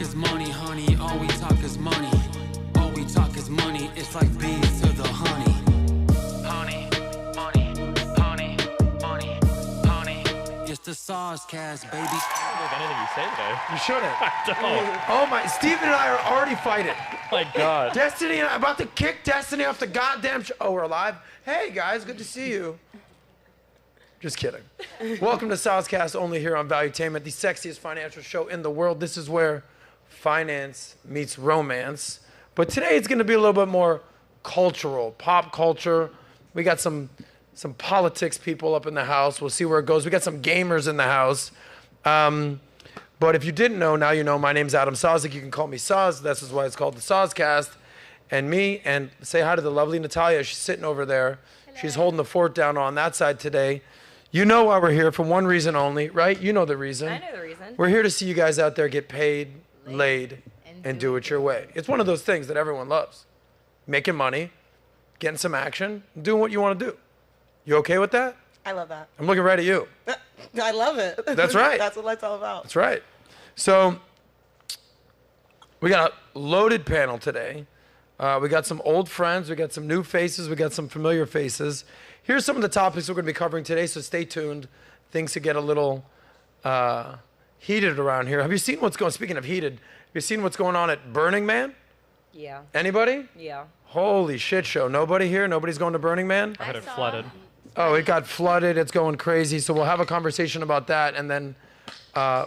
talk is money, honey. All we talk is money. All we talk is money. It's like bees to the honey. Honey, money, honey, money, honey. It's the SOSCAST, baby. I don't think anything you say today. You shouldn't. I don't. Oh my, Steven and I are already fighting. My God. Destiny and I about to kick Destiny off the goddamn show. Oh, we're alive? Hey guys, good to see you. Just kidding. Welcome to SOSCAST, only here on Valuetainment, the sexiest financial show in the world. This is where finance meets romance. But today it's going to be a little bit more cultural, pop culture. We got some politics people up in the house. We'll see where it goes. We got some gamers in the house. But if you didn't know, now you know. My name's Adam Sosnick. You can call me Sos. This is why it's called the SOSCAST. And me, and say hi to the lovely Natalia. She's sitting over there. Hello. She's holding the fort down on that side today. You know why we're here, for one reason only, right? You know the reason. I know the reason. We're here to see you guys out there get paid, laid, and do it your way. It's one of those things that everyone loves. Making money, getting some action, doing what you want to do. You okay with that? I love that. I'm looking right at you. I love it. That's right. That's what life's all about. That's right. So we got a loaded panel today. We got some old friends. We got some new faces. We got some familiar faces. Here's some of the topics we're going to be covering today, so stay tuned. Things could get a little heated around here. Have you seen what's going, speaking of heated, have you seen what's going on at Burning Man? Yeah. Anybody? Yeah. Holy shit show. Nobody here? Nobody's going to Burning Man? I had it flooded. Oh, it got flooded. It's going crazy. So we'll have a conversation about that and then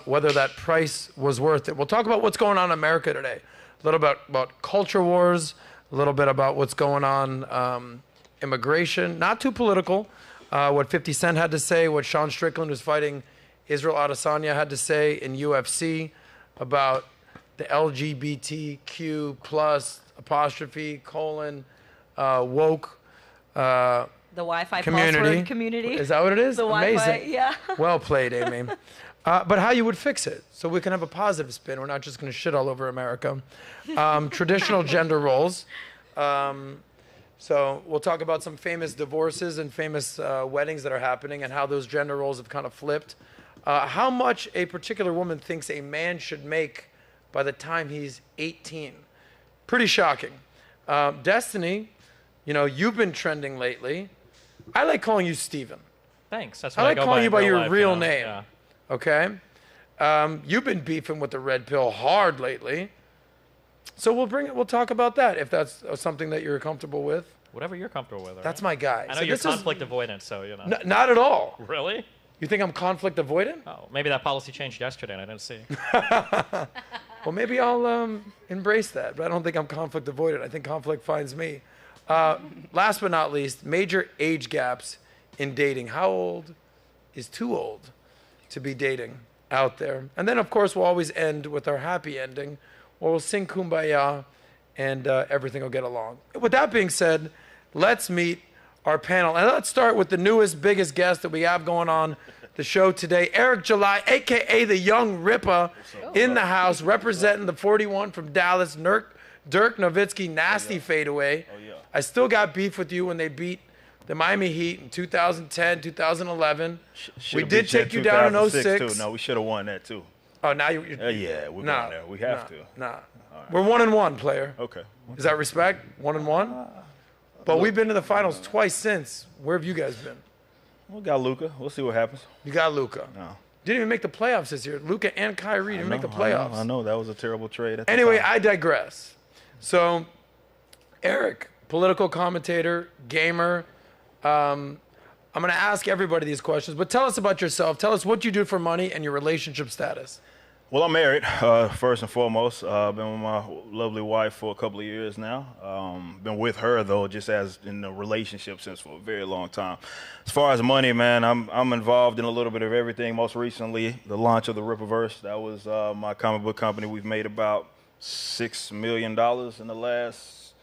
whether that price was worth it. We'll talk about what's going on in America today. A little bit about culture wars, a little bit about what's going on, immigration, not too political, what 50 Cent had to say, what Sean Strickland, who's fighting Israel Adesanya, had to say in UFC about the LGBTQ plus apostrophe colon woke The Wi-Fi password community. Is that what it is? The Amazing. Wi-Fi, yeah. Well played, Amy. But how you would fix it so we can have a positive spin. We're not just going to shit all over America. Traditional gender roles. So we'll talk about some famous divorces and famous weddings that are happening and how those gender roles have kind of flipped. How much a particular woman thinks a man should make by the time he's 18. Pretty shocking. Destiny, you know, you've been trending lately. I like calling you Steven. Thanks. That's I what like I go calling by you by in real your life, real you know? name. Yeah. Okay? You've been beefing with the Redpill hard lately. So we'll talk about that if that's something that you're comfortable with. Whatever you're comfortable with. Right? That's my guy. I know So you're this is- conflict avoidant, so you know. Not at all. Really? You think I'm conflict avoidant? Oh, maybe that policy changed yesterday and I didn't see. Well, maybe I'll embrace that, but I don't think I'm conflict avoidant. I think conflict finds me. Last but not least, major age gaps in dating. How old is too old to be dating out there? And then, of course, we'll always end with our happy ending, where we'll sing Kumbaya and everything will get along. With that being said, let's meet our panel. And let's start with the newest, biggest guest that we have going on the show today, Eric July, a.k.a. the Young Ripper, in the house, representing the 41 from Dallas, Dirk Nowitzki, nasty fadeaway. Oh, yeah. I still got beef with you when they beat the Miami Heat in 2010, 2011. We did take you down in 06. Too. No, we should have won that too. Oh, now you're Yeah, we're going there. We have to. Nah. We're 1-1, player. Okay. Is that respect? 1-1? But we've been to the finals twice since. Where have you guys been? We got Luka. We'll see what happens. You got Luka. No. Didn't even make the playoffs this year. Luka and Kyrie didn't make the playoffs. I know. That was a terrible trade. At the Anyway, time. I digress. So, Eric, political commentator, gamer. I'm going to ask everybody these questions, but tell us about yourself. Tell us what you do for money and your relationship status. Well, I'm married, first and foremost. I've been with my lovely wife for a couple of years now. Been with her, though, just as in a relationship since for a very long time. As far as money, man, I'm involved in a little bit of everything. Most recently, the launch of the Rippaverse. That was my comic book company. We've made about $6 million in the last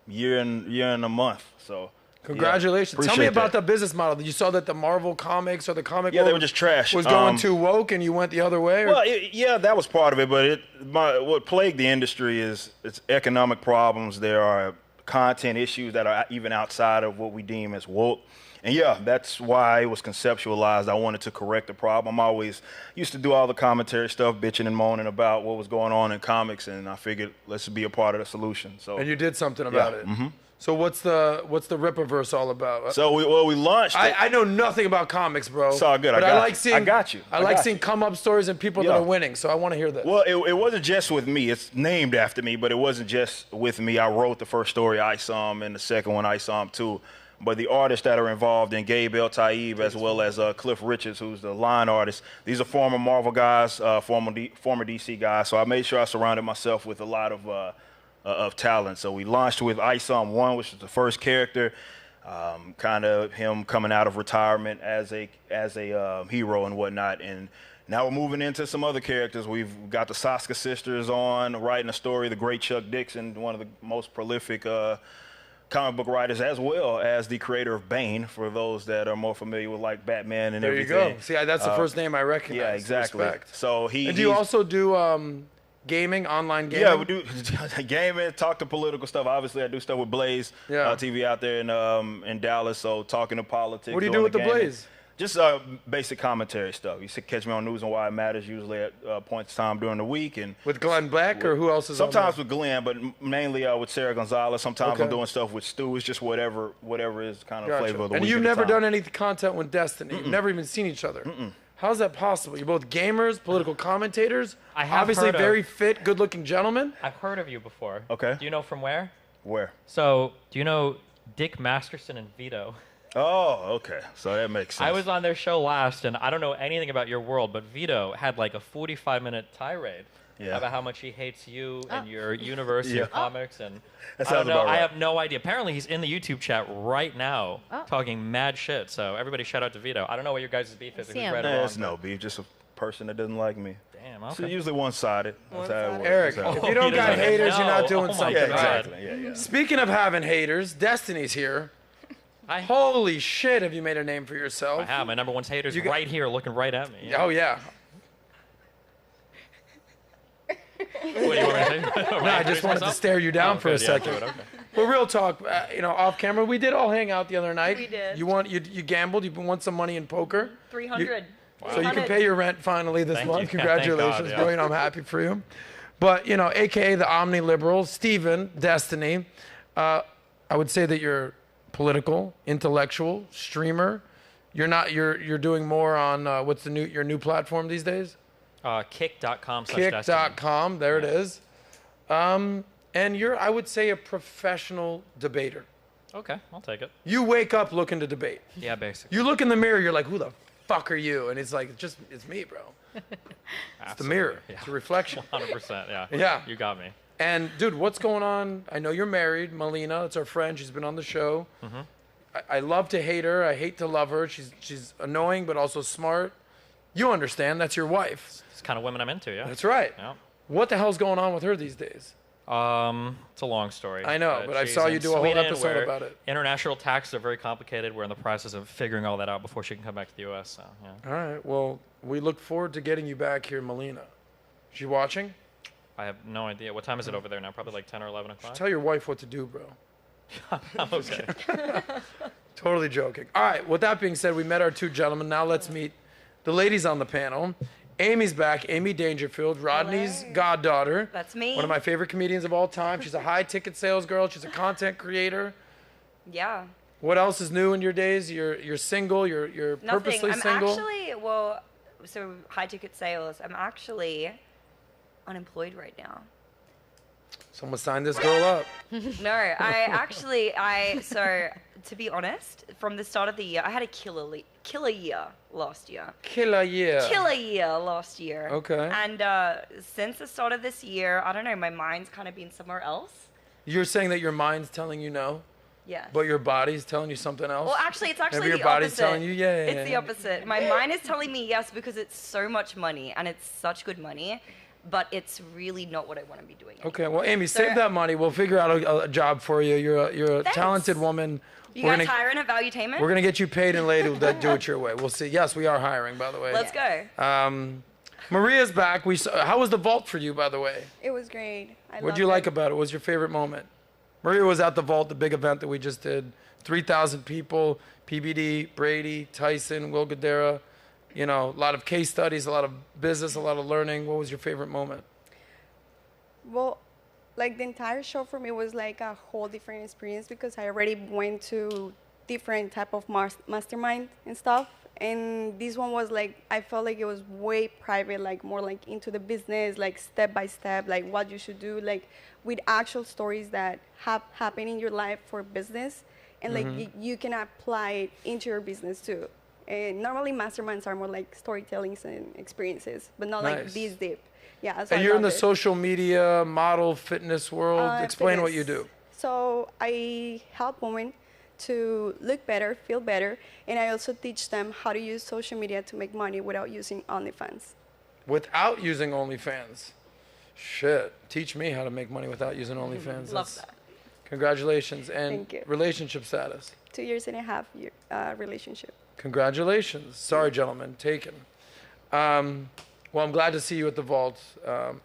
year and a month. So. Congratulations. Yeah, Tell me about that. the business model. You saw that the Marvel comics or the comic Yeah, book they were just trash. was going too woke and you went the other way? Or? Well, yeah, that was part of it. But what plagued the industry is it's economic problems. There are content issues that are even outside of what we deem as woke. And yeah, that's why it was conceptualized. I wanted to correct the problem. I always used to do all the commentary stuff, bitching and moaning about what was going on in comics, and I figured let's be a part of the solution. So. And you did something about it. Mm-hmm. So what's the Rippaverse all about? So we launched. I know nothing about comics, bro. It's all good. But I like seeing. I got you. I like seeing come up stories and people that are winning. So I want to hear this. Well, it wasn't just with me. It's named after me, but it wasn't just with me. I wrote the first story, I Saw Him, and the second one, I Saw Him Too. But the artists that are involved in Gabe El Taib, as well as Cliff Richards, who's the line artist, these are former Marvel guys, former DC guys. So I made sure I surrounded myself with a lot of talent. So we launched with I Saw Him 1, which is the first character, kind of him coming out of retirement as a hero and whatnot. And now we're moving into some other characters. We've got the SOSCAST sisters on, writing a story, the great Chuck Dixon, one of the most prolific comic book writers, as well as the creator of Bane, for those that are more familiar with like Batman and everything. There you go. See, that's the first name I recognize. Yeah, exactly. Respect. So And do you also do gaming, online gaming? Yeah, we do gaming, talk to political stuff. Obviously, I do stuff with Blaze TV out there in Dallas, so talking to politics. What do you do with the Blaze? Just basic commentary stuff. You catch me on News and Why It Matters, usually at points of time during the week. And with Glenn Beck, or who else is sometimes on with Glenn, but mainly with Sarah Gonzalez. Sometimes I'm doing stuff with Stu. It's just whatever is kind of flavor of the week. And you've never done any content with Destiny. You've never even seen each other. How's that possible? You're both gamers, political commentators, obviously very fit, good-looking gentlemen. I've heard of you before. Okay. Do you know from where? Where? So, do you know Dick Masterson and Vito? Oh, okay. So that makes sense. I was on their show last, and I don't know anything about your world, but Vito had like a 45-minute tirade about how much he hates you and your university of comics, and that I don't know. About right. I have no idea. Apparently, he's in the YouTube chat right now talking mad shit. So everybody, shout out to Vito. I don't know what your guys' beef is. It's no beef, just a person that doesn't like me. Damn. Okay. It's usually one-sided. That's how it works. Eric, if you don't got haters, you're not doing something. Yeah, exactly. Yeah. Speaking of having haters, Destiny's here. Hi. Holy shit, have you made a name for yourself? I have. My number one hater's right here looking right at me. Oh, yeah. What do you want me to say? No, I just wanted to stare you down for a second. Okay. Well, real talk, off camera, we did all hang out the other night. We did. You gambled, you won some money in poker. 300. So you can pay your rent finally this Thank month. you. Congratulations, Thank God, bro. I'm happy for you. But, AKA the Omni-Liberal, Steven, Destiny, I would say that you're political, intellectual, streamer. You're doing more on what's your new platform these days? Kick.com. Kick.com. There it is. And you're, I would say, a professional debater. Okay, I'll take it. You wake up looking to debate. Yeah, basically. You look in the mirror, you're like, who the fuck are you? And it's like, it's me, bro. It's the mirror. Yeah. It's a reflection. 100%. Yeah. Yeah. You got me. And dude, what's going on? I know you're married, Melina. That's our friend. She's been on the show. I love to hate her. I hate to love her. She's annoying, but also smart. You understand? That's your wife. It's the kind of women I'm into. Yeah. That's right. Yeah. What the hell's going on with her these days? It's a long story. I know, but I saw you do a whole episode about it. International taxes are very complicated. We're in the process of figuring all that out before she can come back to the U.S. So, yeah. All right. Well, we look forward to getting you back here, Melina. Is she watching? I have no idea. What time is it over there now? Probably like 10 or 11 o'clock? Tell your wife what to do, bro. Okay. Totally joking. All right. With that being said, we met our two gentlemen. Now let's meet the ladies on the panel. Amy's back. Amy Dangerfield, Rodney's goddaughter. That's me. One of my favorite comedians of all time. She's a high-ticket sales girl. She's a content creator. Yeah. What else is new in your days? You're single. You're purposely single. I'm actually, so high-ticket sales. I'm actually unemployed right now. Someone sign this girl up. No, so to be honest, from the start of the year, I had a killer year last year. Killer year last year. Okay. And since the start of this year, I don't know, my mind's kind of been somewhere else. You're saying that your mind's telling you no? Yeah. But your body's telling you something else? Well, actually, it's actually Maybe the your body's opposite. telling you, yeah. It's the opposite. My mind is telling me yes because it's so much money and it's such good money, but it's really not what I want to be doing anymore. Okay, well, Amy, save that money. We'll figure out a job for you. You're a talented woman. You guys hiring at Valuetainment? We're going to get you paid and later we'll do it your way. We'll see. Yes, we are hiring, by the way. Let's go. Maria's back. How was the vault for you, by the way? It was great. What did you like about it? What was your favorite moment? Maria was at the Vault, the big event that we just did. 3,000 people, PBD, Brady, Tyson, Will Guidara. You know, a lot of case studies, a lot of business, a lot of learning. What was your favorite moment? Well, like the entire show for me was like a whole different experience because I already went to different type of mastermind and stuff. And this one was like, I felt like it was way private, like more like into the business, like step by step, like what you should do, like with actual stories that happen in your life for business. And like you can apply it into your business too. And normally masterminds are more like storytellings and experiences, but not like this deep. Yeah. So and you're in the social media, model, fitness world. Explain what you do. So I help women to look better, feel better, and I also teach them how to use social media to make money without using OnlyFans. Without using OnlyFans? Shit. Teach me how to make money without using OnlyFans. Love that. Congratulations. And Thank you. Relationship status? 2 years and a half relationship. Congratulations. Sorry, gentlemen. Taken. Well, I'm glad to see you at the Vault.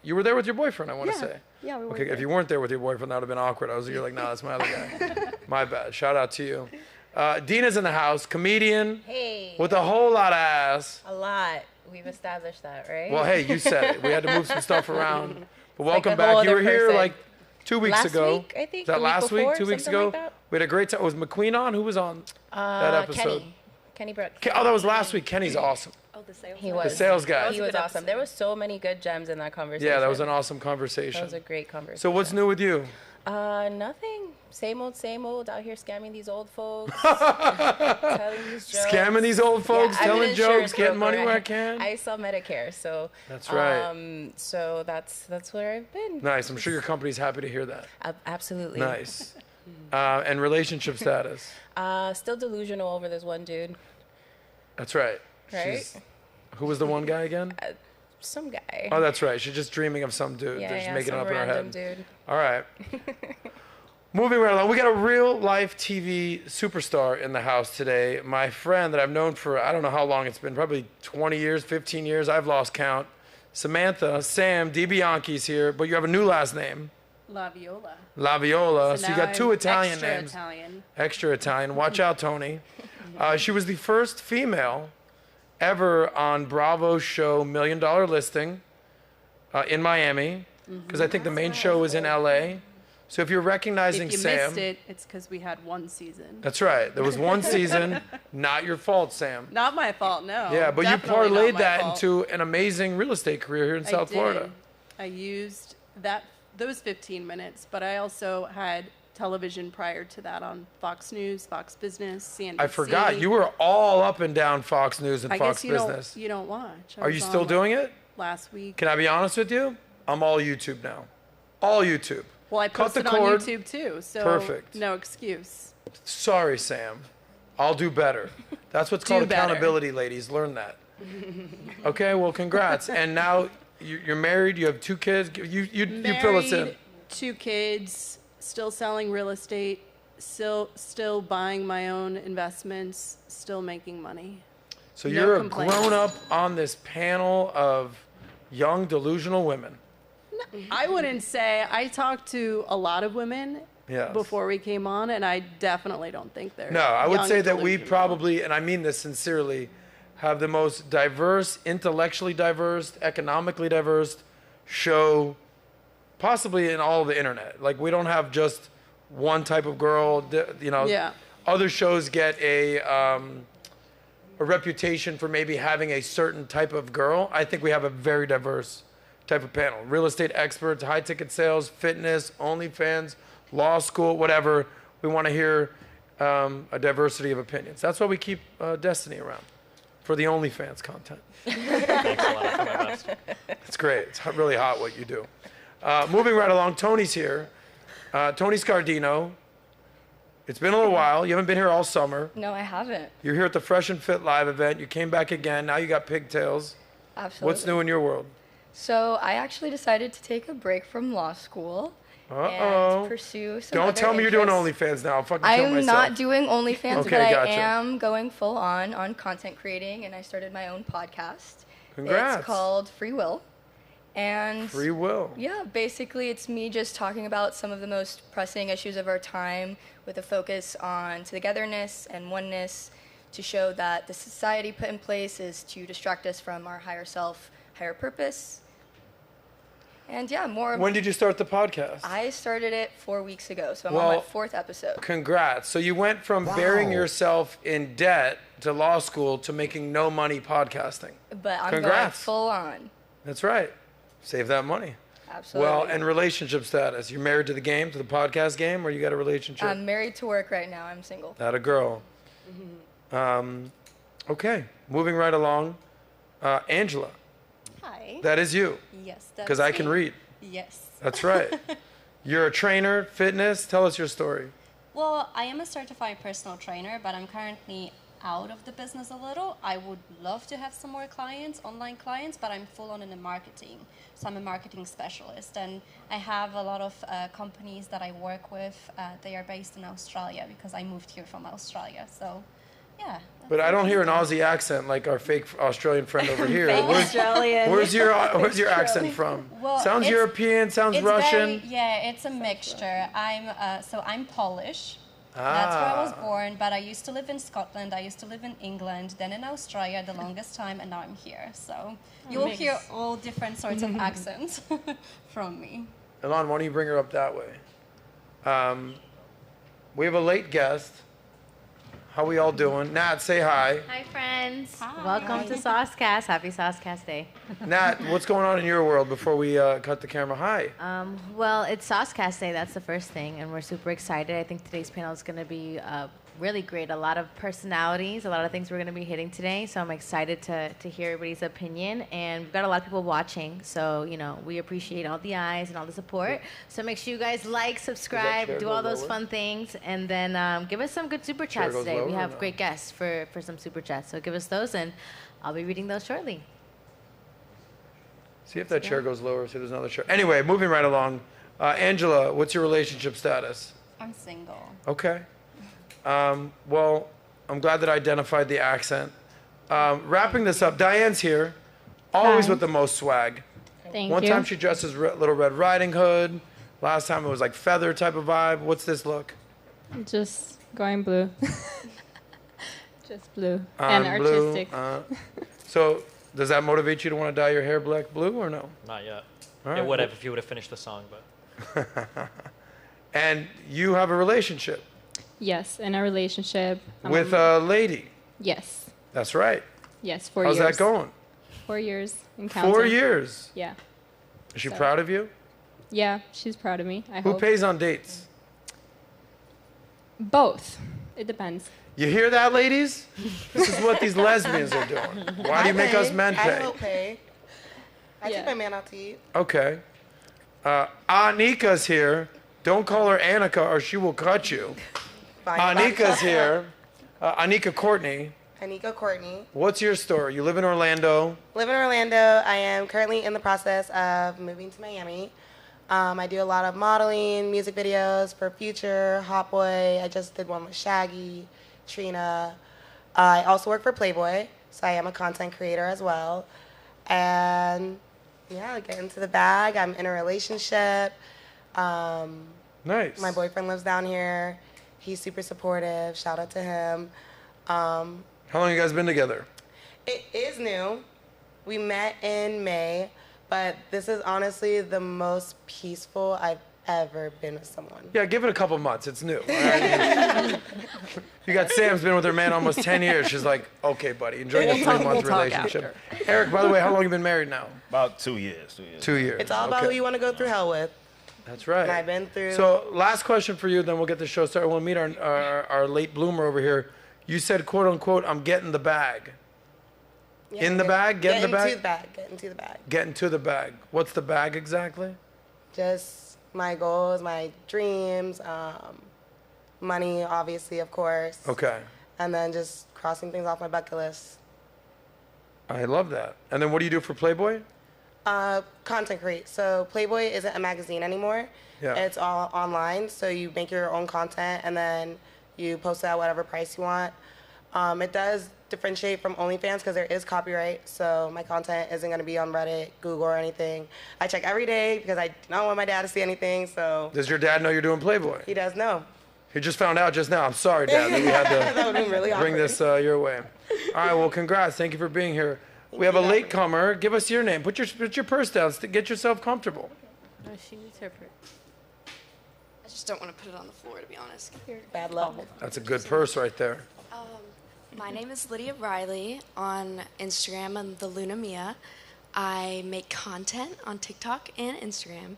You were there with your boyfriend, I want to say. Yeah, we were Okay, there. if you weren't there with your boyfriend, that would have been awkward. You're like, nah, that's my other guy. My bad. Shout out to you. Dina's in the house, comedian. Hey. With a whole lot of ass. A lot. We've established that, right? Well, hey, you said it. We had to move some stuff around. But welcome like a whole back. You were other here person. like 2 weeks Last ago. week, I think. Was that The last week before, week? 2 weeks something ago? like that? We had a great time. Was McQueen on? Who was on that episode? Kenny Brooks. Oh, that was last week. Kenny's awesome. Oh, the sales. He was. The sales guy. He was awesome. There was so many good gems in that conversation. Yeah, that was an awesome conversation. That was a great conversation. So what's new with you? Nothing. Same old. Out here scamming these old folks. telling these jokes. Scamming these old folks, I'm an telling insurance jokes, getting money broker. where I can. I sell Medicare, so That's right. So that's where I've been. Nice. I'm sure your company's happy to hear that. Absolutely. Nice. And relationship status. Still delusional over this one dude. That's right. Right? Who was the one guy again? Some guy. Oh, that's right. She's just dreaming of some dude. Yeah, They're just yeah, making it some up in her random head. dude. All right. Moving right along. We got a real life TV superstar in the house today. My friend that I've known for, I don't know how long it's been, probably 20 years, 15 years. I've lost count. Samantha, Sam DiBianchi's here, but you have a new last name. La Viola. La Viola. So you got two Italian extra names. Italian. Extra Italian. Watch out, Tony. She was the first female ever on Bravo's show $1 Million Listing in Miami, because I think the main show was in LA. So if you're recognizing If you Sam, missed it, it's because we had one season. that's right. There was one season. Not your fault, Sam. Not my fault, no. Yeah, but you Definitely not parlayed my that fault. into an amazing real estate career here in South did. Florida. I used those 15 minutes, but I also had television prior to that on Fox News, Fox Business, CNBC. I forgot. You were all up and down Fox News and I Fox guess you Business. you don't watch. I Are you was still on, doing it? Last week. Can I be honest with you? I'm all YouTube now. All YouTube. Well, I Cut the posted on cord. YouTube too, so Perfect. no excuse. Sorry, Sam. I'll do better. That's what's Do called better. accountability, ladies. Learn that. Okay, well, congrats. And now you're married. You have 2 kids. You fill us in. Married, 2 kids, still selling real estate, still buying my own investments, still making money. So no you're complaints. a grown up on this panel of young delusional women. I wouldn't say. I talked to a lot of women Yes. before we came on, and I definitely don't think they're. No, I would young say and that we delusional. probably, and I mean this sincerely, have the most diverse, intellectually diverse, economically diverse show possibly in all of the internet. Like, we don't have just one type of girl, Yeah. Other shows get a reputation for maybe having a certain type of girl. I think we have a very diverse type of panel. Real estate experts, high ticket sales, fitness, OnlyFans, law school, whatever. We want to hear a diversity of opinions. That's why we keep Destiny around, for the OnlyFans content. Thanks a lot. I'll try my best. It's great. It's really hot what you do. Moving right along, Tony's here. Tony Scardino. It's been a little while. You haven't been here all summer. No, I haven't. You're here at the Fresh and Fit Live event. You came back again. Now you got pigtails. Absolutely. What's new in your world? So I actually decided to take a break from law school Uh-oh. and pursue some Don't other tell me you're doing interests. OnlyFans now. I'll fucking kill I'm myself. not doing OnlyFans, Okay, but gotcha. I am going full on content creating, and I started my own podcast. Congrats. It's called Free Will, And free will. Yeah, basically it's me just talking about some of the most pressing issues of our time with a focus on togetherness and oneness to show that the society put in place is to distract us from our higher self, higher purpose. And yeah, more. When did you start the podcast? I started it 4 weeks ago, so I'm on my 4th episode. Congrats. So you went from burying yourself in debt to law school to making no money podcasting. But I'm going full on. That's right. Save that money. Absolutely. Well, and relationship status. You're married to the game, to the podcast game, or you got a relationship? I'm married to work right now. I'm single. That a girl. Okay, moving right along. Angela. Hi. That is you. Yes, that's because I can read. Yes. That's right. You're a trainer, fitness. Tell us your story. Well, I am a certified personal trainer, but I'm currently out of the business a little. I would love to have some more clients, online clients, but I'm full on in the marketing. So I'm a marketing specialist, and I have a lot of companies that I work with. They are based in Australia because I moved here from Australia. So, yeah. But I don't hear an Aussie accent like our fake Australian friend over here. Australian. Where's your accent from? Well, sounds European, sounds Russian. It's a mixture. I'm Polish. That's where I was born, but I used to live in Scotland, I used to live in England, then in Australia the longest time, and now I'm here. So you'll hear all different sorts of accents from me. Elon, why don't you bring her up that way? We have a late guest. How we all doing? Nat, say hi. Hi, friends. Hi. Welcome to SOSCAST. Happy SOSCAST Day. Nat, what's going on in your world before we cut the camera? Hi. Well, it's SOSCAST Day. That's the first thing, and we're super excited. I think today's panel is going to be really great. A lot of personalities, a lot of things we're going to be hitting today. So I'm excited to hear everybody's opinion. And we've got a lot of people watching. So, we appreciate all the eyes and all the support. So make sure you guys like, subscribe, do all those fun things. And then give us some good super chats today. We have great guests for some super chats. So give us those, and I'll be reading those shortly. See if that chair goes lower. See if there's another chair. Anyway, moving right along. Angela, what's your relationship status? I'm single. Okay. Well, I'm glad that I identified the accent. Wrapping this up, Diane's here, always with the most swag. Thank you. One time she dressed as Little Red Riding Hood. Last time it was like feather type of vibe. What's this look? Just going blue. Just blue and artistic. So does that motivate you to want to dye your hair black blue or no? Not yet. All It right. would have if you would have finished the song, but. And you have a relationship Yes, in a relationship. with a lady. Yes. That's right. Yes, 4 How's years. that going? 4 years in counting. 4 years. Yeah. Is she proud of you? Yeah, she's proud of me. I Who hope. pays on dates? Both. It depends. You hear that, ladies? This is what these lesbians are doing. Why do you make us men I pay? will pay. I take my man out to eat. Okay. Anika's here. Don't call her Annika or she will cut you. Anika's here. Anika Courtney. Anika Courtney. What's your story? You live in Orlando. Live in Orlando. I am currently in the process of moving to Miami. I do a lot of modeling, music videos for Future, Hot Boy. I just did one with Shaggy, Trina. I also work for Playboy, so I am a content creator as well. And yeah, get into the bag. I'm in a relationship. Nice. My boyfriend lives down here. He's super supportive. Shout out to him. How long you guys been together? It is new. We met in May, but this is honestly the most peaceful I've ever been with someone. Yeah, give it a couple months. It's new. All right? You got Sam's been with her man almost 10 years. She's like, okay, buddy, enjoy your 3-month relationship. Eric, by the way, how long you been married now? About 2 years. 2 years. 2 years. It's all about who you want to go through hell with. That's right. And I've been through. So last question for you, then we'll get the show started. We'll meet our late bloomer over here. You said, quote unquote, I'm getting the bag. Yeah, in the bag? Get in the bag? Get into the bag. Get into the bag. What's the bag exactly? Just my goals, my dreams, money, obviously, of course. Okay. And then just crossing things off my bucket list. I love that. And then what do you do for Playboy? Content create. So Playboy isn't a magazine anymore. Yeah. It's all online. So you make your own content and then you post it at whatever price you want. It does differentiate from OnlyFans because there is copyright, so my content isn't going to be on Reddit, Google, or anything. I check every day because I don't want my dad to see anything, so. Does your dad know you're doing Playboy? He does know. He just found out just now. I'm sorry, Dad, that we had to That would've been really bring awkward. this your way. All right, well, congrats. Thank you for being here. We have a latecomer. Give us your name. Put your purse down. Get yourself comfortable. No, she needs her purse. I just don't want to put it on the floor, to be honest. Bad luck. That's a good purse right there. My name is Lydia Riley. On Instagram, I'm the Luna Mia. I make content on TikTok and Instagram,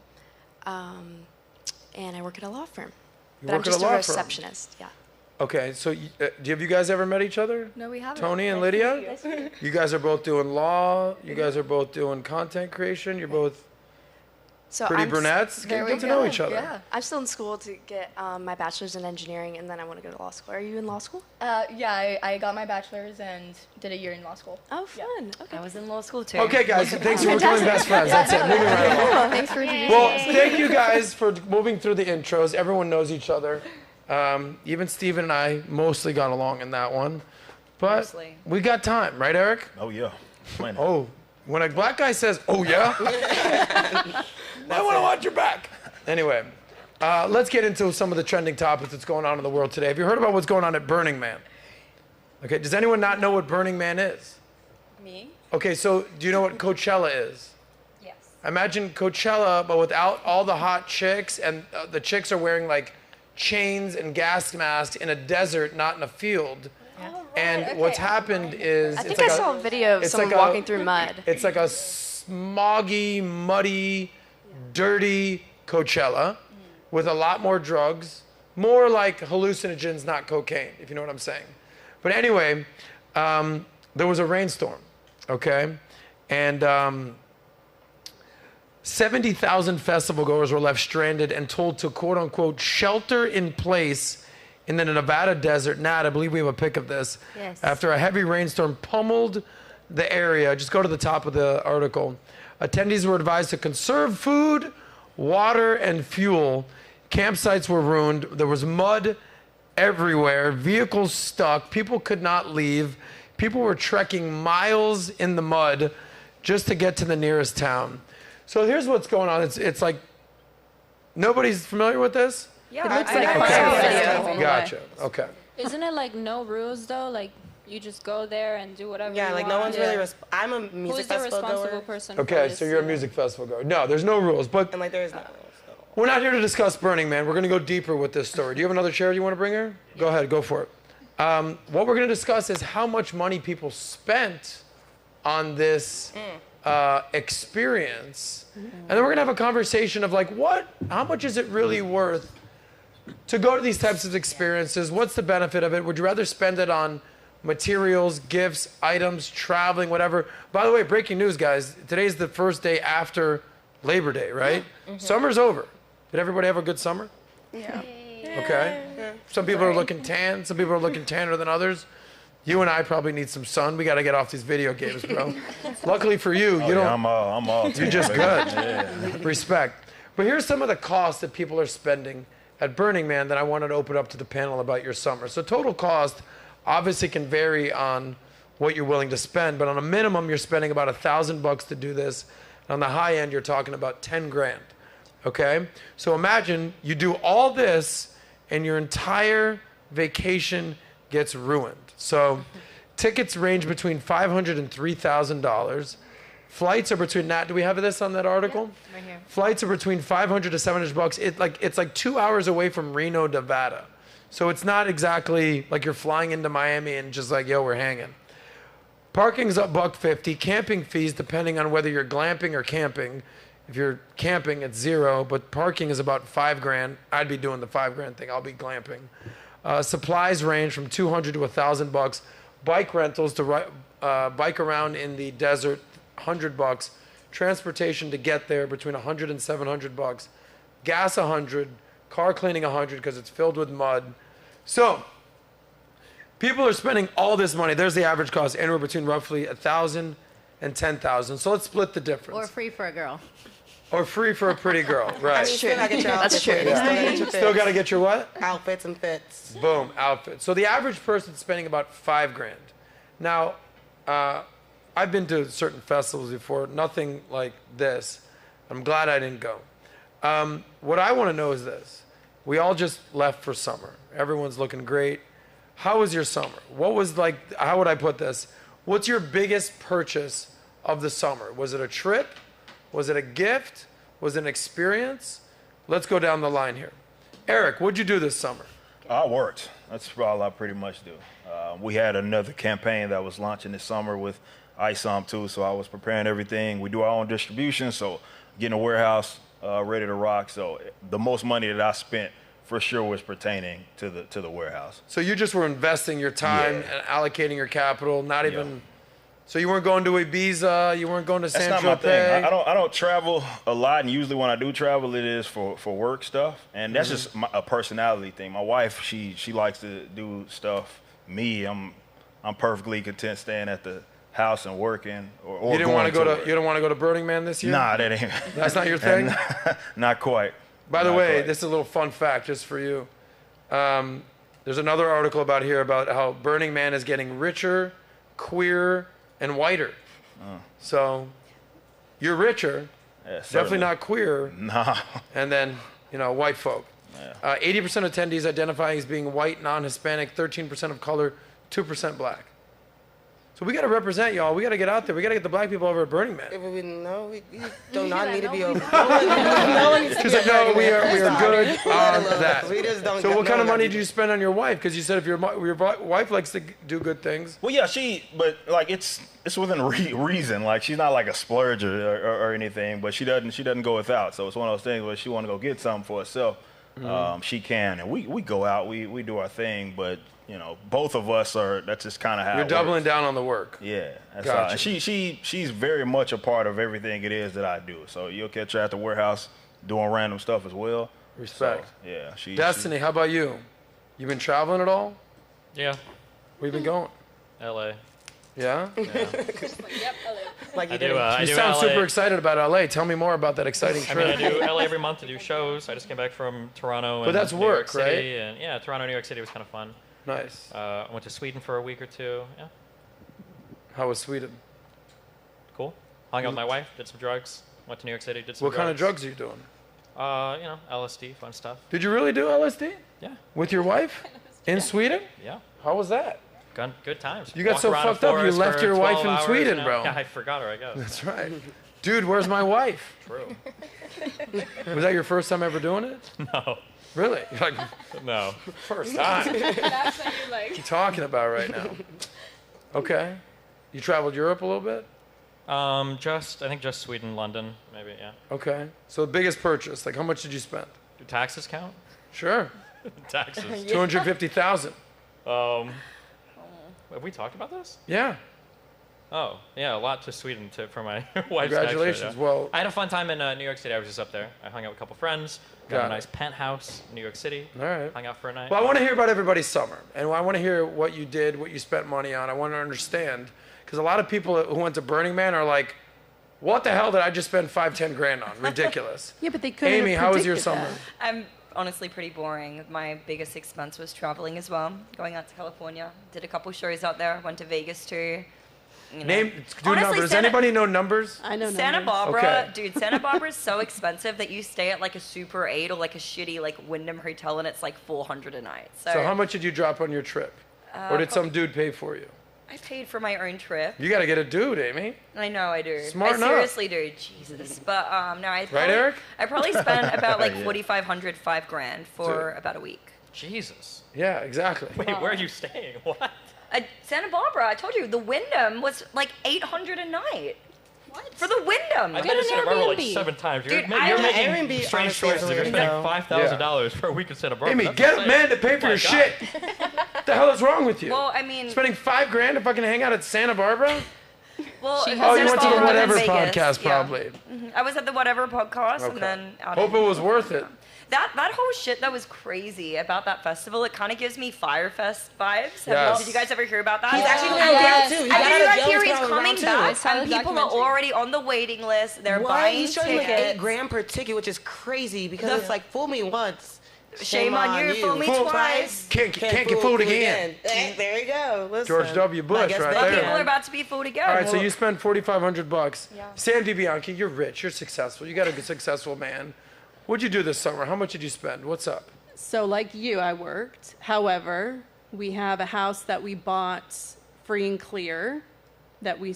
and I work at a law firm. You But I'm work at just a a law firm? receptionist. Yeah. Okay, so have you guys ever met each other? No, we haven't. Tony and Nice to Lydia? meet you. You guys are both doing law. You guys are both doing content creation. You're both So pretty I'm brunettes. Get to know each other. I'm still in school to get my bachelor's in engineering, and then I want to go to law school. Are you in law school? Yeah, I got my bachelor's and did a year in law school. Oh, fun. Okay. I was in law school too. Okay, guys, thanks for becoming best friends. That's it. Moving right along. Thanks for introducing Well, us. thank you guys for moving through the intros. Everyone knows each other. Even Steven and I mostly got along in that one. But Mostly. we got time, right, Eric? Oh, yeah. Plenty. Oh, when a black guy says, oh, yeah, I want to watch your back. Anyway, let's get into some of the trending topics that's going on in the world today. Have you heard about what's going on at Burning Man? Okay, does anyone not know what Burning Man is? Me? Okay, so do you know what Coachella is? Yes. Imagine Coachella, but without all the hot chicks, and the chicks are wearing like chains and gas masks in a desert, not in a field. And what's happened is I think I saw a video of someone walking through mud. It's like a smoggy, muddy, dirty Coachella with a lot more drugs, more like hallucinogens, not cocaine, if you know what I'm saying. But anyway, there was a rainstorm, okay? And 70,000 festival goers were left stranded and told to quote unquote shelter in place in the Nevada desert. Nat, I believe we have a pic of this. Yes. After a heavy rainstorm pummeled the area, just go to the top of the article. Attendees were advised to conserve food, water, and fuel. Campsites were ruined. There was mud everywhere, vehicles stuck, people could not leave. People were trekking miles in the mud just to get to the nearest town. So here's what's going on. It's like, nobody's familiar with this? Yeah, It looks I like know. a Okay. video. Gotcha, okay. Isn't it like no rules though? Like you just go there and do whatever Yeah, you like want? no one's really. I'm a Who's music the festival responsible goer. person? for Okay, this? so you're a music festival goer. No, there's no rules, but And like there is no rules. we're not here to discuss Burning Man. We're going to go deeper with this story. Do you have another chair you want to bring her? Go ahead, go for it. What we're going to discuss is how much money people spent on this experience. And then we're going to have a conversation of like, how much is it really worth to go to these types of experiences? What's the benefit of it? Would you rather spend it on materials, gifts, items, traveling, whatever? By the way, breaking news, guys. Today's the first day after Labor Day, right? Summer's over. Did everybody have a good summer? Yeah. Okay. Some people are looking tan. Some people are looking tanner than others. You and I probably need some sun. We got to get off these video games, bro. Luckily for you, you don't. I'm all. You're just good. Respect. But here's some of the costs that people are spending at Burning Man that I wanted to open up to the panel about your summer. So total cost obviously can vary on what you're willing to spend, but on a minimum, you're spending about $1,000 to do this. On the high end, you're talking about 10 grand. Okay? So imagine you do all this and your entire vacation gets ruined. So tickets range between $500 and $3,000. Flights are between, Nat, do we have this on that article? Yeah, right here. Flights are between $500 to $700. It's like 2 hours away from Reno, Nevada. So it's not exactly like you're flying into Miami and just like, yo, we're hanging. Parking's up $150. Camping fees, depending on whether you're glamping or camping. If you're camping, it's $0, but parking is about $5 grand. I'd be doing the $5 grand thing. I'll be glamping. Supplies range from $200 to $1,000. Bike rentals to bike around in the desert, $100. Transportation to get there between $100 and $700. Gas $100. Car cleaning $100 because it's filled with mud. So people are spending all this money. There's the average cost, anywhere between roughly $1,000 and $10,000. So let's split the difference. Or free for a girl. Or free for a pretty girl, right? I mean, still gotta get your outfits. Still got to get your what? Outfits and fits. Boom, outfits. So the average person's spending about $5,000. Now, I've been to certain festivals before, nothing like this. I'm glad I didn't go. What I want to know is this. We all just left for summer. Everyone's looking great. How was your summer? What was like, how would I put this? What's your biggest purchase of the summer? Was it a trip? Was it a gift? Was it an experience? Let's go down the line here. Eric, what'd you do this summer? I worked. That's all I pretty much do. We had another campaign that was launching this summer with TYSON too, so I was preparing everything. We do our own distribution, so getting a warehouse ready to rock. So the most money that I spent for sure was pertaining to the warehouse. So you just were investing your time and allocating your capital, not even. So you weren't going to Ibiza, you weren't going to San That's not my thing. I don't travel a lot, and usually when I do travel, it is for work stuff, and that's just a personality thing. My wife, she likes to do stuff. Me, I'm perfectly content staying at the house and working. Or you didn't want to go to you don't want to go to Burning Man this year? Nah, that ain't. That's not your thing. Not quite. By the way, this is a little fun fact just for you. There's another article about how Burning Man is getting richer, queer, and whiter. So you're richer, definitely not queer. Nah. And then, white folk. 80% of attendees identifying as being white, non-Hispanic, 13% of color, 2% black. So we got to represent y'all. We got to get out there. We got to get the black people over at Burning Man. We do not need to be over. She's like, no, we are good on that. We just don't. So what kind of money did you spend on your wife? Because you said if your wife likes to do good things. Well, yeah, but like it's within reason. Like she's not like a splurger or anything, but she doesn't go without. So it's one of those things where she want to go get something for herself. She can, and we go out, we do our thing, but both of us that's just kind of how you're doubling down on the work. Yeah, that's gotcha. all. And she's very much a part of everything it is that I do. So you'll catch her at the warehouse doing random stuff as well. Respect. So, yeah. Destiny, how about you? You been traveling at all? Yeah. Where you been going? LA. Yeah? Yep, LA. You sound super excited about LA. Tell me more about that exciting trip. I do LA every month to do shows. I just came back from Toronto. But that's New work, York City, right? And yeah, Toronto, New York City was kind of fun. Nice. I went to Sweden for a week or two. Yeah. How was Sweden? Cool. Hung out with my wife, did some drugs. Went to New York City, did some What kind of drugs are you doing? LSD, fun stuff. Did you really do LSD? Yeah. With your wife? In Sweden? Yeah. How was that? Good times. You got so fucked up, you left your wife in Sweden, bro. Yeah, I forgot her, I guess. That's right. Dude, where's my wife? True. Was that your first time ever doing it? No. Really? You're like, no. First time. That's what you like. What are you talking about right now? Okay. You traveled Europe a little bit? I think just Sweden, London, maybe, yeah. Okay. So the biggest purchase, like how much did you spend? Do taxes count? Sure. Taxes. $250,000. Have we talked about this? Yeah. Oh, yeah, a lot to Sweden for my wife's Congratulations. tax rate, yeah. Well, I had a fun time in New York City. I was just up there. I hung out with a couple friends. Got a nice penthouse in New York City. All right. Hung out for a night. Well, I want to hear about everybody's summer. And I want to hear what you did, what you spent money on. I want to understand. Because a lot of people who went to Burning Man are like, what the hell did I just spend $5-10 grand on? Ridiculous. Yeah, but they couldn't Amy, have how was your predicted summer? that. I'm honestly pretty boring. My biggest expense was traveling as well. Going out to California. Did a couple shows out there. Went to Vegas too. Do numbers. Does anybody know numbers? I know Santa numbers. Barbara, Okay. dude, Santa Barbara is so expensive that you stay at like a Super 8 or like a shitty like Wyndham hotel and it's like $400 a night. So how much did you drop on your trip? Or did some dude pay for you? I paid for my own trip. You got to get a dude, Amy. I know I do. Smart enough. I seriously do. Jesus. But no, Right, Eric? I probably spent about like Yeah. $4,500, $5,000 for about a week. Jesus. Yeah, exactly. Wait, where are you staying? What? Santa Barbara, I told you, the Wyndham was like $800 a night. What? For the Wyndham. I've been to Santa Barbara like Airbnb. 7 times. Dude, You're making Airbnb, strange honestly, choices. You're is spending weird. $5,000 for a week in Santa Barbara. Amy, That's get a insane. man to pay for My your God. shit. What the hell is wrong with you? Well, I mean, Spending $5,000 if I can hang out at Santa Barbara? well, She it has Oh, was you in went to the Barbara, Whatever then Vegas, podcast, yeah. probably. I was at the Whatever podcast and Okay. then out Hope in- it was worth it. That whole shit that was crazy about that festival, it kind of gives me Firefest vibes. Yes. Did you guys ever hear about that? He's actually going around too. And did you guys hear he's Jones coming too. back? And people are already on the waiting list. They're What? buying He's charging like tickets. $8,000 per ticket, which is crazy because it's like fool me once. Shame on you, fool me twice. Can't get fooled again. There you go. Listen. George W. Bush, right But there. people are about to be fooled again. All right, so you spend $4,500. Yeah. Sam DiBianchi, you're rich, you're successful, you got a successful man. What'd you do this summer? How much did you spend? What's up? So like you, I worked. However, we have a house that we bought free and clear that we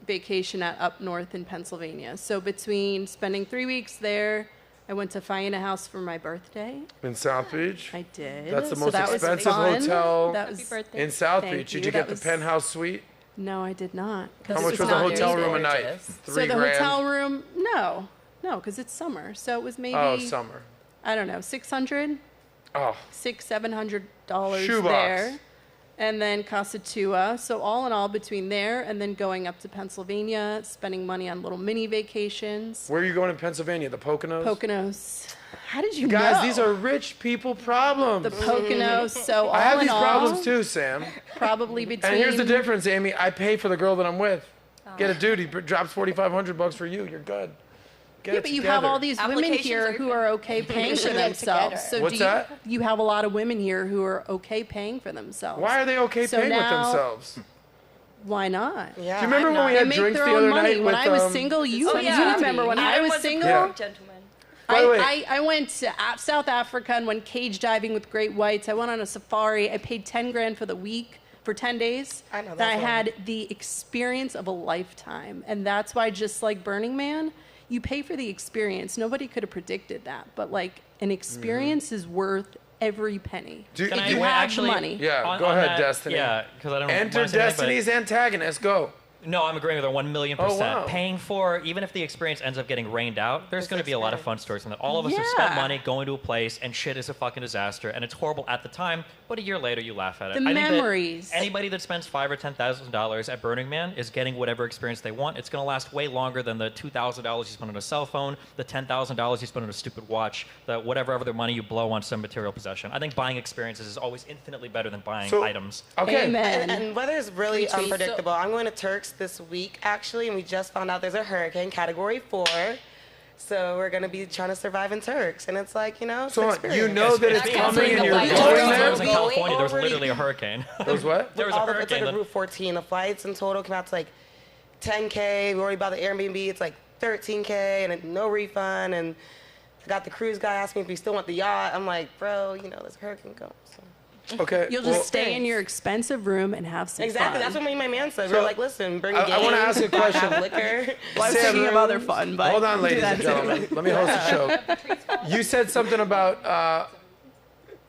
vacation at up north in Pennsylvania. So between spending 3 weeks there, I went to find a house for my birthday. In South Beach? I did. That's the So most that was expensive fun. hotel That was in South Thank Beach. you. Did you That get the was- penthouse suite? No, I did not. How much was the hotel room a night? So $3 the grand? hotel room, no, because it's summer. So it was maybe. Oh, summer. I don't know, $600. Oh. $700 Shoebox. there, and then Casa Tua. So all in all, between there and then going up to Pennsylvania, spending money on little mini vacations. Where are you going in Pennsylvania? The Poconos? Poconos. How did you Guys, know? these are rich people problems. The Poconos. So all I have in these all, problems too, Sam. Probably between. And here's the difference, Amy. I pay for the girl that I'm with. Get a dude. He drops $4,500 for you. You're good. Get Yeah, it but you together. have all these women here who are okay paying for themselves. So What's that? You have a lot of women here who are okay paying for themselves. Why are they okay So paying with now- themselves? Why not? Yeah, Do you remember when we had They make drinks their the own other money. night When with, I was single, you remember when I was single? Yeah. By the way- I went to South Africa and went cage diving with great whites. I went on a safari. I paid $10,000 for the week, for 10 days. I know, And that's I one. had the experience of a lifetime. And that's why, just like Burning Man, you pay for the experience. Nobody could have predicted that. But like an experience is worth every penny. Do- Can I you wait, have actually, money. Yeah, on- go on ahead, that- Destiny. Yeah, because I don't know. Enter Destiny's antagonist. Go. No, I'm agreeing with her 1,000,000%. Oh, wow. Paying for, even if the experience ends up getting rained out, there's going to be a lot of fun stories from that. All of us have spent Yeah. money going to a place, and shit is a fucking disaster, and it's horrible at the time, but a year later you laugh at it. The I think that memories. anybody that spends $5,000 or $10,000 at Burning Man is getting whatever experience they want. It's going to last way longer than the $2,000 you spend on a cell phone, the $10,000 you spend on a stupid watch, the whatever other money you blow on some material possession. I think buying experiences is always infinitely better than buying items. And weather is really Retweet. unpredictable. I'm going to Turks this week, actually, and we just found out there's a hurricane, Category 4. So we're going to be trying to survive in Turks. And it's like, it's So an you experience. know that it's coming and you're going When I there? was in California, there was literally a hurricane. There was what? There was a It's hurricane. like a that- Route 14. The flights in total come out to like $10K. We already bought the Airbnb. It's like $13K and no refund. And I got the cruise guy asking me if we still want the yacht. I'm like, bro, there's a hurricane coming. So. Okay. You'll just stay in your expensive room and have some Exactly. fun. That's what me and my man said. So, We're like, listen, bring I want to ask a question. Have liquor. Well, I was thinking of other fun, but Hold on, do ladies that and too. gentlemen. Let me host a show. You said something about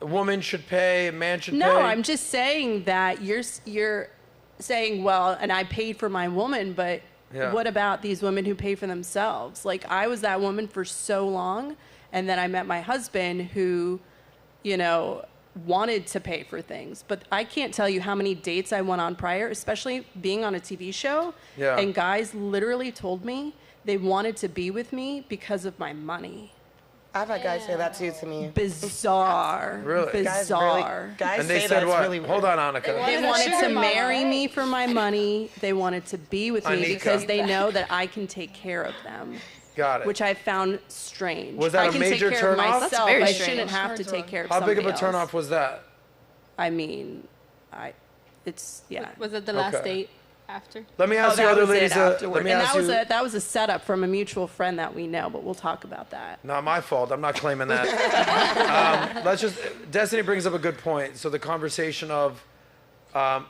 a woman should pay, a man should No, pay. I'm just saying that you're saying, well, and I paid for my woman, but Yeah. what about these women who pay for themselves? Like, I was that woman for so long, and then I met my husband who, wanted to pay for things. But I can't tell you how many dates I went on prior, especially being on a TV show. Yeah. And guys literally told me they wanted to be with me because of my money. I've had guys say that too to me. Bizarre. Really? Bizarre. Guys And they say said that's what? really weird. Hold on, Annika. They wanted to marry me for my money. They wanted to be with me Anika. because they know that I can take care of them. Got it. Which I found strange. Was that I a can major take care of turnoff? myself. That's very I strange. shouldn't have to take care of How big of a somebody else. turnoff was that? I mean, yeah. Was it the last Okay. date after? Let me ask that the other was it ladies. afterward. Let me and ask that was you. that was a setup from a mutual friend that we know, but we'll talk about that. Not my fault. I'm not claiming that. Let's just. Destiny brings up a good point. So the conversation of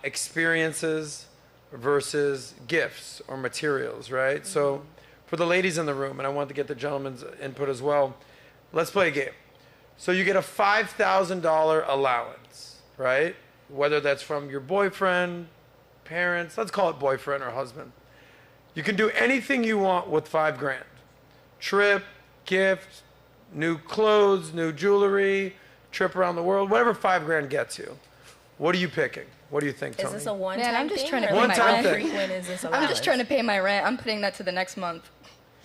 experiences versus gifts or materials, right? So for the ladies in the room, and I want to get the gentleman's input as well. Let's play a game. So you get a $5,000 allowance, right? Whether that's from your boyfriend, parents. Let's call it boyfriend or husband. You can do anything you want with $5,000. Trip, gift, new clothes, new jewelry, trip around the world, whatever $5,000 gets you. What are you picking? What do you think, Tony? Is this a one-time Man, I'm just thing trying to or pay One my time rent. thing. frequent is this I'm just allowance? trying to pay my rent. I'm putting that to the next month.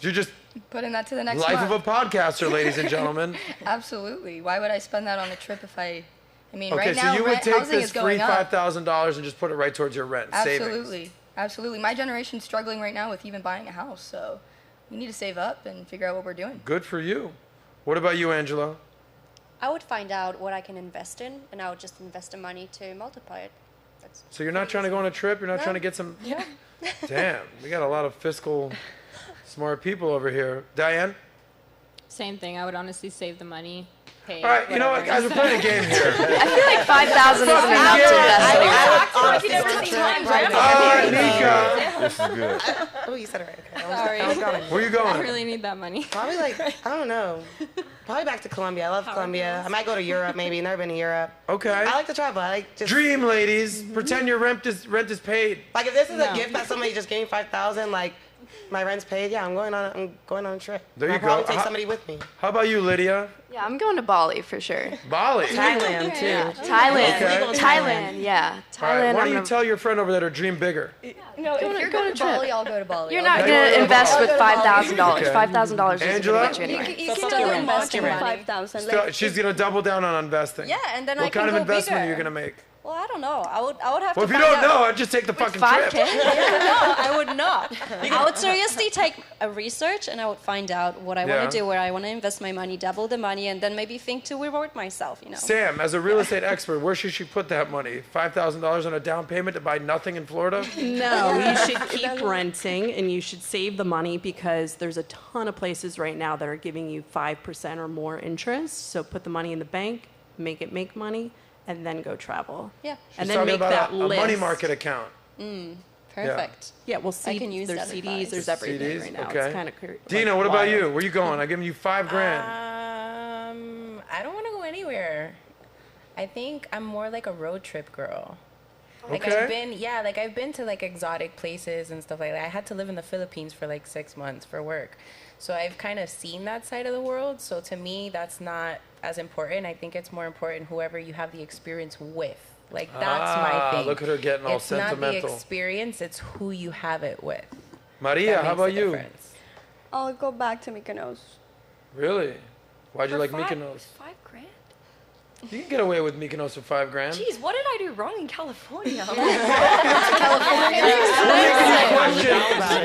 You just Putting that to the next Life month. of a podcaster, ladies and gentlemen. Absolutely. Why would I spend that on the trip if I mean, Okay, right so now, you would take housing this is free going up. $5,000 and just put it right towards your rent savings. Absolutely. Absolutely. My generation's struggling right now with even buying a house, so we need to save up and figure out what we're doing. Good for you. What about you, Angela? I would find out what I can invest in, and I would just invest the money to multiply it. That's So you're not trying to go on a trip? You're not No. trying to get some... Yeah. Damn, we got a lot of fiscal smart people over here. Diane? Same thing. I would honestly save the money. Pay All right, you know what, guys? We're playing a game here. I feel like 5,000 isn't enough to invest in Nika. This is good. Oh, you said it right. Okay. Sorry. I was going. Where you going? I really need that money. Probably like, I don't know. Probably back to Colombia. I love Colombia. I might go to Europe maybe. Never been to Europe. Okay. I like to travel. I like just... Dream, ladies. Pretend your rent is paid. Like if this is a gift that somebody just gave me 5,000, like my rent's paid, yeah, I'm going on a trip. There And you I'll probably go. take How- somebody with me. How about you, Lydia? Yeah, I'm going to Bali for sure. Bali? Thailand too. Yeah. Thailand. Okay. Thailand. Yeah. All right, Thailand. why I'm don't you gonna- tell your friend over there to dream bigger? No, if you're going to Bali, I'll go to Bali. You're I'll not go going to invest with $5,000. Okay. $5,000 isn't Angela? going to get you anywhere. You can still invest in 5,000. Still, she's going to double down on investing. Yeah, and then what I can kind of go investment bigger. are you going to make? Well, I don't know. I would have Well, to if you find don't out. know, I'd just take the fucking 5K? trip. No, I would not. I would seriously take a research and I would find out what I Yeah. want to do, where I want to invest my money, double the money, and then maybe think to reward myself, you know. Sam, as a real estate expert, where should she put that money? $5,000 on a down payment to buy nothing in Florida? No, you should keep renting and you should save the money because there's a ton of places right now that are giving you 5% or more interest. So put the money in the bank, make it make money, and then go travel. Yeah. She's And then talking make about that a list. money market account. Perfect. Yeah, well, I can use there's that CDs, advice. there's everything CDs? right now. Okay. It's kind of Dina, what about you? Where you going? I'm giving you $5,000. I don't want to go anywhere. I think I'm more like a road trip girl. Like Okay. I've been to like exotic places and stuff like that. I had to live in the Philippines for like 6 months for work. So I've kind of seen that side of the world. So to me, that's not as important. I think it's more important whoever you have the experience with. Like that's my thing. Look at her getting all it's not sentimental. the experience, it's who you have it with. Maria, That how makes about a you? difference. I'll go back to Mykonos. Really? Why'd you For like five- Mykonos? $5,000? You can get away with Mykonos for $5,000. Jeez, what did I do wrong in California? You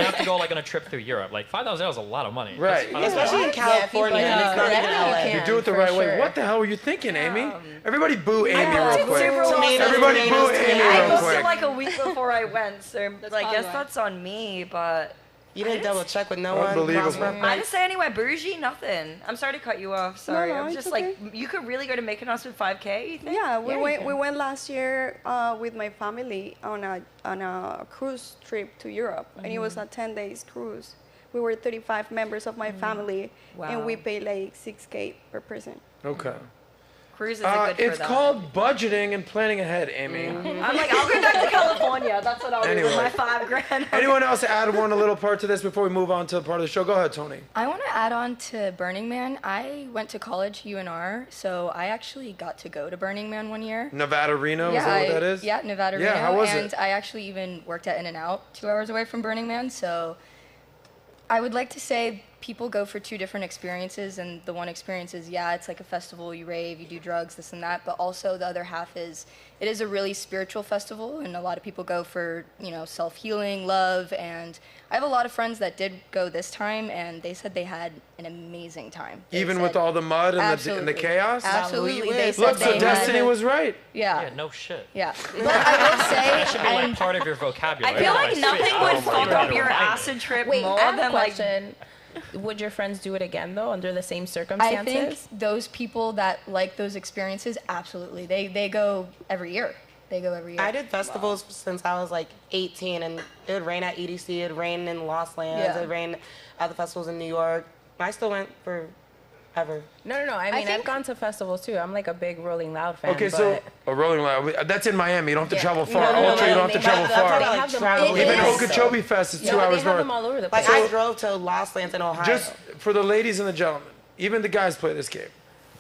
have to go like on a trip through Europe. Like $5,000 is a lot of money. Right. That's Especially in California, and it's not even LA. You do it the right way. What the hell were you thinking, Amy? Everybody boo Amy real quick. Tomatoes, Everybody boo Amy I real posted quick. like a week before I went, so I probably guess why. that's on me, but... You didn't double check with no one. Unbelievable. I didn't say anywhere bougie, nothing. I'm sorry to cut you off. Sorry. no, I'm it's just okay. like, you could really go to Mykonos with $5,000, you think? Yeah, we you went. can. We went last year with my family on a cruise trip to Europe, and it was a 10 days cruise. We were 35 members of my family, and we Wow. paid like $6,000 per person. Okay. Cruises are good for It's that. called budgeting and planning ahead, Amy. I'm like, I'll go back to California. That's what I'll do with my Anyway. $5,000. Anyone else add one a little part to this before we move on to part of the show? Go ahead, Tony. I want to add on to Burning Man. I went to college, UNR, so I actually got to go to Burning Man one year. Nevada Reno, is that what that is? Yeah, Nevada Yeah, Reno. how was and it? I actually even worked at In-N-Out 2 hours away from Burning Man, so I would like to say people go for 2 different experiences, and the one experience is, yeah, it's like a festival, you rave, you do drugs, this and that, but also the other half is, it is a really spiritual festival, and a lot of people go for, you know, self-healing, love, and I have a lot of friends that did go this time, and they said they had an amazing time. They Even said- with all the mud and the Absolutely. chaos? Absolutely. They said Look, so they Destiny had- was right. Yeah. Yeah, no shit. Yeah. But I will say, That should be like and- part of your vocabulary. I feel like Like, nothing sweet. would Oh my fuck God. up your Remind me. acid trip Wait, more I have a than like... question. Would your friends do it again though, under the same I circumstances? think those people that like those experiences, absolutely. They go every year. They go every year. I did festivals since I was like 18, and it would rain at EDC, it would rain in Lost Lands, Yeah. it would rain at the festivals in New York. I still went for ever. No. I mean, I've gone to festivals too. I'm like a big Rolling Loud fan. Okay, but so a Rolling Loud. That's in Miami. You don't have to travel far. No, Ultra, you don't have to they travel far. They have them all over Even the place, Okeechobee Fest is 2 Yeah, hours they have north. them all over the Like place. I drove to Lost Lands in Ohio. Just for the ladies and the gentlemen, even the guys play this game.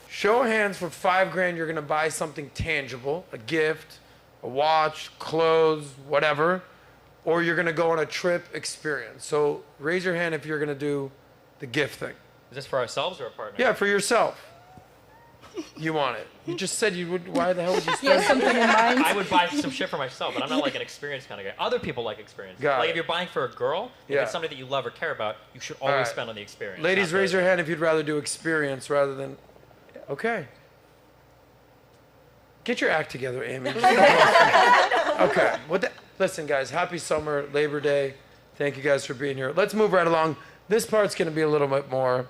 Show of hands for $5,000. You're gonna buy something tangible, a gift, a watch, clothes, whatever, or you're gonna go on a trip experience. So raise your hand if you're gonna do the gift thing. Is this for ourselves or a partner? Yeah, for yourself. You want it. You just said you would. Why the hell would you spend something in mind? I would buy some shit for myself, but I'm not like an experience kind of guy. Other people like experience. Got Like it. if you're buying for a girl, if Yeah. it's somebody that you love or care about, you should All always right. spend on the experience. Ladies, not raise the- your hand if you'd rather do experience rather than. Okay. Get your act together, Amy. Okay. Listen, guys. Happy summer, Labor Day. Thank you guys for being here. Let's move right along. This part's going to be a little bit more,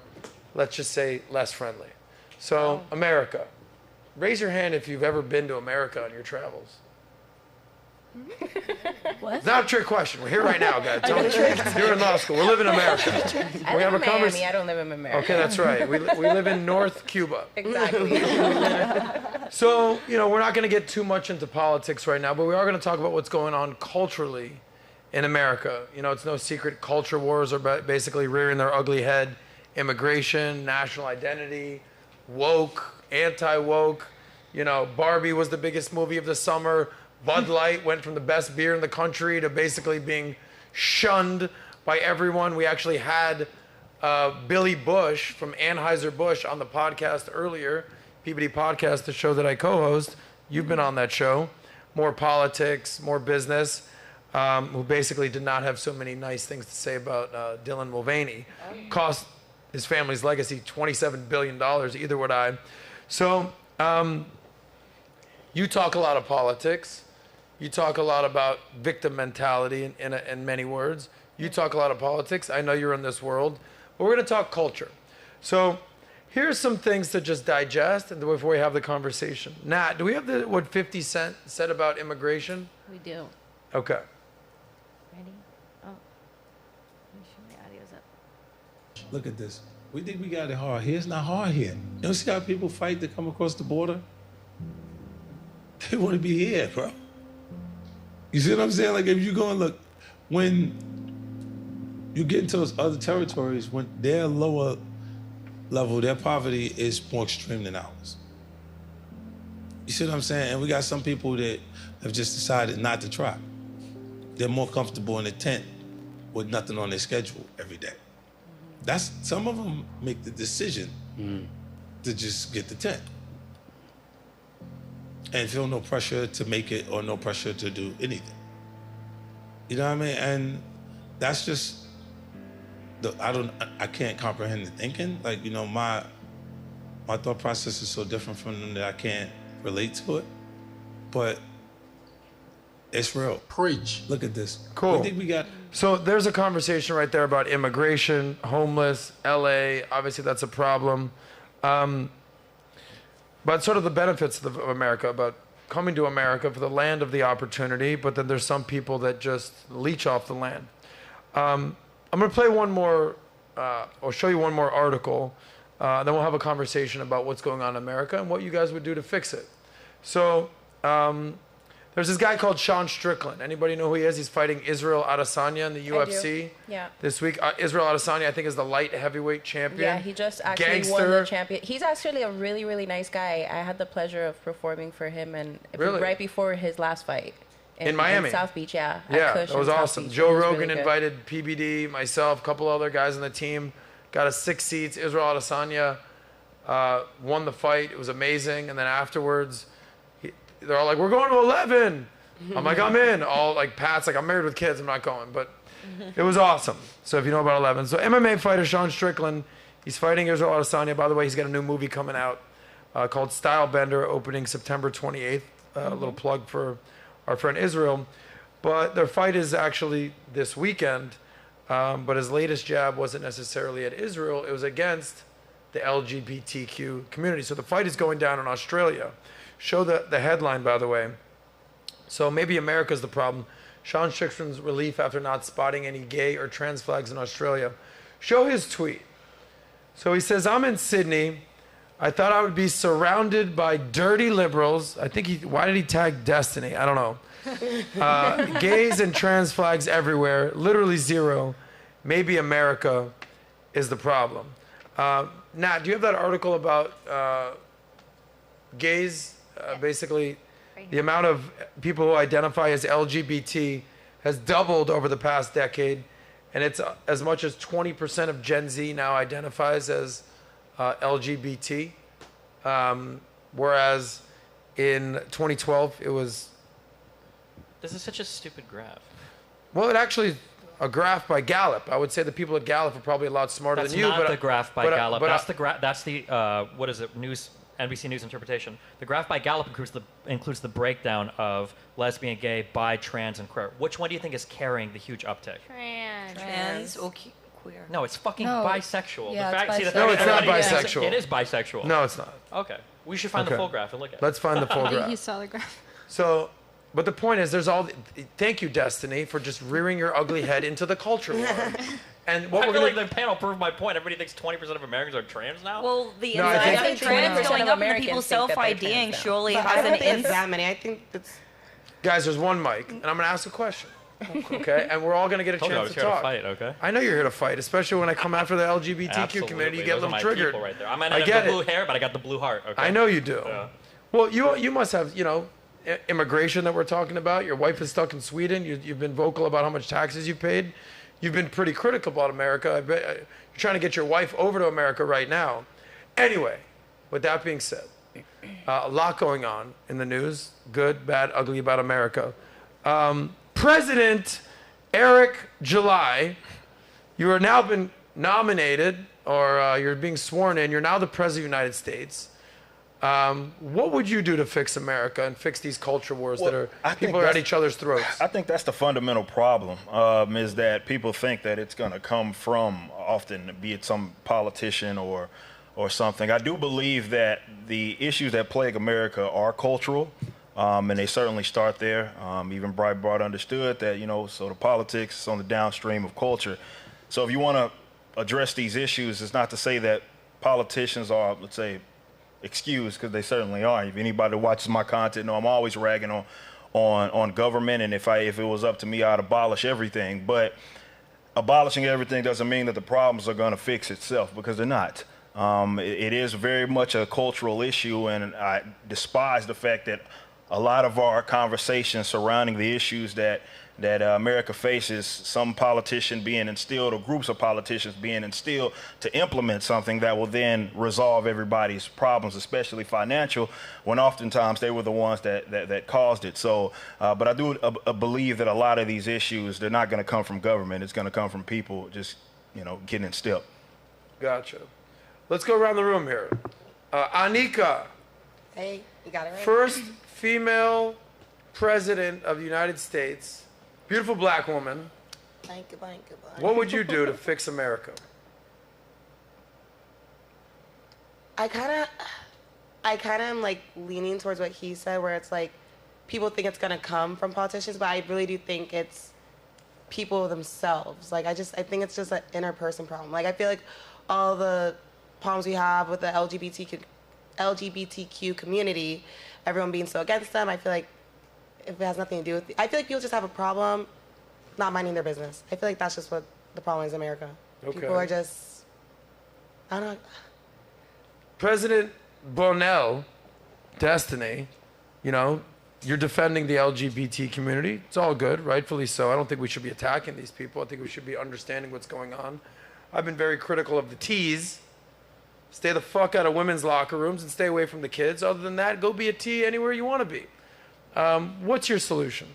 let's just say, less friendly. So, America. Raise your hand if you've ever been to America on your travels. What? It's not a trick question. We're here right now, guys. You're in law school. We're living in America. I live in Miami. I don't live in America. Okay, that's right. We live in North Cuba. Exactly. So, we're not going to get too much into politics right now, but we are going to talk about what's going on culturally in America. It's no secret culture wars are basically rearing their ugly head. Immigration, national identity, woke, anti-woke. Barbie was the biggest movie of the summer. Bud Light went from the best beer in the country to basically being shunned by everyone. We actually had Billy Bush from Anheuser-Busch on the podcast earlier, PBD Podcast, the show that I co-host. You've been on that show. More politics, more business, who basically did not have so many nice things to say about Dylan Mulvaney. Cost his family's legacy $27 billion, either would I. So you talk a lot of politics. You talk a lot about victim mentality in many words. You talk a lot of politics. I know you're in this world. But we're going to talk culture. So here's some things to just digest and before we have the conversation. Nat, do we have what 50 Cent said about immigration? We do. Okay. Ready? Oh. Let me sure my audio's up. Look at this. We think we got it hard here. It's not hard here. You don't see how people fight to come across the border? They want to be here, bro. You see what I'm saying? Like, if you go and look, when you get into those other territories, when their lower level, their poverty is more extreme than ours. You see what I'm saying? And we got some people that have just decided not to try. They're more comfortable in a tent with nothing on their schedule every day. Some of them make the decision to just get the tent and feel no pressure to make it or no pressure to do anything. You know what I mean? And that's just I can't comprehend the thinking. Like, my thought process is so different from them that I can't relate to it. But it's real. Preach. Look at this. Cool. We think we got. So there's a conversation right there about immigration, homeless, LA. Obviously, that's a problem. But sort of the benefits of America, about coming to America for the land of the opportunity, but then there's some people that just leech off the land. I'm going to play one more, or show you one more article. Then we'll have a conversation about what's going on in America and what you guys would do to fix it. So there's this guy called Sean Strickland. Anybody know who he is? He's fighting Israel Adesanya in the UFC Yeah. this week. Israel Adesanya, I think, is the light heavyweight champion. Yeah, he just actually won the champion. He's actually a really, really nice guy. I had the pleasure of performing for him right before his last fight. In Miami? In South Beach, yeah. Yeah, At Cush that was in South awesome. Beach. Joe It was Rogan really good. invited PBD, myself, a couple other guys on the team. Got us 6 seats. Israel Adesanya won the fight. It was amazing. And then afterwards, they're all like, we're going to 11. I'm like, I'm in. All like Pat's like, I'm married with kids. I'm not going. But it was awesome. So if you know about 11. So MMA fighter Sean Strickland, he's fighting Israel Adesanya. By the way, he's got a new movie coming out called Stylebender, opening September 28th. A little plug for our friend Israel. But their fight is actually this weekend. But his latest jab wasn't necessarily at Israel. It was against the LGBTQ community. So the fight is going down in Australia. Show the headline, by the way. So maybe America's the problem. Sean Strickland's relief after not spotting any gay or trans flags in Australia. Show his tweet. So he says, I'm in Sydney. I thought I would be surrounded by dirty liberals. I think why did he tag Destiny? I don't know. Gays and trans flags everywhere. Literally zero. Maybe America is the problem. Nat, do you have that article about gays? Basically, the amount of people who identify as LGBT has doubled over the past decade, and it's as much as 20% of Gen Z now identifies as LGBT, whereas in 2012 it was. This is such a stupid graph. Well, it actually a graph by Gallup. I would say the people at Gallup are probably a lot smarter That's than you. not but the graph by but, Gallup. but, That's the graph. That's the what is it? NBC News interpretation. The graph by Gallup includes the breakdown of lesbian, gay, bi, trans, and queer. Which one do you think is carrying the huge uptick? Trans or queer. No, it's fucking No. bisexual. Yeah, the fact, it's see, the bisexual. No, it's not everybody thinks bisexual. It is bisexual. No, it's not. Okay. We should find the Okay. full graph and look at it. Let's find the full graph. He saw the graph. So, but the point is, there's all. Thank you, Destiny, for just rearing your ugly head into the culture war. And what I we're feel gonna like the panel proved my point. Everybody thinks 20% of Americans are trans now. Well, the No, I incidence think- of trans 20% going of up and the Americans people think that they're self-IDing trans now. surely But I has don't an think it's impact. that many. I think it's. Guys, there's one mic, and I'm gonna ask a question. Okay, and we're all gonna get a Told you I chance was to here to talk. fight, okay? I know you're here to fight, especially when I come after the LGBTQ Absolutely. community. You get a Those are little my triggered. people right there. I might I not get have the it. blue hair, but I got the blue heart. Okay? I know you do. Yeah. Well, you must have, immigration that we're talking about. Your wife is stuck in Sweden. You've been vocal about how much taxes you've paid. You've been pretty critical about America. I bet you're trying to get your wife over to America right now. Anyway, with that being said, a lot going on in the news, good, bad, ugly about America. President Eric July, you are now been nominated, or you're being sworn in. You're now the President of the United States. What would you do to fix America and fix these culture wars that are people are at each other's throats? I think that's the fundamental problem, is that people think that it's going to come from, often, be it some politician or something. I do believe that the issues that plague America are cultural, and they certainly start there. Even Breitbart understood that, so the politics is on the downstream of culture. So if you want to address these issues, it's not to say that politicians are, let's say, excused, because they certainly are. If anybody that watches my content know I'm always ragging on government, and if it was up to me, I'd abolish everything. But abolishing everything doesn't mean that the problems are going to fix itself, because they're not. It is very much a cultural issue, and I despise the fact that a lot of our conversations surrounding the issues that America faces, some politician being instilled, or groups of politicians being instilled to implement something that will then resolve everybody's problems, especially financial, when oftentimes they were the ones that caused it. So, but I do believe that a lot of these issues, they're not going to come from government. It's going to come from people just, getting in step. Gotcha. Let's go around the room here. Anika. Hey, you got it right. First female president of the United States. Beautiful black woman. Thank you. What would you do to fix America? I kind of am like leaning towards what he said, where it's like people think it's gonna come from politicians, but I really do think it's people themselves. Like I think it's just an inner person problem. Like I feel like all the problems we have with the LGBTQ community, everyone being so against them, I feel like if it has nothing to do with, I feel like people just have a problem not minding their business. I feel like that's just what the problem is in America. Okay. People are just, I don't know. President Bonnell, Destiny, you're defending the LGBT community. It's all good, rightfully so. I don't think we should be attacking these people. I think we should be understanding what's going on. I've been very critical of the T's. Stay the fuck out of women's locker rooms and stay away from the kids. Other than that, go be a T anywhere you want to be. What's your solution?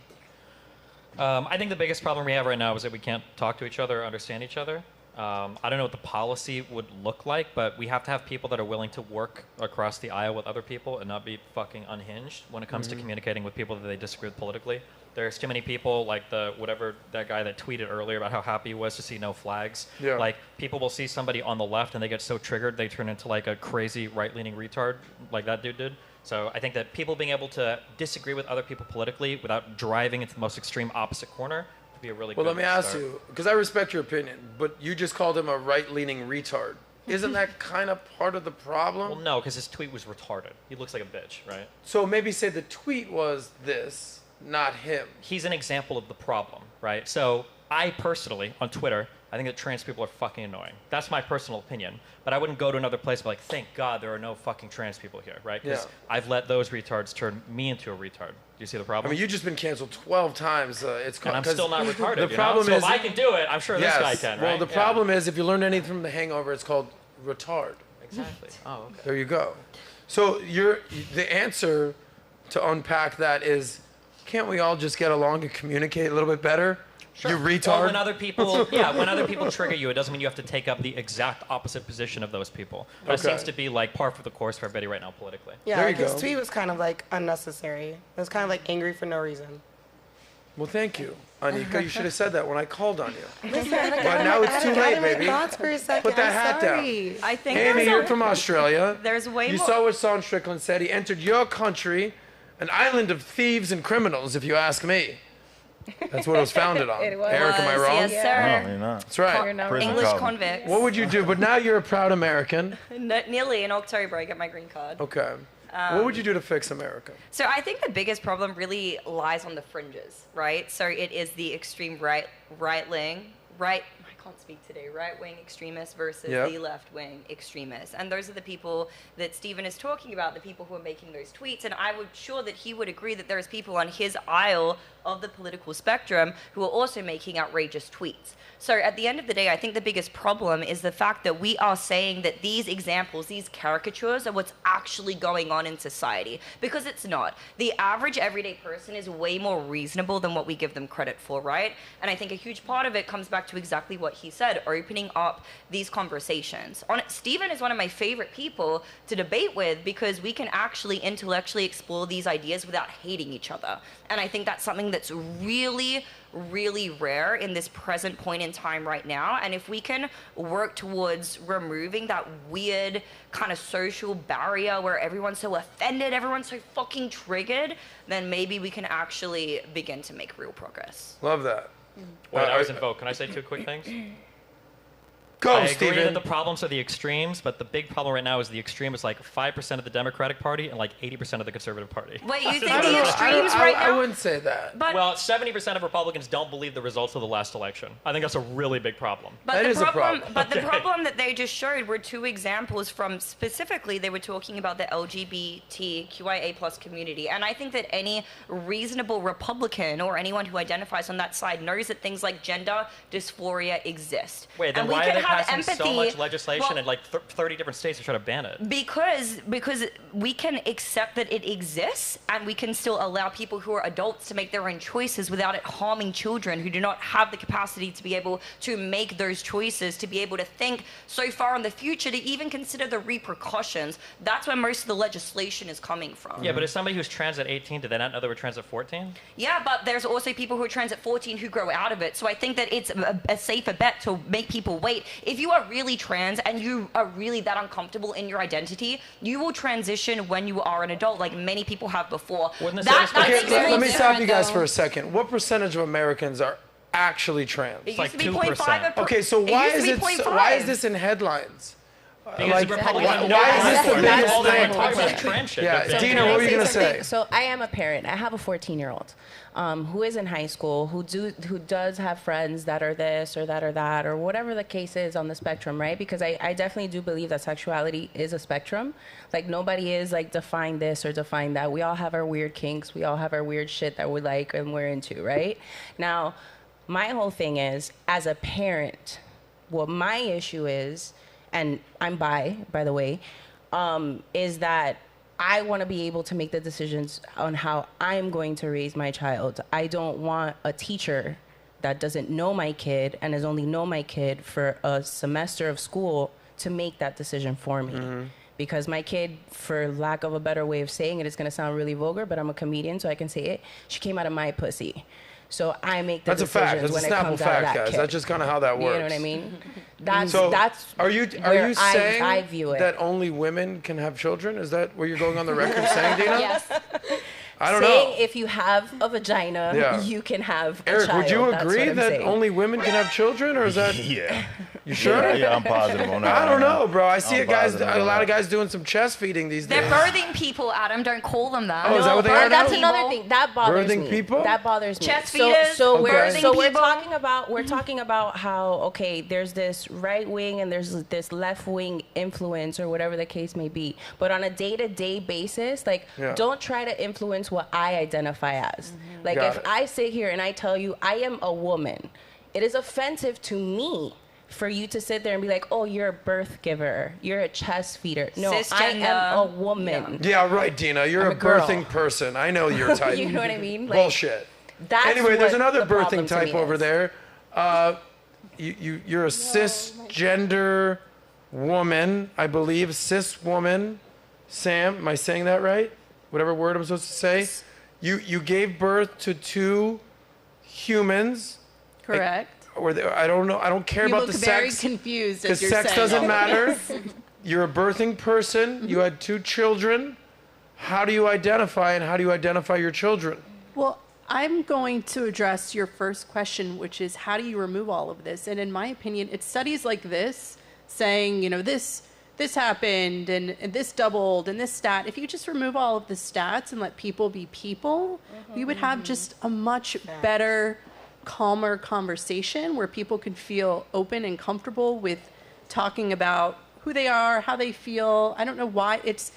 I think the biggest problem we have right now is that we can't talk to each other or understand each other. I don't know what the policy would look like, but we have to have people that are willing to work across the aisle with other people and not be fucking unhinged when it comes to communicating with people that they disagree with politically. There's too many people, like that guy that tweeted earlier about how happy he was to see no flags. Yeah. Like, people will see somebody on the left and they get so triggered they turn into like a crazy right-leaning retard like that dude did. So I think that people being able to disagree with other people politically without driving into the most extreme opposite corner would be a really good Well, let me ask start. you, because I respect your opinion, but you just called him a right-leaning retard. Isn't that kind of part of the problem? Well, no, because his tweet was retarded. He looks like a bitch, right? So maybe say the tweet was this, not him. He's an example of the problem, right? So I personally, on Twitter, I think that trans people are fucking annoying. That's my personal opinion. But I wouldn't go to another place and be like, thank God there are no fucking trans people here, right? Because I've let those retards turn me into a retard. Do you see the problem? I mean, you've just been canceled 12 times. It's and I'm still not retarded. The problem so is, if I can do it, I'm sure this guy can, right? Well, the problem is, if you learn anything from The Hangover, it's called retard. Exactly. Oh, okay. There you go. So the answer to unpack that is, can't we all just get along and communicate a little bit better? Sure. You retard. Well, when other people, when other people trigger you, it doesn't mean you have to take up the exact opposite position of those people. But it seems to be like par for the course for everybody right now politically. Yeah, his tweet was kind of like unnecessary. It was kind of like angry for no reason. Well, thank you, Anika. You should have said that when I called on you. Listen, But now it's too late, baby. Thoughts for a second. Put that hat down. I think Amy, you're from Australia. There's way You more. saw what Sean Strickland said. He entered your country, an island of thieves and criminals, if you ask me. That's what it was founded on. It was. Eric, am I wrong? Yes, sir. No, you're not. That's right. You're not wrong. English convicts. What would you do? But now you're a proud American. Nearly in October, I get my green card. Okay. What would you do to fix America? So I think the biggest problem really lies on the fringes, right? So it is the extreme right wing extremists versus the left wing extremists. And those are the people that Stephen is talking about, the people who are making those tweets. And I would sure that he would agree that there's people on his aisle of the political spectrum who are also making outrageous tweets. So at the end of the day, I think the biggest problem is the fact that we are saying that these examples, these caricatures are what's actually going on in society, because it's not. The average everyday person is way more reasonable than what we give them credit for, right? And I think a huge part of it comes back to exactly what he said, opening up these conversations. Stephen is one of my favorite people to debate with because we can actually intellectually explore these ideas without hating each other. And I think that's something that's really, really rare in this present point in time right now. And if we can work towards removing that weird kind of social barrier where everyone's so offended, everyone's so fucking triggered, then maybe we can actually begin to make real progress. Love that. Wait, I was in vote. Can I say two quick things? Go, I agree Stephen. that the problems are the extremes, but the big problem right now is the extreme is like 5% of the Democratic Party and like 80% of the Conservative Party. Wait, you think the extremes right now? I wouldn't say that. Well, 70% of Republicans don't believe the results of the last election. I think that's a really big problem. But the problem that they just showed were two examples from, specifically, they were talking about the LGBTQIA plus community. And I think that any reasonable Republican or anyone who identifies on that side knows that things like gender dysphoria exist. Wait, then and why are they passing empathy. so much legislation in like 30 different states to try to ban it? Because we can accept that it exists, and we can still allow people who are adults to make their own choices without it harming children who do not have the capacity to be able to make those choices, to be able to think so far in the future, to even consider the repercussions. That's where most of the legislation is coming from. Yeah, but as somebody who's trans at 18, did they not know they were trans at 14? Yeah, but there's also people who are trans at 14 who grow out of it. So I think that it's a safer bet to make people wait. If you are really trans and you are really that uncomfortable in your identity, you will transition when you are an adult, like many people have before. Let me stop you guys for a second. What percentage of Americans are actually trans? It used to be 0.5%. Okay, so why It used to be 0.5. why is this in headlines? Because the Republicans why is this the biggest all they thing? want to talk about trans shit. Yeah, Dina, what were you going to say? So I am a parent. I have a 14-year-old who is in high school, who does have friends that are this or that or that or whatever the case is on the spectrum, right? Because I definitely do believe that sexuality is a spectrum. Like nobody is like define this or define that. We all have our weird kinks. We all have our weird shit that we like and we're into, right? Now, my whole thing is, as a parent, what my issue is, and I'm by the way, is that I want to be able to make the decisions on how I'm going to raise my child. I don't want a teacher that doesn't know my kid and has only known my kid for a semester of school to make that decision for me. Mm-hmm. Because my kid, for lack of a better way of saying it, it's going to sound really vulgar, but I'm a comedian, so I can say it. She came out of my pussy. So I make the decisions fact. That's when a it Snapple comes fact, out of that guys. kid. That's just kind of how that works. You know what I mean? That's Are you where saying I view it. that only women can have children? Is that where you're going on the record saying, Dina? Yes. I don't saying know. if you have a vagina, Yeah. you can have a Eric, child. would you That's agree what I'm that saying. only women can have children, or is that? Yeah. You sure? Yeah, I'm positive on that. I don't know, bro. I see I'm it, guys. positive A on lot that. of guys doing some chest feeding these days. They're birthing people, Adam. Don't call them that. Oh, is that what they are That's now? another thing that bothers Birthing me. people? That bothers me. Chest So, feeders, so we're birthing so we're people. talking about how there's this right wing and there's this left wing influence or whatever the case may be. But on a day-to-day basis, don't try to influence what I identify as. Like Got if it. I sit here and I tell you I am a woman, it is offensive to me for you to sit there and be like, oh, you're a birth giver, you're a chest feeder. No, I am a woman. Yeah, right, Dina. You're I'm a a girl. birthing person. I know your type. You know what I mean? Like, Bullshit. that's Anyway, there's what another the problem birthing to type me over is. there. You're a cisgender woman, I believe. Cis woman. Sam, am I saying that right? Whatever word I'm supposed to say. You gave birth to 2 humans. Correct. I don't know. I don't care You about the look very sex. confused Because as you're sex saying doesn't all matter. this. You're a birthing person. You had 2 children. How do you identify, and how do you identify your children? Well, I'm going to address your first question, which is how do you remove all of this? And in my opinion, it's studies like this saying, this happened and this doubled and this stat. If you just remove all of the stats and let people be people, we would have just a much better, calmer conversation where people could feel open and comfortable with talking about who they are, how they feel. I don't know why it's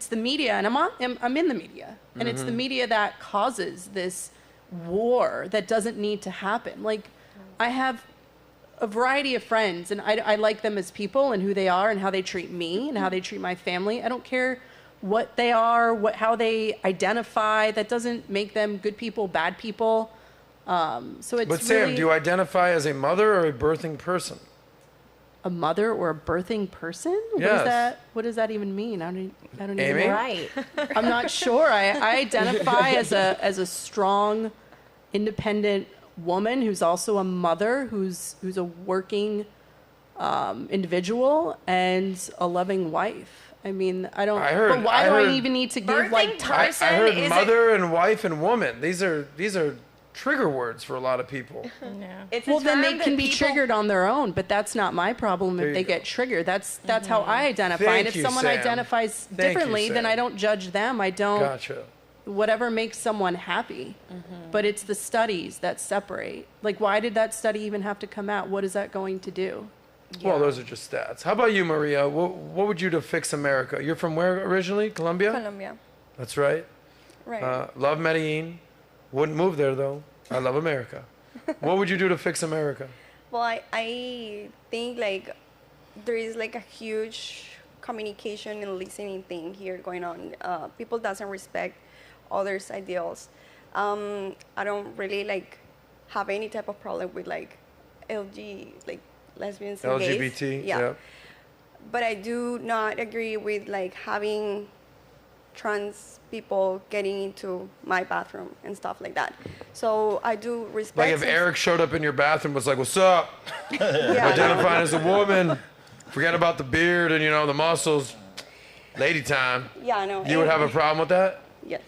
the media, and I'm in the media, and it's the media that causes this war that doesn't need to happen. Like, I have a variety of friends, and I like them as people and who they are and how they treat me and how they treat my family. I don't care what they are, how they identify. That doesn't make them good people, bad people. So it's But Sam, really do you identify as a mother or a birthing person? a mother or a birthing person? Yes. What does that even mean? I don't even Amy? know. Right. I'm not sure. I identify as a strong, independent woman who's also a mother, who's a working individual and a loving wife. I mean, I don't. But why do I even need to give like? I heard mother and wife and woman. These are trigger words for a lot of people. Well, then they can be triggered on their own, but that's not my problem There if you they go. get triggered. That's how I identify. Thank And if you, someone Sam. identifies Thank you, differently, then Sam. I don't judge them. I don't. Gotcha. Whatever makes someone happy. But it's the studies that separate. Like, why did that study even have to come out? What is that going to do? Well, those are just stats. How about you, Maria? What would you do to fix America? You're from where originally? Colombia? Colombia. That's right. Right. Love Medellin. Wouldn't move there, though. I love America. What would you do to fix America? Well, I think like there is like a huge communication and listening thing here going on. People doesn't respect others' ideals. I don't really like have any type of problem with like lesbians and gays. LGBT. Yeah. Yep. But I do not agree with like having trans people getting into my bathroom and stuff like that. So I do respect. Like if Eric showed up in your bathroom, was like, "What's up?" Identifying as a woman. Forget about the beard and the muscles. Lady time. Yeah, no. You would have a problem with that? Yes.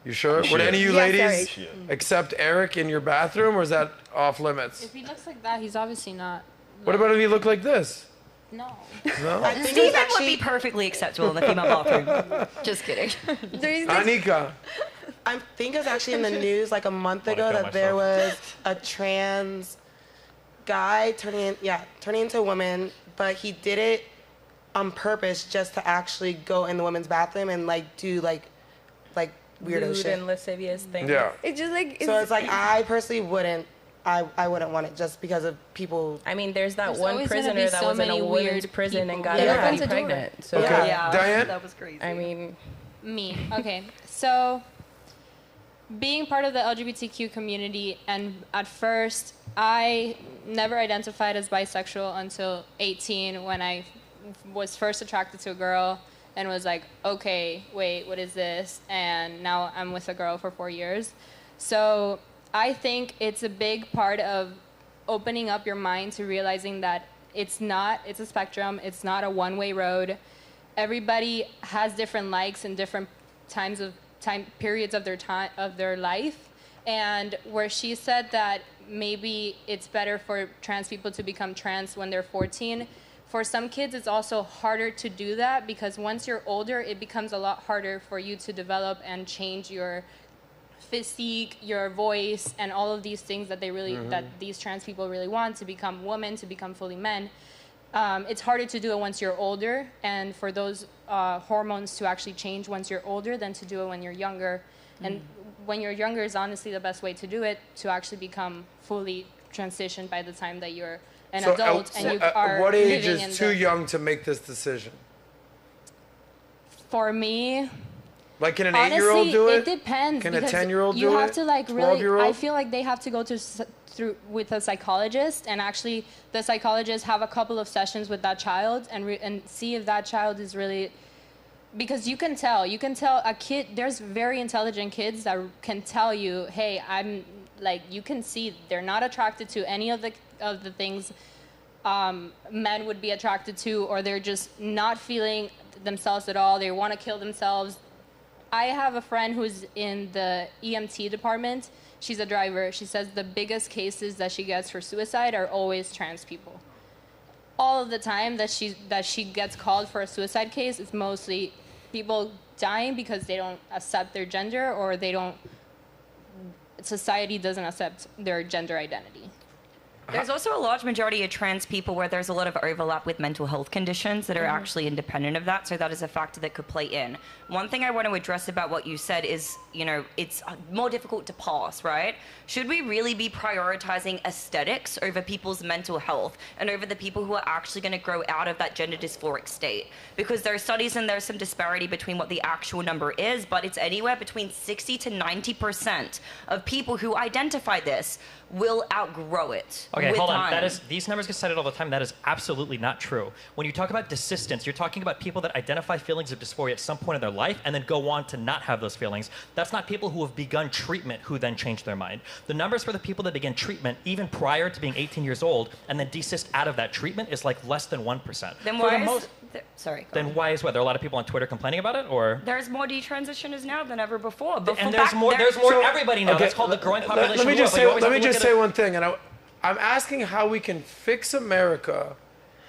You sure? Shit. Would any of you Yes, ladies Eric. accept Eric in your bathroom, or is that off limits? If he looks like that, he's obviously not. What about if he looked like this? No. No? Stephen would be perfectly acceptable in the female bathroom. Just kidding. Anika. I think it was actually in the news like a month ago that there was a trans guy turning into a woman, but he did it on purpose just to actually go in the women's bathroom and like do like weirdo Lewd shit. and lascivious things. Yeah. It's just like So it's like I personally wouldn't. I wouldn't want it just because of people. I mean, there's that There's one always gonna prisoner be that so was in a many women's weird prison and people. got Yeah. everybody Opens the door. pregnant. So Okay. Yeah, Diane? that was crazy. I mean, Me. Okay. So, being part of the LGBTQ community, and at first, I never identified as bisexual until 18 when I was first attracted to a girl and was like, okay, wait, what is this? And now I'm with a girl for 4 years. So, I think it's a big part of opening up your mind to realizing that it's a spectrum, it's not a one-way road. Everybody has different likes and different time periods of their life, and where she said that maybe it's better for trans people to become trans when they're 14. For some kids, it's also harder to do that because once you're older, it becomes a lot harder for you to develop and change your physique, your voice, and all of these things that they really, that these trans people really want to become women, to become fully men. It's harder to do it once you're older, and for those hormones to actually change once you're older than to do it when you're younger. And when you're younger is honestly the best way to do it, to actually become fully transitioned by the time that you're an adult and you are what age living is in too young to make this decision? For me, like, can an honestly, 8-year-old do it? It depends. Can a because 10-year-old do it? You have to like really. 12-year-old? I feel like they have to go through with a psychologist, and actually, the psychologist have a couple of sessions with that child and see if that child is really. Because you can tell a kid. There's very intelligent kids that can tell you, hey, I'm like, you can see they're not attracted to any of the things men would be attracted to, or they're just not feeling themselves at all. They want to kill themselves. I have a friend who's in the EMT department. She's a driver. She says the biggest cases that she gets for suicide are always trans people. All of the time that she gets called for a suicide case is mostly people dying because they don't accept their gender, or society doesn't accept their gender identity. There's also a large majority of trans people where there's a lot of overlap with mental health conditions that are actually independent of that, so that is a factor that could play in. One thing I want to address about what you said is, you know, it's more difficult to pass, right? Should we really be prioritizing aesthetics over people's mental health and over the people who are actually going to grow out of that gender dysphoric state? Because there are studies and there's some disparity between what the actual number is, but it's anywhere between 60 to 90% of people who identify this will outgrow it. Okay, hold on. Time. These numbers get cited all the time. That is absolutely not true. When you talk about desistance, you're talking about people that identify feelings of dysphoria at some point in their life and then go on to not have those feelings. That's not people who have begun treatment who then change their mind. The numbers for the people that begin treatment even prior to being 18 years old and then desist out of that treatment is like less than 1%. Then why Why is what? There are a lot of people on Twitter complaining about it, or? There's more detransitioners now than ever before. And there's more everybody now. That's called the growing population. Let me just say one thing, and I'm asking how we can fix America,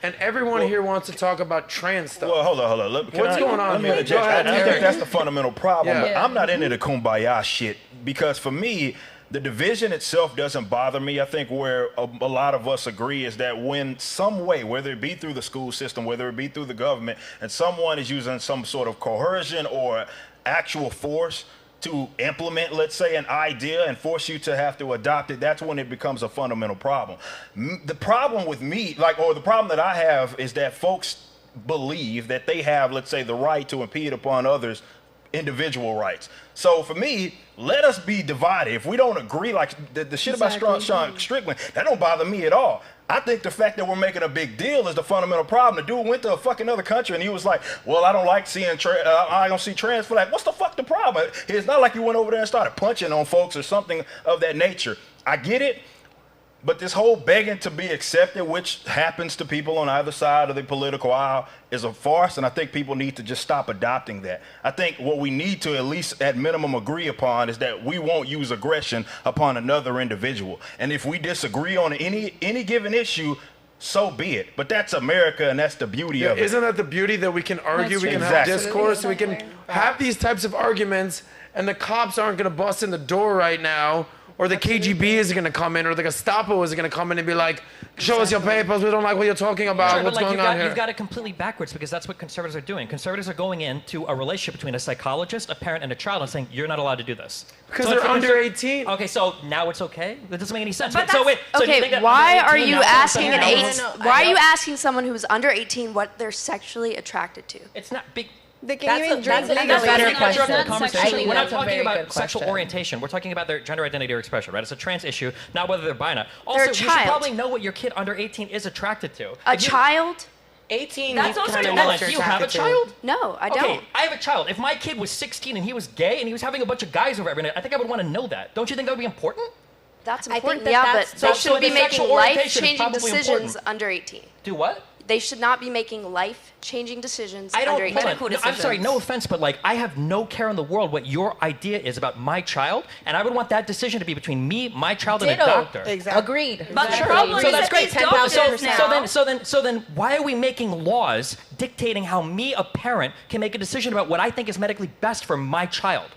and everyone here wants to talk about trans stuff. Well, hold on. What's going on here? Go ahead. I think that's the fundamental problem. Yeah. I'm not into the kumbaya shit, because for me, the division itself doesn't bother me. I think where a lot of us agree is that when some way, whether it be through the school system, whether it be through the government, and someone is using some sort of coercion or actual force to implement, let's say, an idea and force you to have to adopt it, that's when it becomes a fundamental problem. The problem with me, the problem that I have is that folks believe that they have, let's say, the right to impede upon others' individual rights. So for me, let us be divided. If we don't agree, like the shit about Sean Strickland, that don't bother me at all. I think the fact that we're making a big deal is the fundamental problem. The dude went to a fucking other country and he was like, well, I don't like seeing, I don't see trans for that. What's the fuck the problem? It's not like you went over there and started punching on folks or something of that nature. I get it. But this whole begging to be accepted, which happens to people on either side of the political aisle, is a farce, and I think people need to just stop adopting that. I think what we need to at least at minimum agree upon is that we won't use aggression upon another individual. And if we disagree on any given issue, so be it. But that's America, and that's the beauty of it. Isn't that the beauty, that we can argue, we can have discourse, we can have these types of arguments, and the cops aren't going to bust in the door right now, or the KGB is going to come in, or the Gestapo is going to come in and be like, show us your papers, we don't like what you're talking about, Sure, what's but going on here? You've got it completely backwards, because that's what conservatives are doing. Conservatives are going into a relationship between a psychologist, a parent, and a child and saying, you're not allowed to do this. Because they're under 18. Okay, so now it's okay? That doesn't make any sense. But So do you think that why under are 18 you now asking something an else? why are you asking someone who's under 18 what they're sexually attracted to? It's not big. They can't even drink That's legally. a better That's question. not Conversation. We're not that's a talking very about good sexual question. orientation. We're talking about their gender identity or expression, right? It's a trans issue, not whether they're bi or not. Also, They're a you should child. probably know what your kid under 18 is attracted to. A child? 18. That's also you have a child? No, I don't. Okay, I have a child. If my kid was 16 and he was gay and he was having a bunch of guys over every night, I think I would want to know that. Don't you think that would be important? That's I think important, that yeah, that's- but they so shouldn't the be making sexual orientation is life-changing probably decisions important. under 18. Do what? they should not be making life-changing decisions I don't. under 18. Hold on. No, I'm sorry. No offense, but like I have no care in the world what your idea is about my child, and I would want that decision to be between me, my child, and a doctor. Exactly. Agreed. But the problem So is that's that great. these doctors now. So then, why are we making laws dictating how me, a parent, can make a decision about what I think is medically best for my child?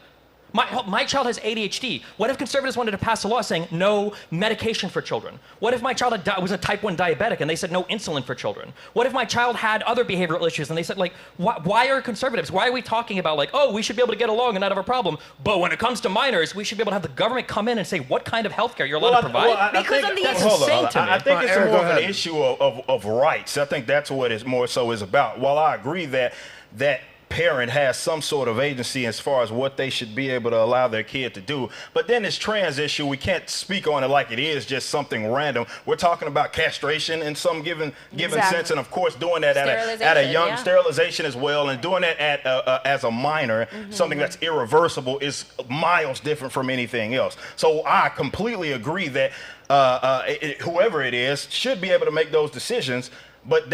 My child has ADHD. What if conservatives wanted to pass a law saying no medication for children? What if my child was a type 1 diabetic and they said no insulin for children? What if my child had other behavioral issues and they said, like, why are conservatives, why are we talking about, like, oh, we should be able to get along and not have a problem, but when it comes to minors, we should be able to have the government come in and say what kind of health care you're allowed to provide? That's insane to me. I think it's more of an issue of rights. I think that's what it more so is about. While I agree that parent has some sort of agency as far as what they should be able to allow their kid to do. But then this trans issue, we can't speak on it like it is just something random. We're talking about castration in some given sense, and of course doing that at a young sterilization as well, and doing that as a minor, something that's irreversible, is miles different from anything else. So I completely agree that whoever it is should be able to make those decisions. But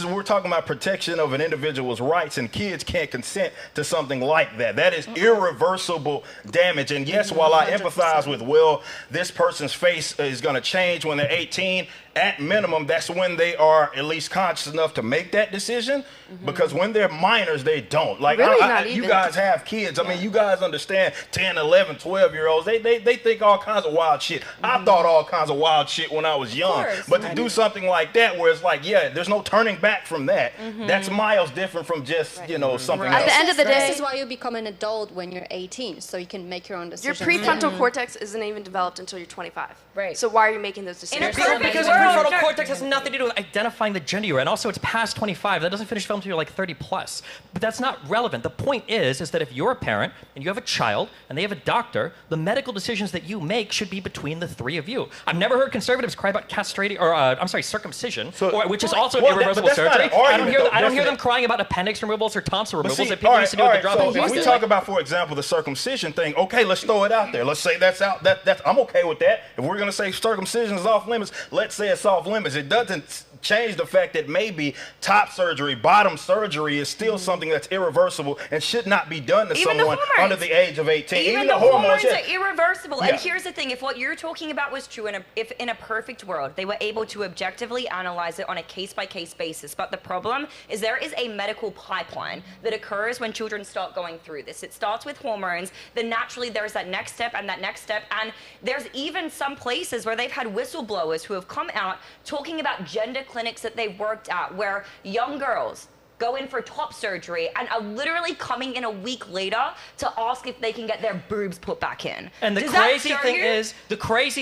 we're talking about protection of an individual's rights, and kids can't consent to something like that. That is irreversible damage. And yes, while I empathize with, well, this person's face is going to change when they're 18, at minimum, that's when they are at least conscious enough to make that decision. Because when they're minors, they don't. Like, really you guys have kids. I mean, you guys understand 10, 11, 12-year-olds. They think all kinds of wild shit. I thought all kinds of wild shit when I was young. But to do something like that where it's like, yeah, there's no turning back from that. That's miles different from just, something else. At the end of the day, this is why you become an adult when you're 18, so you can make your own decisions. your prefrontal cortex isn't even developed until you're 25. Right. So why are you making those decisions? Because the prefrontal cortex has nothing to do with identifying the gender you're in. Also, it's past 25. That doesn't finish film until you're like 30 plus. But that's not relevant. The point is that if you're a parent and you have a child and they have a doctor, the medical decisions that you make should be between the three of you. I've never heard conservatives cry about castrating, or circumcision, which is also an irreversible surgery. I don't hear them crying about appendix removals or tonsil removals that people used to do with the drop. So if we talk about, for example, the circumcision thing, okay, let's throw it out there. Let's say that's out. I'm okay with that. If we're going to say circumcision is off limits, let's say it's off limits. It doesn't change the fact that maybe top surgery, bottom surgery is still something that's irreversible and should not be done to someone under the age of 18. Even the hormones are irreversible. And here's the thing, if what you're talking about was true, if in a perfect world, they were able to objectively analyze it on a case-by-case basis. But the problem is there is a medical pipeline that occurs when children start going through this. It starts with hormones, then naturally there's that next step and that next step. And there's even some places where they've had whistleblowers who have come out talking about gender clinics that they've worked at where young girls go in for top surgery and are literally coming in a week later to ask if they can get their boobs put back in. And the crazy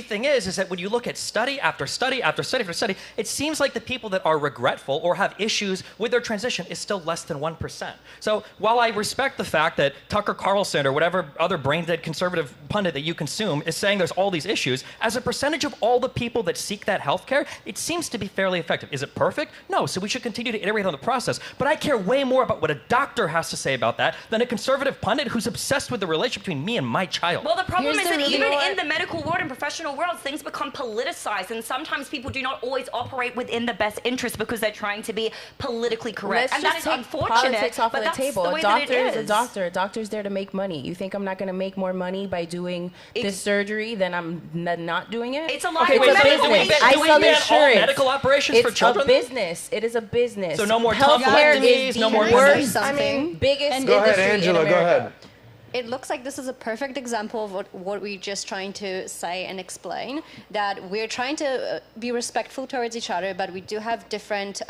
thing is that when you look at study after study after study after study, it seems like the people that are regretful or have issues with their transition is still less than 1%. So while I respect the fact that Tucker Carlson or whatever other brain-dead conservative pundit that you consume is saying there's all these issues, as a percentage of all the people that seek that healthcare, it seems to be fairly effective. Is it perfect? No, so we should continue to iterate on the process. But I care way more about what a doctor has to say about that than a conservative pundit who's obsessed with the relationship between me and my child. Well, the problem is that even in the medical world and professional world, things become politicized, and sometimes people do not always operate within the best interest because they're trying to be politically correct. And that is unfortunate. Politics off of the table. The way a doctor that it is a doctor. A doctor's there to make money. You think I'm not going to make more money by doing this surgery than I'm not doing it? It's a lot. Okay, It's a business. I sell insurance. Medical operations for children? It's a business. It is a business. So no more healthcare. No more worst. I mean, biggest Go ahead, industry Angela. in Go America. ahead. It looks like this is a perfect example of what we're just trying to say and explain, that we're trying to be respectful towards each other, but we do have different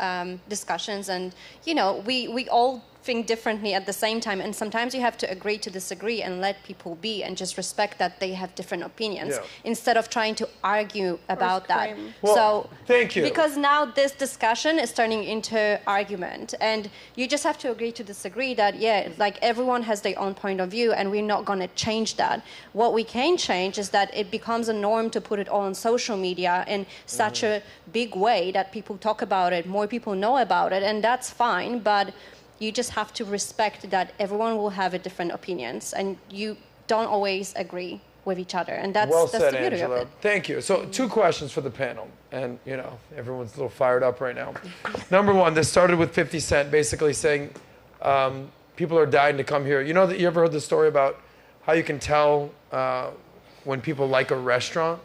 discussions, and we all think differently at the same time, and sometimes you have to agree to disagree and let people be and just respect that they have different opinions instead of trying to argue about that. Well, so thank you. Because now this discussion is turning into argument, and you just have to agree to disagree that like everyone has their own point of view, and we're not going to change that. What we can change is that it becomes a norm to put it all on social media in such a big way that people talk about it, more people know about it, and that's fine, but you just have to respect that everyone will have a different opinions, and you don't always agree. with each other, and that's Well the said, beauty Angela. of it. Thank you. So 2 questions for the panel, and everyone's a little fired up right now. Number 1, this started with 50 Cent basically saying people are dying to come here. You ever heard the story about how you can tell when people like a restaurant?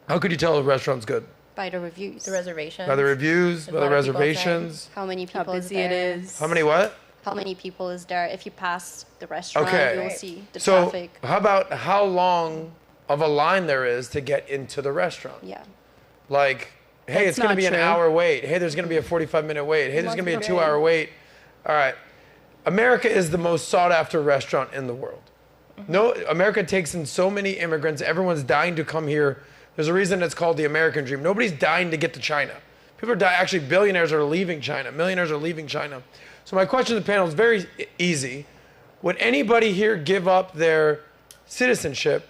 How could you tell a restaurant's good? By the reviews. The reservations. By the reviews, by the reservations. How many people How is busy it there? is. How many what? How many people is there? If you pass the restaurant, Okay. you'll see the So traffic. how about how long of a line there is to get into the restaurant? Yeah. Like, hey, That's it's going to not be an true. hour wait. Hey, there's going to be a 45-minute wait. Hey, there's going to be a 2-hour wait. All right. America is the most sought-after restaurant in the world. No, America takes in so many immigrants. Everyone's dying to come here. There's a reason it's called the American dream. Nobody's dying to get to China. People are dying. Actually, billionaires are leaving China. Millionaires are leaving China. So my question to the panel is very easy. Would anybody here give up their citizenship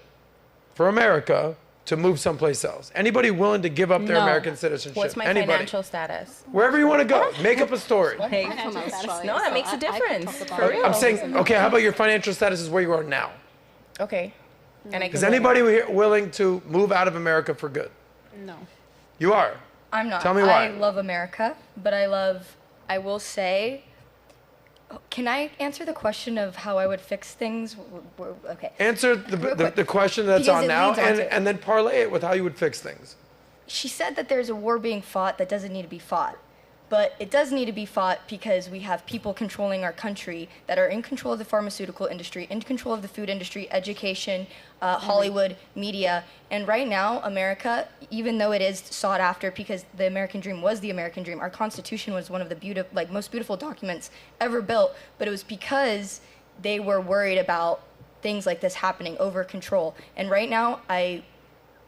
for America to move someplace else? Anybody willing to give up their No. American citizenship? What's my Anybody? financial status? Wherever you want to go. Make up a story. No, that makes a difference. For real. I'm saying, okay, how about your financial status is where you are now? Okay. And I Is can anybody here willing to move out of America for good? No. You are. I'm not. Tell me why. I love America, but I will say, can I answer the question of how I would fix things? Okay. Answer the question that's Because on it now leads on to- and then parlay it with how you would fix things. She said that there's a war being fought that doesn't need to be fought. But it does need to be fought because we have people controlling our country that are in control of the pharmaceutical industry, in control of the food industry, education, Hollywood, media. And right now, America, even though it is sought after because the American dream was the American dream, our Constitution was one of the most beautiful documents ever built, but it was because they were worried about things like this happening, over control. And right now,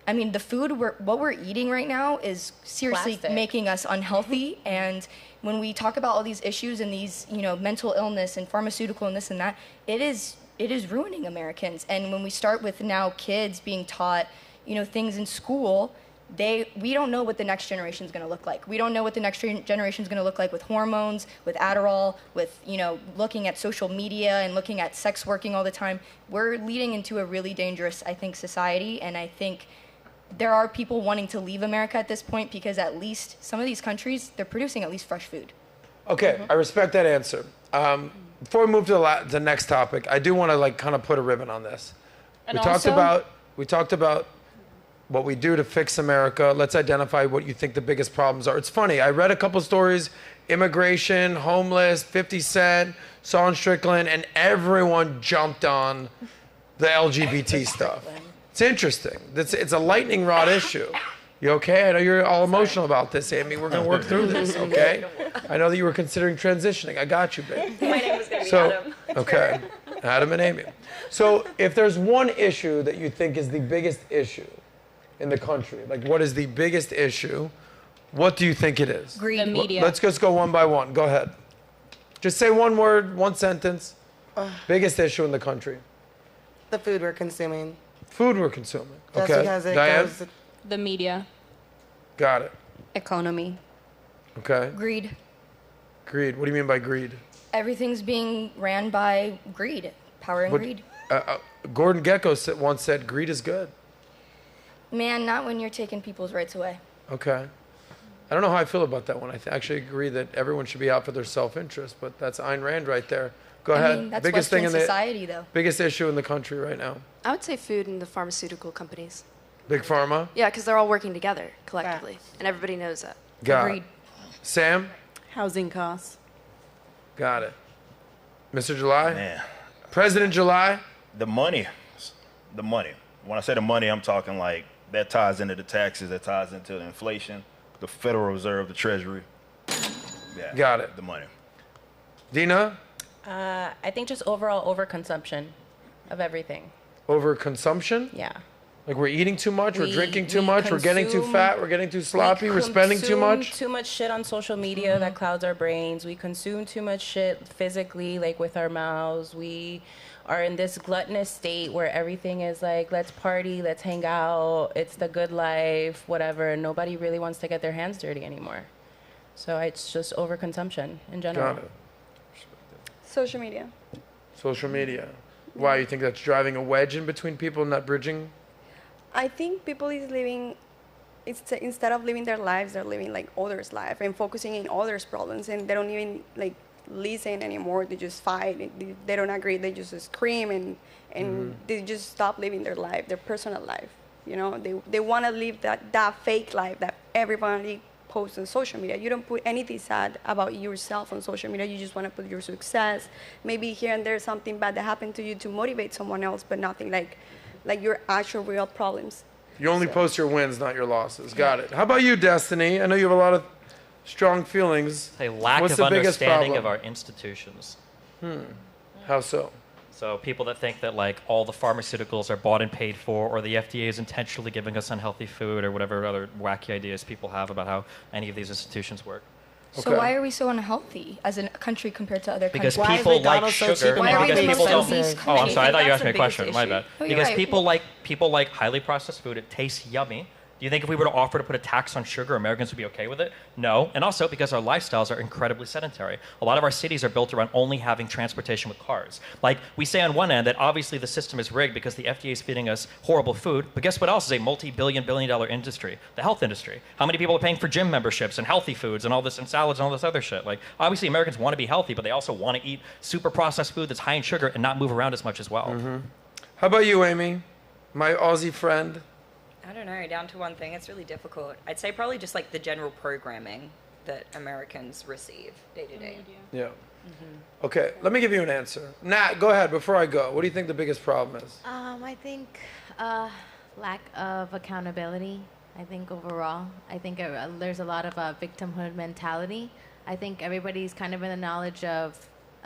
I mean, the food, what we're eating right now is seriously Plastic. making us unhealthy. And when we talk about all these issues and these, mental illness and pharmaceutical and this and that, it is ruining Americans. And when we start with now kids being taught, things in school, we don't know what the next generation is going to look like. We don't know what the next generation is going to look like with hormones, with Adderall, with, looking at social media and looking at sex working all the time. We're leading into a really dangerous, I think, society. And I think there are people wanting to leave America at this point because at least some of these countries, they're producing at least fresh food. Okay, I respect that answer. Before we move to the next topic, I do want to kind of put a ribbon on this. And We talked about what we do to fix America. Let's identify what you think the biggest problems are. It's funny. I read a couple stories: immigration, homeless, 50 Cent, Saul Strickland, and everyone jumped on the LGBT stuff. It's interesting. It's a lightning rod issue. You okay? I know you're all emotional about this, Amy. We're going to work through this, okay? I know that you were considering transitioning. I got you, babe. My name was going to be Adam. Okay, Adam and Amy. So if there's one issue that you think is the biggest issue in the country, like what is the biggest issue, what do you think it is? Greed. The media. Let's just go one by one. Go ahead. Just say one word, one sentence. Biggest issue in the country. The food we're consuming. Food we're consuming. Just Okay. because it Diane? goes. The media. Got it. Economy. Okay. Greed. Greed. What do you mean by greed? Everything's being ran by greed, power and What- greed. Gordon Gekko once said, greed is good. Man, not when you're taking people's rights away. Okay. I don't know how I feel about that one. I actually agree that everyone should be out for their self-interest, but that's Ayn Rand right there. Go I ahead. mean, that's biggest Western thing in the society, though. biggest issue in the country right now. I would say food and the pharmaceutical companies. Big pharma. Yeah, because they're all working together collectively, and everybody knows that. Got it. Sam. Housing costs. Got it. Mr. July. Man. President July. The money. When I say the money, I'm talking like that ties into the taxes, that ties into the inflation, the Federal Reserve, the Treasury. Yeah. Got it. The money. Dina. I think just overall overconsumption of everything. Overconsumption. Yeah. Like we're eating too much, we're We- drinking too we much, we're getting too consume- fat, we're getting too sloppy, we're spending too consume much. Too much shit on social media that clouds our brains. We consume too much shit physically, like with our mouths. We are in this gluttonous state where everything is like, let's party, let's hang out, it's the good life, whatever. And nobody really wants to get their hands dirty anymore. So it's just overconsumption in general. Got it. Social media. Social media. Why, you think that's driving a wedge in between people, not bridging? I think people is living, instead of living their lives, they're living like others' life and focusing in others' problems, and they don't even like listen anymore. They just fight. They don't agree. They just scream and they just stop living their life, their personal life. You know, they want to live that fake life that everybody posts on social media. You don't put anything sad about yourself on social media. You just want to put your success. Maybe here and there something bad that happened to you to motivate someone else, but nothing like your actual real problems. You only post your wins, not your losses. Got it. How about you, Destiny? I know you have a lot of strong feelings. A lack What's of the biggest understanding problem? of our institutions. How so? So people that think that like all the pharmaceuticals are bought and paid for, or the FDA is intentionally giving us unhealthy food, or whatever other wacky ideas people have about how any of these institutions work. So why are we so unhealthy as a country compared to other Because countries? people like sugar. Why are we Because the people most don't. obese Oh, I'm country? sorry. I thought you That's asked me a the question. biggest My issue. bad. Oh, you're Because right. people like highly processed food. It tastes yummy. Do you think if we were to offer to put a tax on sugar, Americans would be okay with it? No. And also because our lifestyles are incredibly sedentary. A lot of our cities are built around only having transportation with cars. Like, we say on one end that obviously the system is rigged because the FDA is feeding us horrible food, but guess what else is a multi-billion-billion-dollar industry? The health industry. How many people are paying for gym memberships and healthy foods and all this, and salads and all this other shit? Like, obviously Americans want to be healthy, but they also want to eat super processed food that's high in sugar and not move around as much as well. How about you, Amy? My Aussie friend. I don't know, down to one thing, it's really difficult. I'd say probably just like the general programming that Americans receive day to day. Yeah. Okay, let me give you an answer. Nat, go ahead before I go. What do you think the biggest problem is? I think lack of accountability. I think overall, I think there's a lot of victimhood mentality. I think everybody's kind of in the knowledge of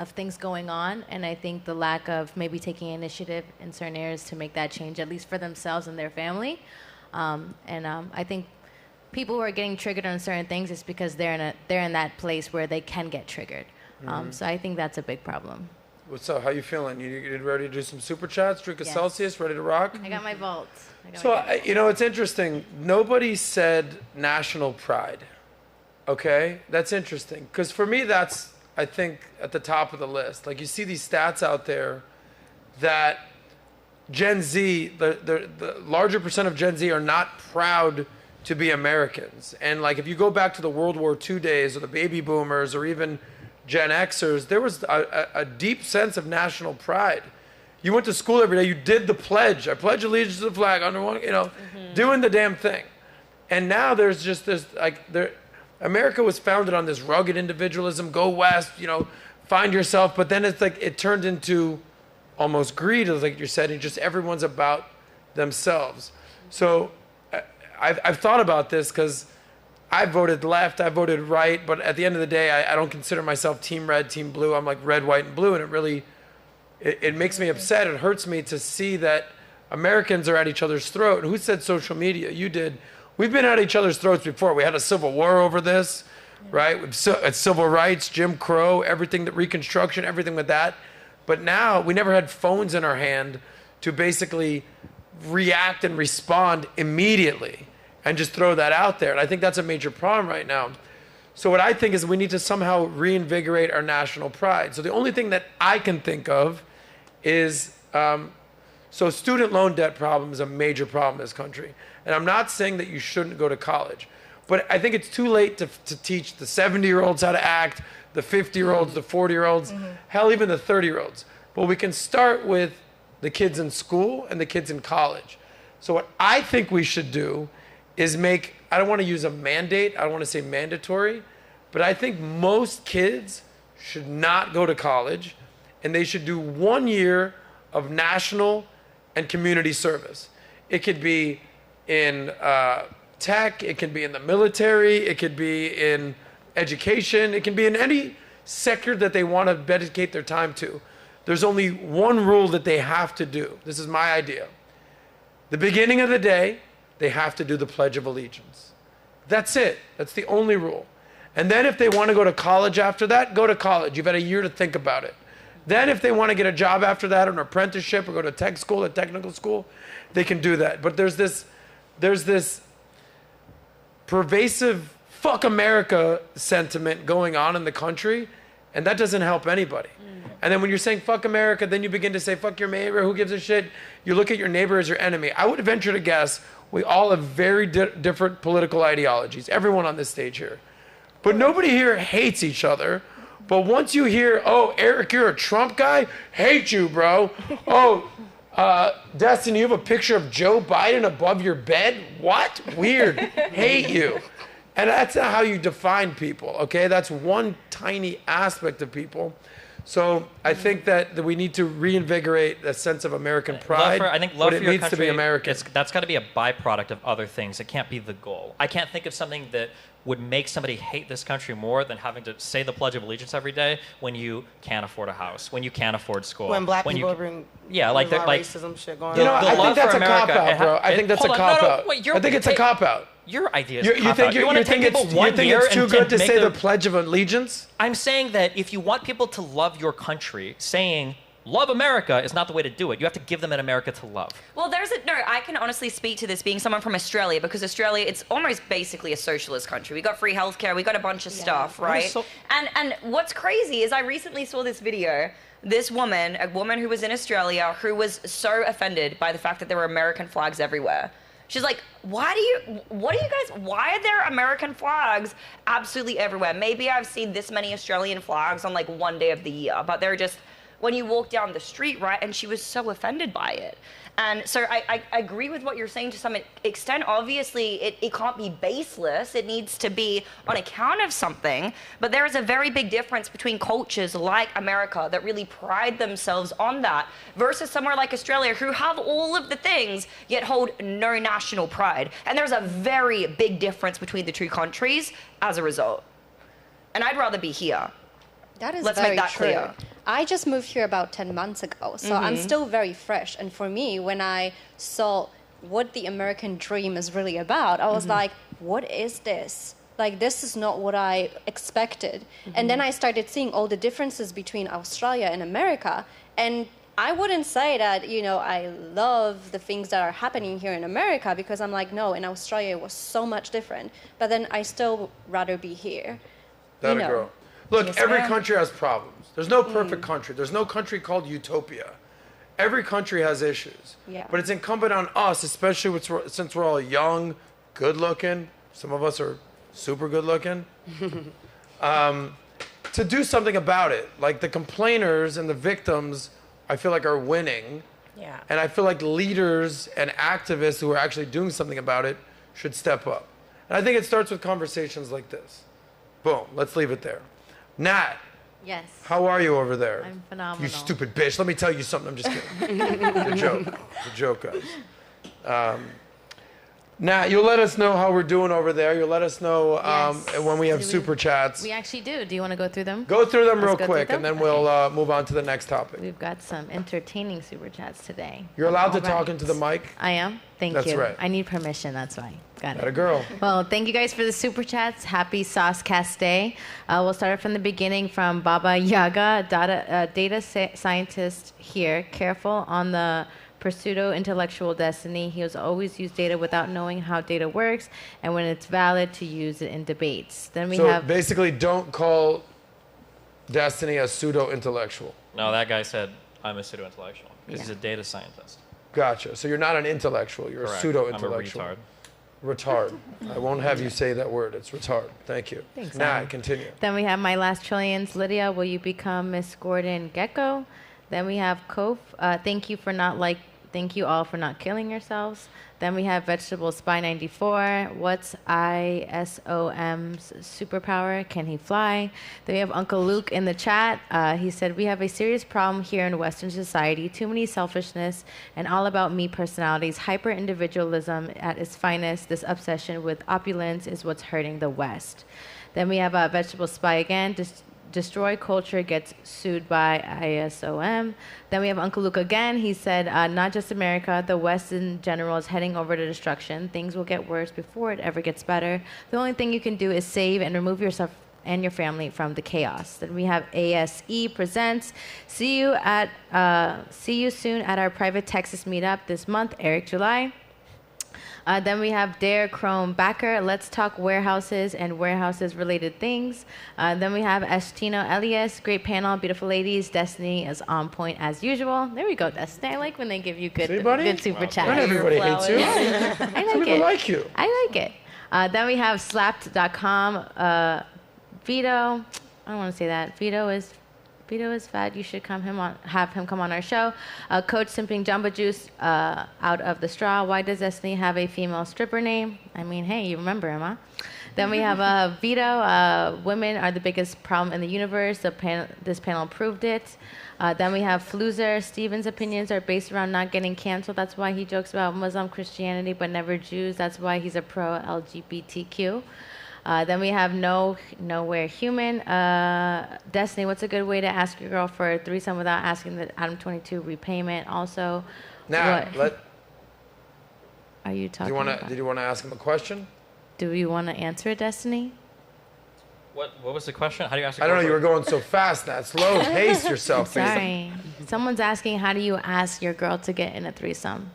things going on, and I think the lack of maybe taking initiative in certain areas to make that change, at least for themselves and their family. I think people who are getting triggered on certain things is because they're in that place where they can get triggered. So I think that's a big problem. What's up? How you feeling? You ready to do some super chats? Drink a Yes. Celsius? Ready to rock? I got my vault. You know, it's interesting. Nobody said national pride. Okay? That's interesting. Because for me, that's, I think, at the top of the list. Like, you see these stats out there that Gen Z, the larger percent of Gen Z are not proud to be Americans. And like, if you go back to the World War II days, or the baby boomers, or even Gen Xers, there was a deep sense of national pride. You went to school every day, you did the pledge. I pledge allegiance to the flag, under one, doing the damn thing. And now there's just this, America was founded on this rugged individualism, go west, find yourself, but then it's like, it turned into almost greed, like you said, and just everyone's about themselves. So I've thought about this because I voted left, I voted right, but at the end of the day, I don't consider myself team red, team blue. I'm like red, white, and blue, and it really, it makes me upset. It hurts me to see that Americans are at each other's throat. Who said social media? You did. We've been at each other's throats before. We had a civil war over this, right? It's civil rights, Jim Crow, everything, that Reconstruction, everything with that. But now we never had phones in our hand to basically react and respond immediately and just throw that out there. And I think that's a major problem right now. So what I think is we need to somehow reinvigorate our national pride. So the only thing that I can think of is, so student loan debt problem is a major problem in this country. And I'm not saying that you shouldn't go to college, but I think it's too late to teach the 70-year-olds how to act, the 50-year-olds, the 40-year-olds, hell, even the 30-year-olds. But we can start with the kids in school and the kids in college. So what I think we should do is make, I don't want to use a mandate, I don't want to say mandatory, but I think most kids should not go to college, and they should do 1 year of national and community service. It could be in tech, it can be in the military, it could be in education, it can be in any sector that they want to dedicate their time to. There's only one rule that they have to do. This is my idea. The beginning of the day, they have to do the Pledge of Allegiance. That's it. That's the only rule. And then if they want to go to college after that, go to college. You've had a year to think about it. Then if they want to get a job after that, or an apprenticeship, or go to tech school, a technical school, they can do that. But there's this pervasive fuck America sentiment going on in the country, And that doesn't help anybody. And then when you're saying fuck America, then you begin to say fuck your neighbor, who gives a shit? You look at your neighbor as your enemy. I would venture to guess we all have very different political ideologies, everyone on this stage here. But nobody here hates each other. But once you hear, oh, Eric, you're a Trump guy? Hate you, bro. Oh, Destiny, you have a picture of Joe Biden above your bed? What? Weird. Hate you. And that's not how you define people, okay? That's one tiny aspect of people. So I think that we need to reinvigorate a sense of American pride. I think love but for it your needs country, to be American. That's got to be a byproduct of other things. It can't be the goal. I can't think of something that would make somebody hate this country more than having to say the Pledge of Allegiance every day when you can't afford a house, when you can't afford school. When black when people you, bring like racism shit going on. You know, I think that's a cop-out, bro. I think that's a cop-out. I think it's a cop-out. Your idea is You a cop-out. think You want to take people 1 year it's too and good to make say the them- Pledge of Allegiance? I'm saying that if you want people to love your country, saying love America is not the way to do it. You have to give them an America to love. Well, I can honestly speak to this being someone from Australia, because Australia, it's almost basically a socialist country. We got free healthcare, we got a bunch of stuff, right? And what's crazy is I recently saw this video. This woman, a woman who was in Australia, who was so offended by the fact that there were American flags everywhere. She's like, why are there American flags absolutely everywhere? Maybe I've seen this many Australian flags on like one day of the year, but they're just, when you walk down the street, right? And she was so offended by it. And so I agree with what you're saying to some extent. Obviously, it can't be baseless. It needs to be on account of something. But there is a very big difference between cultures like America that really pride themselves on that versus somewhere like Australia who have all of the things yet hold no national pride. And there's a very big difference between the two countries as a result. And I'd rather be here. That is Let's very make that true. clear. I just moved here about 10 months ago, so I'm still very fresh. And for me, when I saw what the American dream is really about, I was like, what is this? Like, this is not what I expected. And then I started seeing all the differences between Australia and America. And I wouldn't say that, I love the things that are happening here in America, because I'm like, no, in Australia it was so much different. But then I still rather be here. That a girl. Look, Yes, every ma'am. country has problems. There's no perfect country. There's no country called utopia. Every country has issues. Yeah. But it's incumbent on us, especially since we're all young, good-looking. Some of us are super good-looking. To do something about it. Like the complainers and the victims, I feel like are winning. Yeah. And I feel like leaders and activists who are actually doing something about it should step up. And I think it starts with conversations like this. Boom. Let's leave it there. Nat. Yes. How are you over there? I'm phenomenal. You stupid bitch. Let me tell you something. I'm just kidding. It's a joke. It's a joke, guys. Nat, you'll let us know how we're doing over there. You'll let us know when we have super chats. We actually do. Do you want to go through them? Go through them Let's real go through quick, them? and then we'll move on to the next topic. We've got some entertaining super chats today. You're allowed to All talk right. into the mic. I am? Thank That's you. right. I need permission, that's why. Got it. That a girl. Well, thank you guys for the super chats. Happy SOSCAST Day. We'll start from the beginning from Baba Yaga, data scientist here. Careful on the pseudo-intellectual destiny. He has always used data without knowing how data works, and when it's valid, to use it in debates. Then we So have... basically, don't call Destiny a pseudo-intellectual. No, that guy said, I'm a pseudo-intellectual. He's a data scientist. Gotcha. So you're not an intellectual. You're Correct. a pseudo-intellectual. I'm a Retard. I won't have you say that word. It's retard. Thank you. Thanks, Nah, Adam. continue. Then we have My Last Trillions. Lydia, will you become Miss Gordon Gecko? Then we have Kof. Thank you all for not killing yourselves. Then we have Vegetable Spy 94. What's ISOM's superpower? Can he fly? Then we have Uncle Luke in the chat. He said, we have a serious problem here in Western society. Too many selfishness and all about me personalities. Hyper-individualism at its finest. This obsession with opulence is what's hurting the West. Then we have Vegetable Spy again. Destroy culture gets sued by ISOM. Then we have Uncle Luke again. He said, not just America, the West in general is heading over to destruction. Things will get worse before it ever gets better. The only thing you can do is save and remove yourself and your family from the chaos. Then we have ASE presents. See you soon at our private Texas meetup this month, Eric, July. Then we have Dare Chrome Backer. Let's talk warehouses and warehouses related things. Then we have Estino Elias. Great panel, beautiful ladies. Destiny is on point as usual. There we go, Destiny. I like when they give you good super chat. Not everybody hates you. I Some like people it. like you. I like it. Then we have slapped.com. Vito. I don't want to say that. Vito is fat. You should have him come on our show. Coach Simping Jumbo Juice out of the straw. Why does Destiny have a female stripper name? I mean, hey, you remember him, huh? Then we have Vito. Women are the biggest problem in the universe. This panel proved it. Then we have Floozer. Steven's opinions are based around not getting canceled. That's why he jokes about Muslim Christianity but never Jews. That's why he's a pro LGBTQ. Then we have Nowhere Human. Destiny, what's a good way to ask your girl for a threesome without asking the Adam 22 repayment? Also, Now, are you talking about? Did you want to ask him a question? Do you want to answer it, Destiny? What was the question? How do you ask? I don't know. You were going so fast. Nat. Slow pace yourself. please. Sorry. Someone's asking, how do you ask your girl to get in a threesome?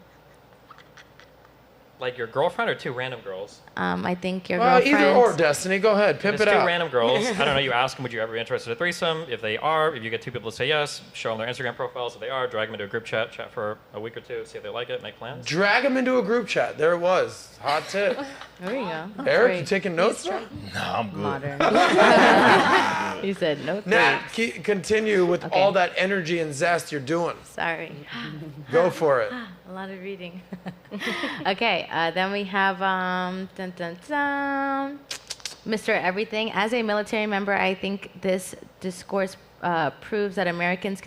Like your girlfriend or two random girls? I think your girlfriend. Either or, Destiny. Go ahead. Pimp If it it's two out. random girls, I don't know, you ask them, would you ever be interested in a threesome? If they are, if you get two people to say yes, show them their Instagram profiles. If they are, drag them into a group chat for a week or two, see if they like it, make plans. Drag him into a group chat. There it was. Hot tip. There you go. Eric, you taking notes? No, I'm good. Modern. He said no Nat, thanks. continue with all that energy and zest you're doing. Sorry. Go for it. A lot of reading. Okay, then we have Mr. Everything. As a military member, I think this discourse proves that Americans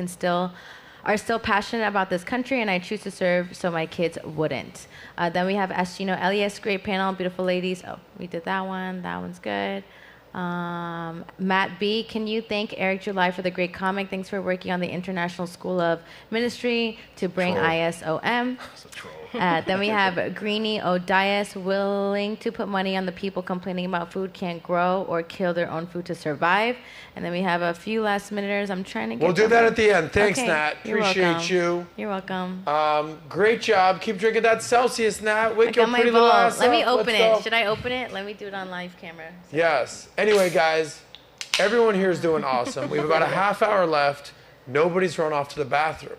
are still passionate about this country, and I choose to serve so my kids wouldn't. Then we have Estino Elias, great panel, beautiful ladies. Oh, we did that one. That one's good. Matt B, can you thank Eric July for the great comic? Thanks for working on the International School of Ministry to bring ISOM. Then we have Greenie Odias, willing to put money on the people complaining about food can't grow or kill their own food to survive. And then we have a few last minuters. I'm trying to get. We'll do that at the end. Thanks, Okay, Nat. you're Appreciate welcome. you. You're welcome. Great job. Keep drinking that Celsius, Nat. I Wake got your my pretty little bowl. ass Let me up. open Let's it. go. Should I open it? Let me do it on live camera. Yes. Anyway, guys, everyone here is doing awesome. We have about a half hour left. Nobody's run off to the bathroom.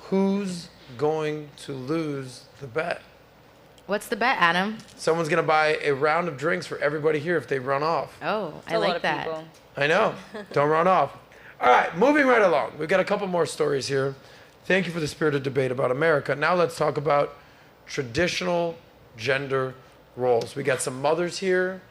Who's going to lose the bet? What's the bet, Adam? Someone's going to buy a round of drinks for everybody here if they run off. Oh, I like that. I know. Don't run off. All right, moving right along. We've got a couple more stories here. Thank you for the spirited debate about America. Now let's talk about traditional gender roles. We got some mothers here.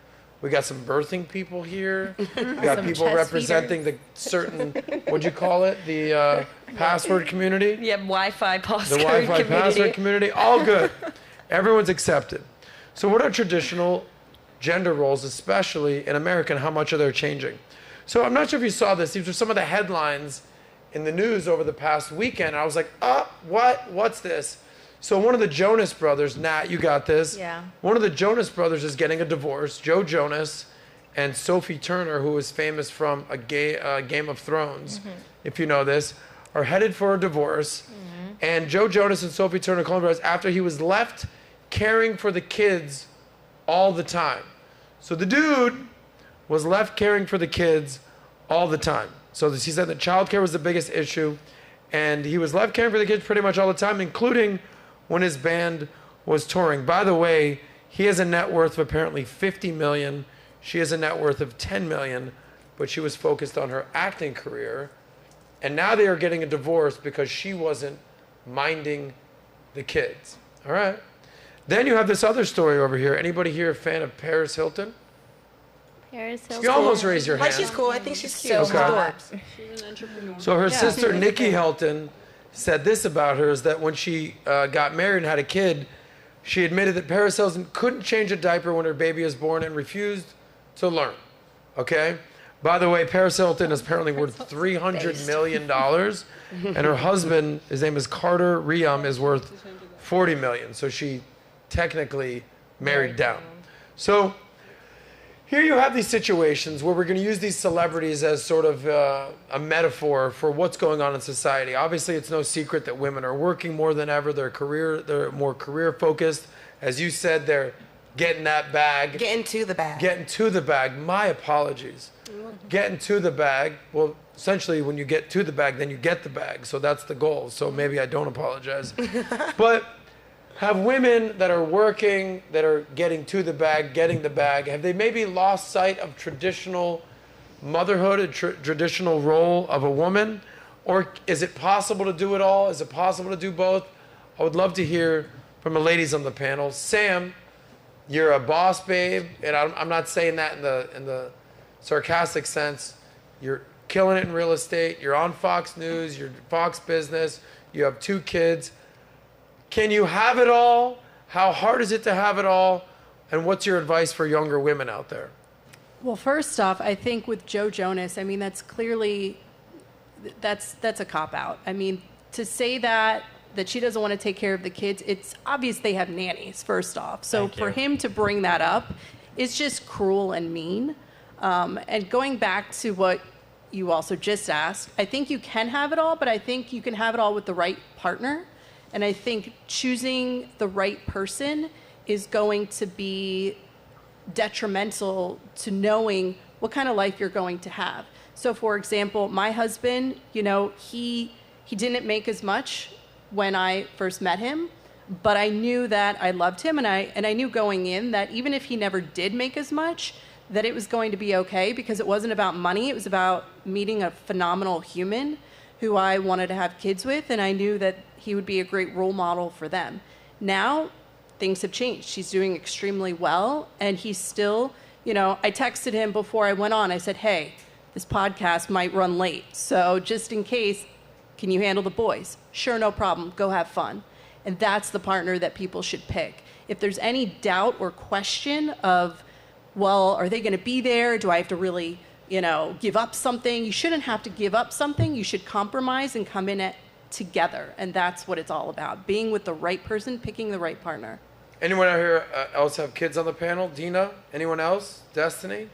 We got some birthing people here. We got Some people chest representing the certain, what'd you call it? The password community? Yeah, Wi-Fi password The Wi-Fi community. password community. All good. Everyone's accepted. So what are traditional gender roles, especially in America, and how much are they changing? So I'm not sure if you saw this. These are some of the headlines in the news over the past weekend. I was like, what? What's this? So one of the Jonas brothers, Nat, you got this. Yeah. One of the Jonas brothers is getting a divorce. Joe Jonas and Sophie Turner, who is famous from a Game of Thrones, if you know this, are headed for a divorce. And Joe Jonas and Sophie Turner called him after he was left caring for the kids all the time. So the dude was left caring for the kids all the time. So he said that childcare was the biggest issue, and he was left caring for the kids pretty much all the time, including when his band was touring. By the way, he has a net worth of apparently $50 million. She has a net worth of $10 million, but she was focused on her acting career. And now they are getting a divorce because she wasn't minding the kids. All right. Then you have this other story over here. Anybody here a fan of Paris Hilton? Paris Hilton. You almost raised your hand. She's cool. I think she's cute. So She's hot. adorable. She's an entrepreneur. So her sister, Nikki Hilton, said this about her, is that when she got married and had a kid, she admitted that Paris Hilton couldn't change a diaper when her baby was born and refused to learn. Okay? By the way, Paris Hilton is apparently worth $300 million, and her husband, his name is Carter Riam, is worth $40 million. So she technically married down. So here you have these situations where we're going to use these celebrities as sort of a metaphor for what's going on in society. Obviously, it's no secret that women are working more than ever. They're more career focused. as you said, they're getting that bag. Getting to the bag. Getting to the bag. My apologies. Getting to the bag. Well, essentially, when you get to the bag, then you get the bag. So that's the goal. So maybe I don't apologize. But have women that are working, that are getting to the bag, getting the bag, have they maybe lost sight of traditional motherhood, a traditional role of a woman? Or is it possible to do it all? Is it possible to do both? I would love to hear from the ladies on the panel. Sam, you're a boss babe, and I'm not saying that in the sarcastic sense. You're killing it in real estate. You're on Fox News. You're Fox Business. You have 2 kids. Can you have it all? How hard is it to have it all? And what's your advice for younger women out there? Well, first off, I think with Joe Jonas, I mean, that's clearly, that's a cop-out. I mean, to say that she doesn't want to take care of the kids, it's obvious they have nannies, first off. So for him to bring that up is just cruel and mean. And going back to what you also just asked, I think you can have it all, but I think you can have it all with the right partner. And I think choosing the right person is going to be detrimental to knowing what kind of life you're going to have. So for example, my husband, you know, he didn't make as much when I first met him, but I knew that I loved him, and I knew going in that even if he never did make as much, that it was going to be okay, because it wasn't about money. It was about meeting a phenomenal human who I wanted to have kids with, and I knew that he would be a great role model for them. Now, things have changed. He's doing extremely well, and he's still, you know, I texted him before I went on. I said, hey, this podcast might run late, so just in case, can you handle the boys? Sure, no problem. Go have fun. And that's the partner that people should pick. If there's any doubt or question of, well, are they going to be there? Do I have to really, you know, give up something? You shouldn't have to give up something. You should compromise and come in it together. And that's what it's all about. Being with the right person, picking the right partner. Anyone out here else have kids on the panel? Dina? Anyone else? Destiny?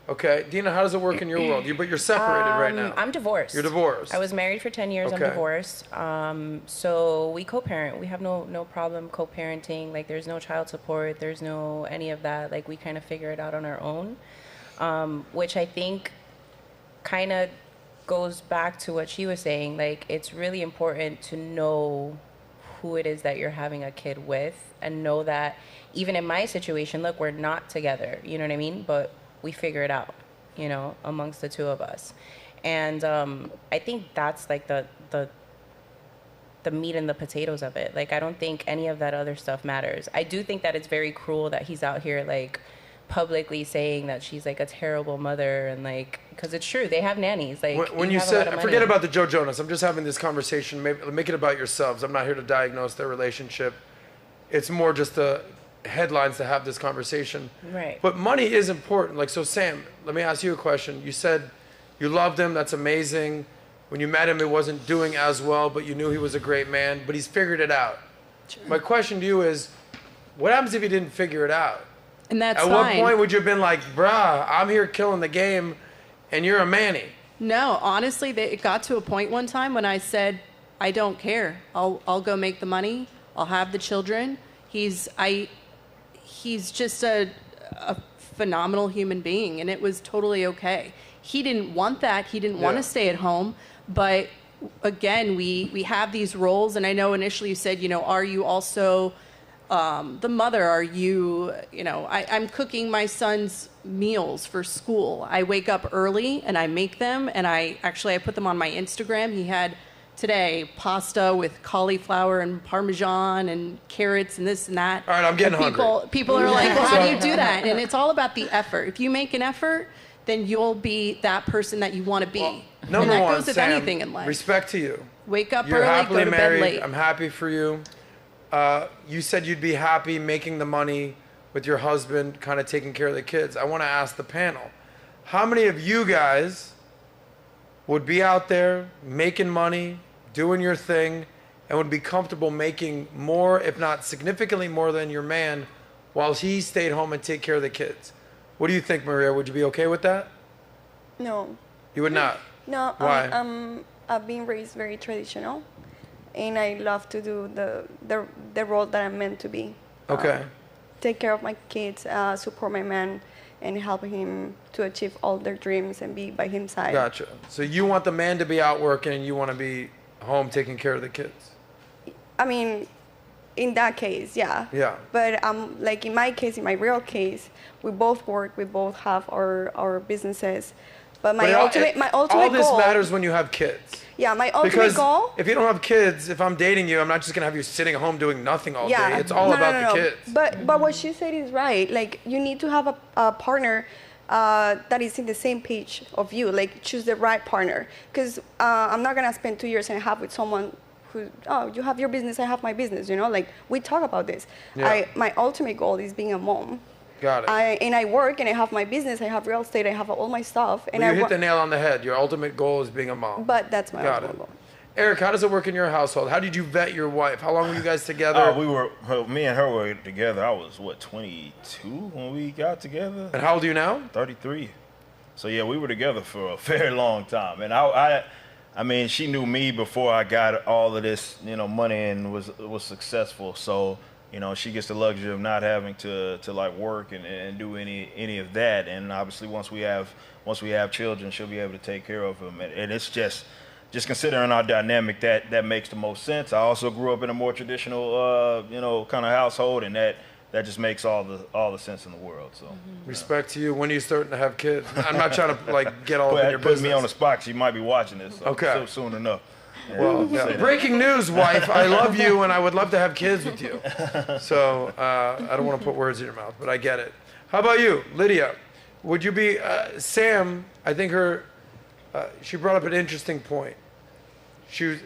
Okay. Dina, how does it work in your world? But you're separated right now. I'm divorced. You're divorced. I was married for 10 years. Okay. I'm divorced. So we co-parent. We have no problem co-parenting. Like, there's no child support. There's no any of that. Like, we kind of figure it out on our own, which I think kind of goes back to what she was saying. Like, it's really important to know who it is that you're having a kid with, and know that even in my situation, look, we're not together. You know what I mean? But we figure it out, you know, amongst the 2 of us. And I think that's like the meat and the potatoes of it. Like, I don't think any of that other stuff matters. I do think that it's very cruel that he's out here like publicly saying that she's like a terrible mother, and like, because it's true, they have nannies. Like, when you said, forget about the Joe Jonas, I'm just having this conversation, make it about yourselves. I'm not here to diagnose their relationship. It's more just the headlines to have this conversation. Right. But money is important. Like, so Sam, let me ask you a question. You said you loved him. That's amazing. When you met him, it wasn't doing as well, but you knew he was a great man, but he's figured it out. Sure. My question to you is, what happens if he didn't figure it out? And that's At fine. what point would you have been like, bruh, I'm here killing the game, and you're a manny? No, honestly, it got to a point one time when I said, I don't care. I'll go make the money. I'll have the children. He's just a phenomenal human being, and it was totally okay. He didn't want that. He didn't want to stay at home. But again, we have these roles, and I know initially you said, you know, are you also the mother? Are you, you know, I'm cooking my son's meals for school. I wake up early and I make them, and I put them on my Instagram. He had today pasta with cauliflower and Parmesan and carrots and this and that. All right, I'm getting hungry. People are like, well, how do you do that? And it's all about the effort. If you make an effort, then you'll be that person that you want to be. Well, and number that one, goes with Sam, anything in life. Respect to you. Wake up You're early, happily go to married. bed late. I'm happy for you. You said you'd be happy making the money with your husband, kind of taking care of the kids. I want to ask the panel, how many of you guys would be out there making money, doing your thing, and would be comfortable making more, if not significantly more than your man, while he stayed home and take care of the kids? What do you think, Maria? Would you be okay with that? No. You would not? No. Why? I've been raised very traditional, and I love to do the role that I'm meant to be. Okay. Take care of my kids, support my man, and help him to achieve all their dreams and be by his side. Gotcha. So you want the man to be out working and you want to be home taking care of the kids? I mean, in that case, yeah. Yeah. But like in my case, in my real case, we both work, we both have our businesses. But my ultimate all this goal, matters when you have kids. Yeah, my ultimate Because goal. if you don't have kids, if I'm dating you, I'm not just gonna have you sitting at home doing nothing all day. It's all about the kids. But what she said is right. Like you need to have a partner that is in the same page of you. Like choose the right partner. Because I'm not gonna spend 2 years and a half with someone who, oh, you have your business, I have my business. You know, like we talk about this. Yeah. My ultimate goal is being a mom. Got it. I work and I have my business. I have real estate. I have all my stuff. And Well, you hit the nail on the head. Your ultimate goal is being a mom. But that's my Got ultimate it. goal. Eric, how does it work in your household? How did you vet your wife? How long were you guys together? Me and her were together. I was, 22 when we got together? And how old are you now? 33. So, yeah, we were together for a very long time. And I mean, she knew me before I got all of this, money and was successful. So, she gets the luxury of not having to like work and do any of that. And obviously, once we have children, she'll be able to take care of them. And it's just considering our dynamic, that makes the most sense. I also grew up in a more traditional, kind of household, and that just makes all the sense in the world. So, Respect to you. When are you starting to have kids? I'm not trying to like get all in your put business. me on the spot 'cause you might be watching this. So Okay. soon enough. Well, Yeah. breaking news, wife. I love you, and I would love to have kids with you. So I don't want to put words in your mouth, but I get it. How about you, Lydia? Would you be Sam? I think she brought up an interesting point. She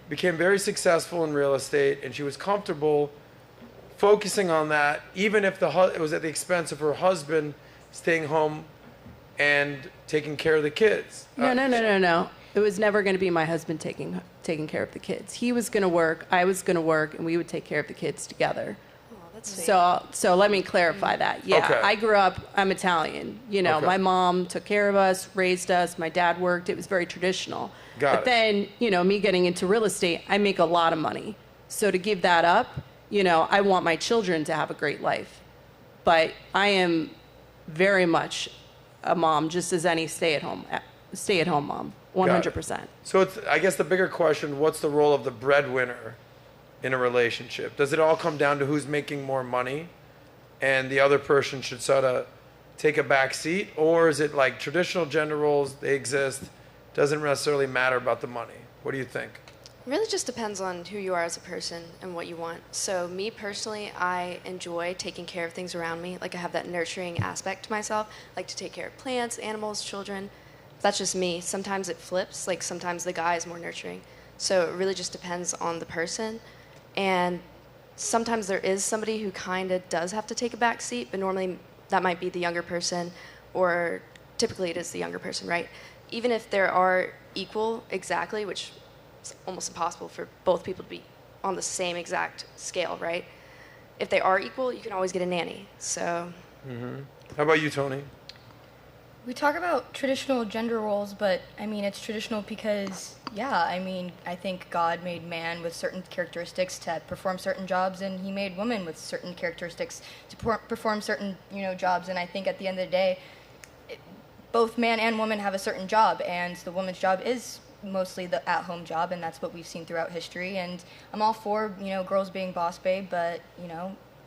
became very successful in real estate, and she was comfortable focusing on that, even if it was at the expense of her husband staying home and taking care of the kids. No. It was never going to be my husband taking care of the kids. He was going to work, I was going to work, and we would take care of the kids together. So let me clarify that. Yeah, Okay. I grew up, I'm Italian. Okay. My mom took care of us, raised us. My dad worked. It was very traditional. Got But then, me getting into real estate, I make a lot of money. So to give that up, I want my children to have a great life. But I am very much a mom, just as any stay-at-home mom, 100%. So I guess the bigger question, what's the role of the breadwinner in a relationship? Does it all come down to who's making more money and the other person should sort of take a back seat? Or is it like traditional gender roles, they exist, doesn't necessarily matter about the money? What do you think? It really just depends on who you are as a person and what you want. So me personally, I enjoy taking care of things around me. Like I have that nurturing aspect to myself. I like to take care of plants, animals, children. That's just me. Sometimes it flips. Like sometimes the guy is more nurturing. So it really just depends on the person. And sometimes there is somebody who kind of does have to take a back seat, but normally that might be the younger person, or typically it is the younger person, right? Even if there are equal exactly, which is almost impossible for both people to be on the same exact scale, right? If they are equal, you can always get a nanny. So. How about you, Tony? We talk about traditional gender roles, but I mean, it's traditional because, I think God made man with certain characteristics to perform certain jobs, and he made women with certain characteristics to perform certain, jobs. And I think at the end of the day, both man and woman have a certain job, and the woman's job is mostly the at-home job, and that's what we've seen throughout history. And I'm all for, girls being boss babe, but,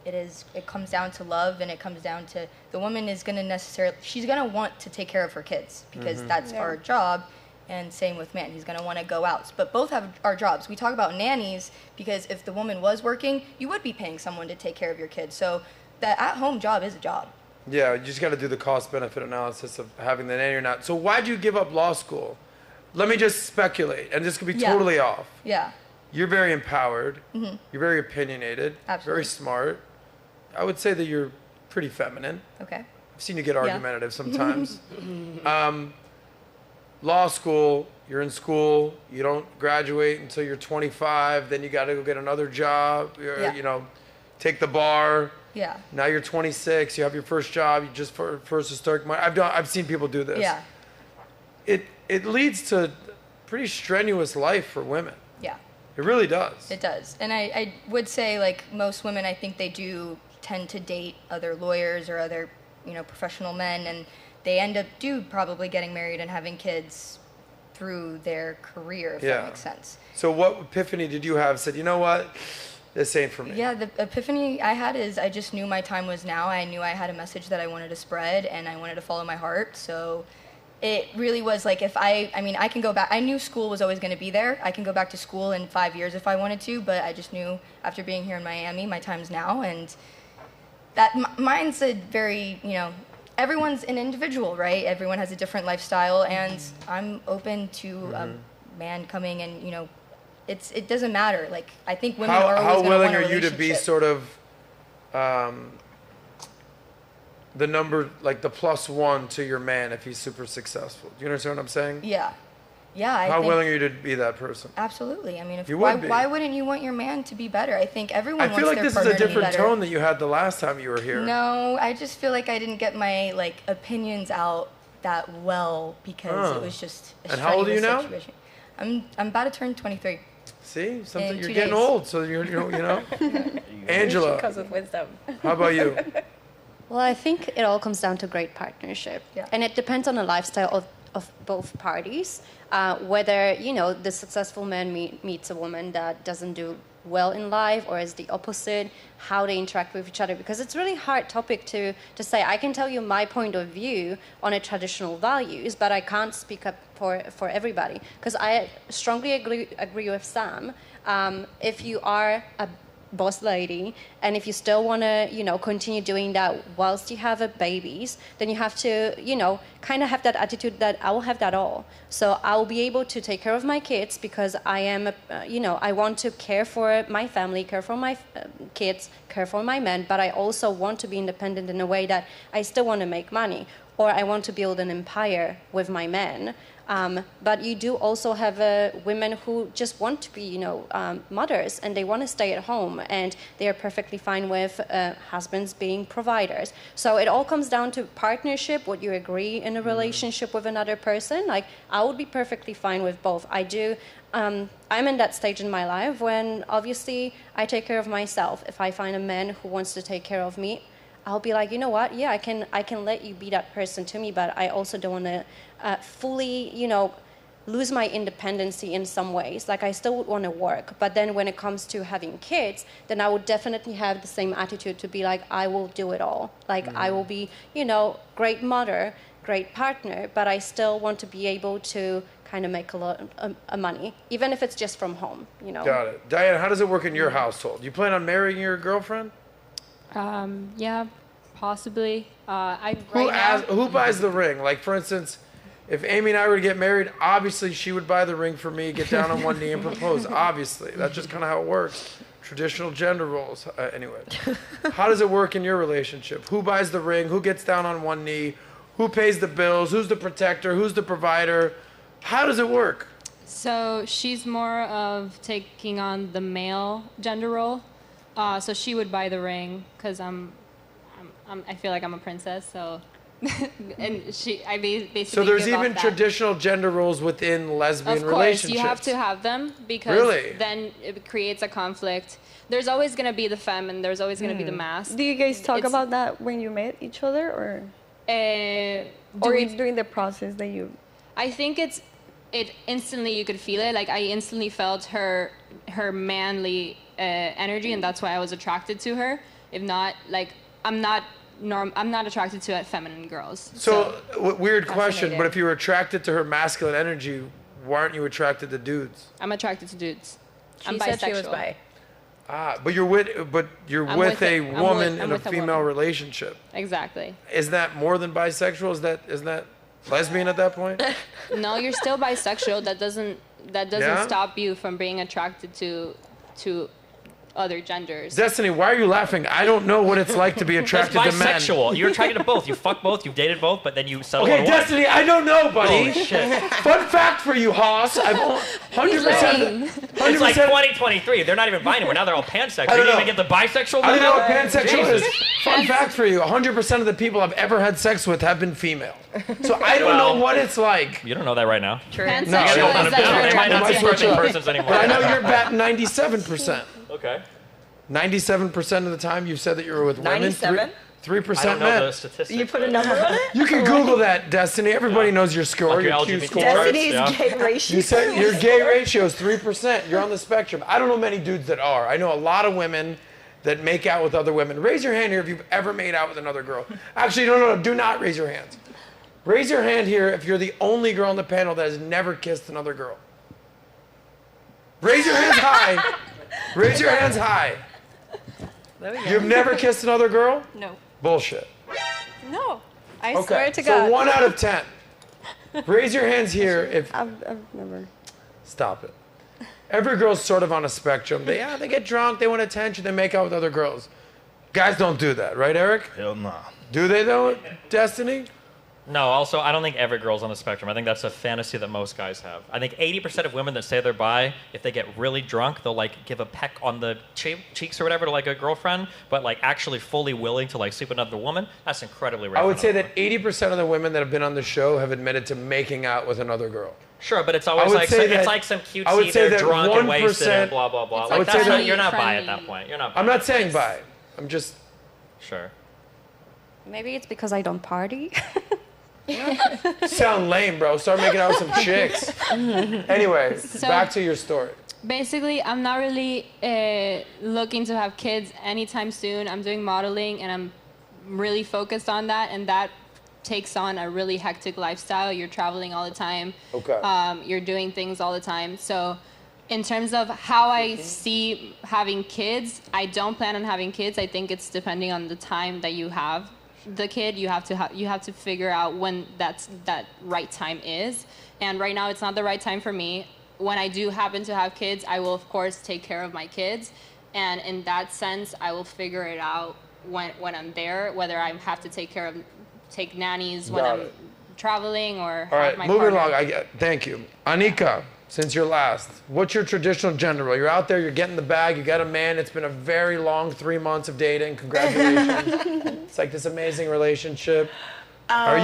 it comes down to love, and it comes down to the woman is going to she's going to want to take care of her kids because that's our job. And same with man, he's going to want to go out. But both have our jobs. We talk about nannies because if the woman was working, you would be paying someone to take care of your kids. So that at-home job is a job. Yeah, you just got to do the cost-benefit analysis of having the nanny or not. So why'd you give up law school? Let me just speculate, and this could be totally off. Yeah. You're very empowered. Mm-hmm. You're very opinionated. Absolutely. Very smart. I would say that you're pretty feminine. Okay. I've seen you get argumentative sometimes. Law school, you're in school, you don't graduate until you're 25, then you got to go get another job, take the bar. Yeah. Now you're 26, you have your first job, you just first historic money. I've seen people do this. Yeah. It leads to pretty strenuous life for women. Yeah. It really does. It does. And I would say, like, most women, I think they do tend to date other lawyers or other, professional men, and they end up probably getting married and having kids through their career, if that makes sense. So what epiphany did you have? Said, you know what? This ain't for me. Yeah, the epiphany I had is I just knew my time was now. I knew I had a message that I wanted to spread, and I wanted to follow my heart. So it really was like, if I can go back. I knew school was always going to be there. I can go back to school in 5 years if I wanted to, but I just knew after being here in Miami, my time's now. And that mine's a very, everyone's an individual, right? Everyone has a different lifestyle, and I'm open to a man coming and, it doesn't matter. Like, I think women are always going to want a relationship. How willing are you to be sort of the number, like the +1 to your man if he's super successful? Do you understand what I'm saying? Yeah. Yeah. How willing are you to be that person? Absolutely. I mean, why wouldn't you want your man to be better? I think everyone wants their partner to be better. I feel like this is a different tone than you had the last time you were here. No, I just feel like I didn't get my opinions out that well because it was just a And how old are you now? Situation. I'm about to turn 23. See, something you're getting old, so you're Angela. Comes with wisdom. How about you? Well, I think it all comes down to great partnership, and it depends on the lifestyle of both parties. Whether the successful man meets a woman that doesn't do well in life, or is the opposite, how they interact with each other, because it's really hard topic to say. I can tell you my point of view on a traditional values, but I can't speak up for everybody, because I strongly agree with Sam. If you are a boss lady, and if you still want to continue doing that whilst you have babies, then you have to kind of have that attitude that I will have that all. So I will be able to take care of my kids because I am I want to care for my family, care for my kids, care for my men, but I also want to be independent in a way that I still want to make money, or I want to build an empire with my men. But you do also have women who just want to be, mothers, and they want to stay at home, and they are perfectly fine with husbands being providers. So it all comes down to partnership, what you agree in a relationship with another person. Like, I would be perfectly fine with both. I'm in that stage in my life when obviously I take care of myself. If I find a man who wants to take care of me, I'll be like, you know what? Yeah, I can let you be that person to me, but I also don't want to fully, lose my independency in some ways. Like, I still would want to work, but then when it comes to having kids, then I would definitely have the same attitude to be like, I will do it all. Like, I will be, great mother, great partner, but I still want to be able to kind of make a lot of money, even if it's just from home, Got it. Diane, how does it work in your household? You plan on marrying your girlfriend? Yeah, possibly. Who buys the ring? Like, for instance, if Amy and I were to get married, obviously she would buy the ring for me, get down on one knee and propose. Obviously. That's just kind of how it works. Traditional gender roles. Anyway, how does it work in your relationship? Who buys the ring? Who gets down on one knee? Who pays the bills? Who's the protector? Who's the provider? How does it work? So she's more of taking on the male gender role. So she would buy the ring because I feel like I'm a princess, so and I basically. So there's even traditional gender roles within lesbian relationships. Of course, you have to have them because then it creates a conflict. There's always going to be the femme and there's always going to be the mask. Do you guys talk about that when you met each other, or it's during the process that you? I think it instantly you could feel it. Like, I instantly felt her manly energy, and that's why I was attracted to her. If not, like, I'm not attracted to feminine girls. So weird question, but if you were attracted to her masculine energy, why aren't you attracted to dudes? I'm attracted to dudes. I'm bisexual. She was bi. But you're with a woman in a female relationship. Exactly. Is that more than bisexual? Is that lesbian at that point? No, you're still bisexual. That doesn't stop you from being attracted to other genders. Destiny, why are you laughing? I don't know what it's like to be attracted to men. That's bisexual. You're attracted to both. You fuck both. You've dated both, but then you settle on one. Okay, Destiny, I don't know, buddy. Holy shit. Fun fact for you, Haas. I've 100%. It's like 2023. They're not even binary. Now they're all pansexual. You didn't even get the bisexual. I don't know what pansexual is. Fun fact for you: 100% of the people I've ever had sex with have been female. So I don't know what it's like. You don't know that right now. True. No, they might not be switching persons anymore. But I know you're batting 97%. Okay. 97% of the time you've said that you were with women. 97? 3% I don't know men. the statistics. You put a number on it? You can Google that, Destiny. Everybody knows your score, Like your your Q LGBT score. Destiny's gay ratio. You said your gay ratio is 3%. You're on the spectrum. I don't know many dudes that are. I know a lot of women that make out with other women. Raise your hand here if you've ever made out with another girl. Actually, no, do not raise your hands. Raise your hand here if you're the only girl on the panel that has never kissed another girl. Raise your hands high. Raise your hands high. There we go. You've never kissed another girl? No. Bullshit. No. I Okay, swear to so God. 1 out of 10. Raise your hands here if... I've never. Stop it. Every girl's sort of on a spectrum. They get drunk, they want attention, they make out with other girls. Guys don't do that, right, Eric? Hell nah. Do they, though, Destiny? No, also, I don't think every girl's on the spectrum. I think that's a fantasy that most guys have. I think 80% of women that say they're bi, if they get really drunk, they'll, like, give a peck on the cheeks or whatever to, like, a girlfriend, but, like, actually fully willing to, like, sleep with another woman, that's incredibly rare. I would say that 80% of the women that have been on the show have admitted to making out with another girl. Sure, but it's always like it's like some cutesy, they're drunk and wasted and blah, blah, blah. Like, that's not, you're not bi at that point. You're not bi. I'm not saying bi. I'm just... Sure. Maybe it's because I don't party. Sound lame, bro. Start making out with some chicks. Anyway, So- back to your story. Basically, I'm not really looking to have kids anytime soon. I'm doing modeling, and I'm really focused on that, and that takes on a really hectic lifestyle. You're traveling all the time. Okay. You're doing things all the time. So in terms of how I see having kids, I don't plan on having kids. I think it's depending on the time that you have the kid. You have to figure out when that right time is. And right now, it's not the right time for me. When I do happen to have kids, I will, of course, take care of my kids. And in that sense, I will figure it out when I'm there, whether I have to take nannies when Got I'm it. traveling or All have right, my moving partner. along. Thank you. Anika, since you're last, what's your traditional gender role? You're out there, you're getting the bag, you got a man. It's been a very long 3 months of dating. Congratulations. It's like this amazing relationship. Are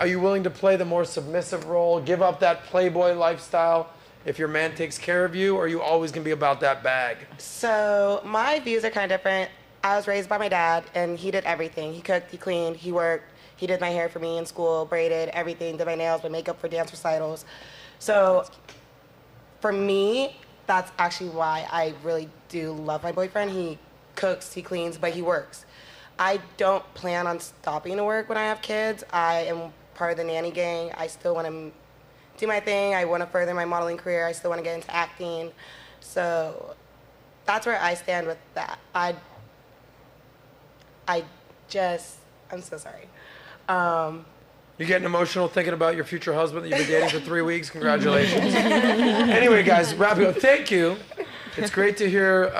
you willing to play the more submissive role, give up that playboy lifestyle if your man takes care of you, or are you always going to be about that bag? So my views are kind of different. I was raised by my dad, and he did everything. He cooked, he cleaned, he worked. He did my hair for me in school, braided, everything, did my nails, my makeup for dance recitals. So for me, that's actually why I really do love my boyfriend. He cooks, he cleans, but he works. I don't plan on stopping to work when I have kids. I am part of the nanny gang. I still want to do my thing. I want to further my modeling career. I still want to get into acting. So that's where I stand with that. I'm so sorry. You're getting emotional thinking about your future husband that you've been dating for 3 weeks. Congratulations. Anyway, guys, wrap it up. Thank you. It's great to hear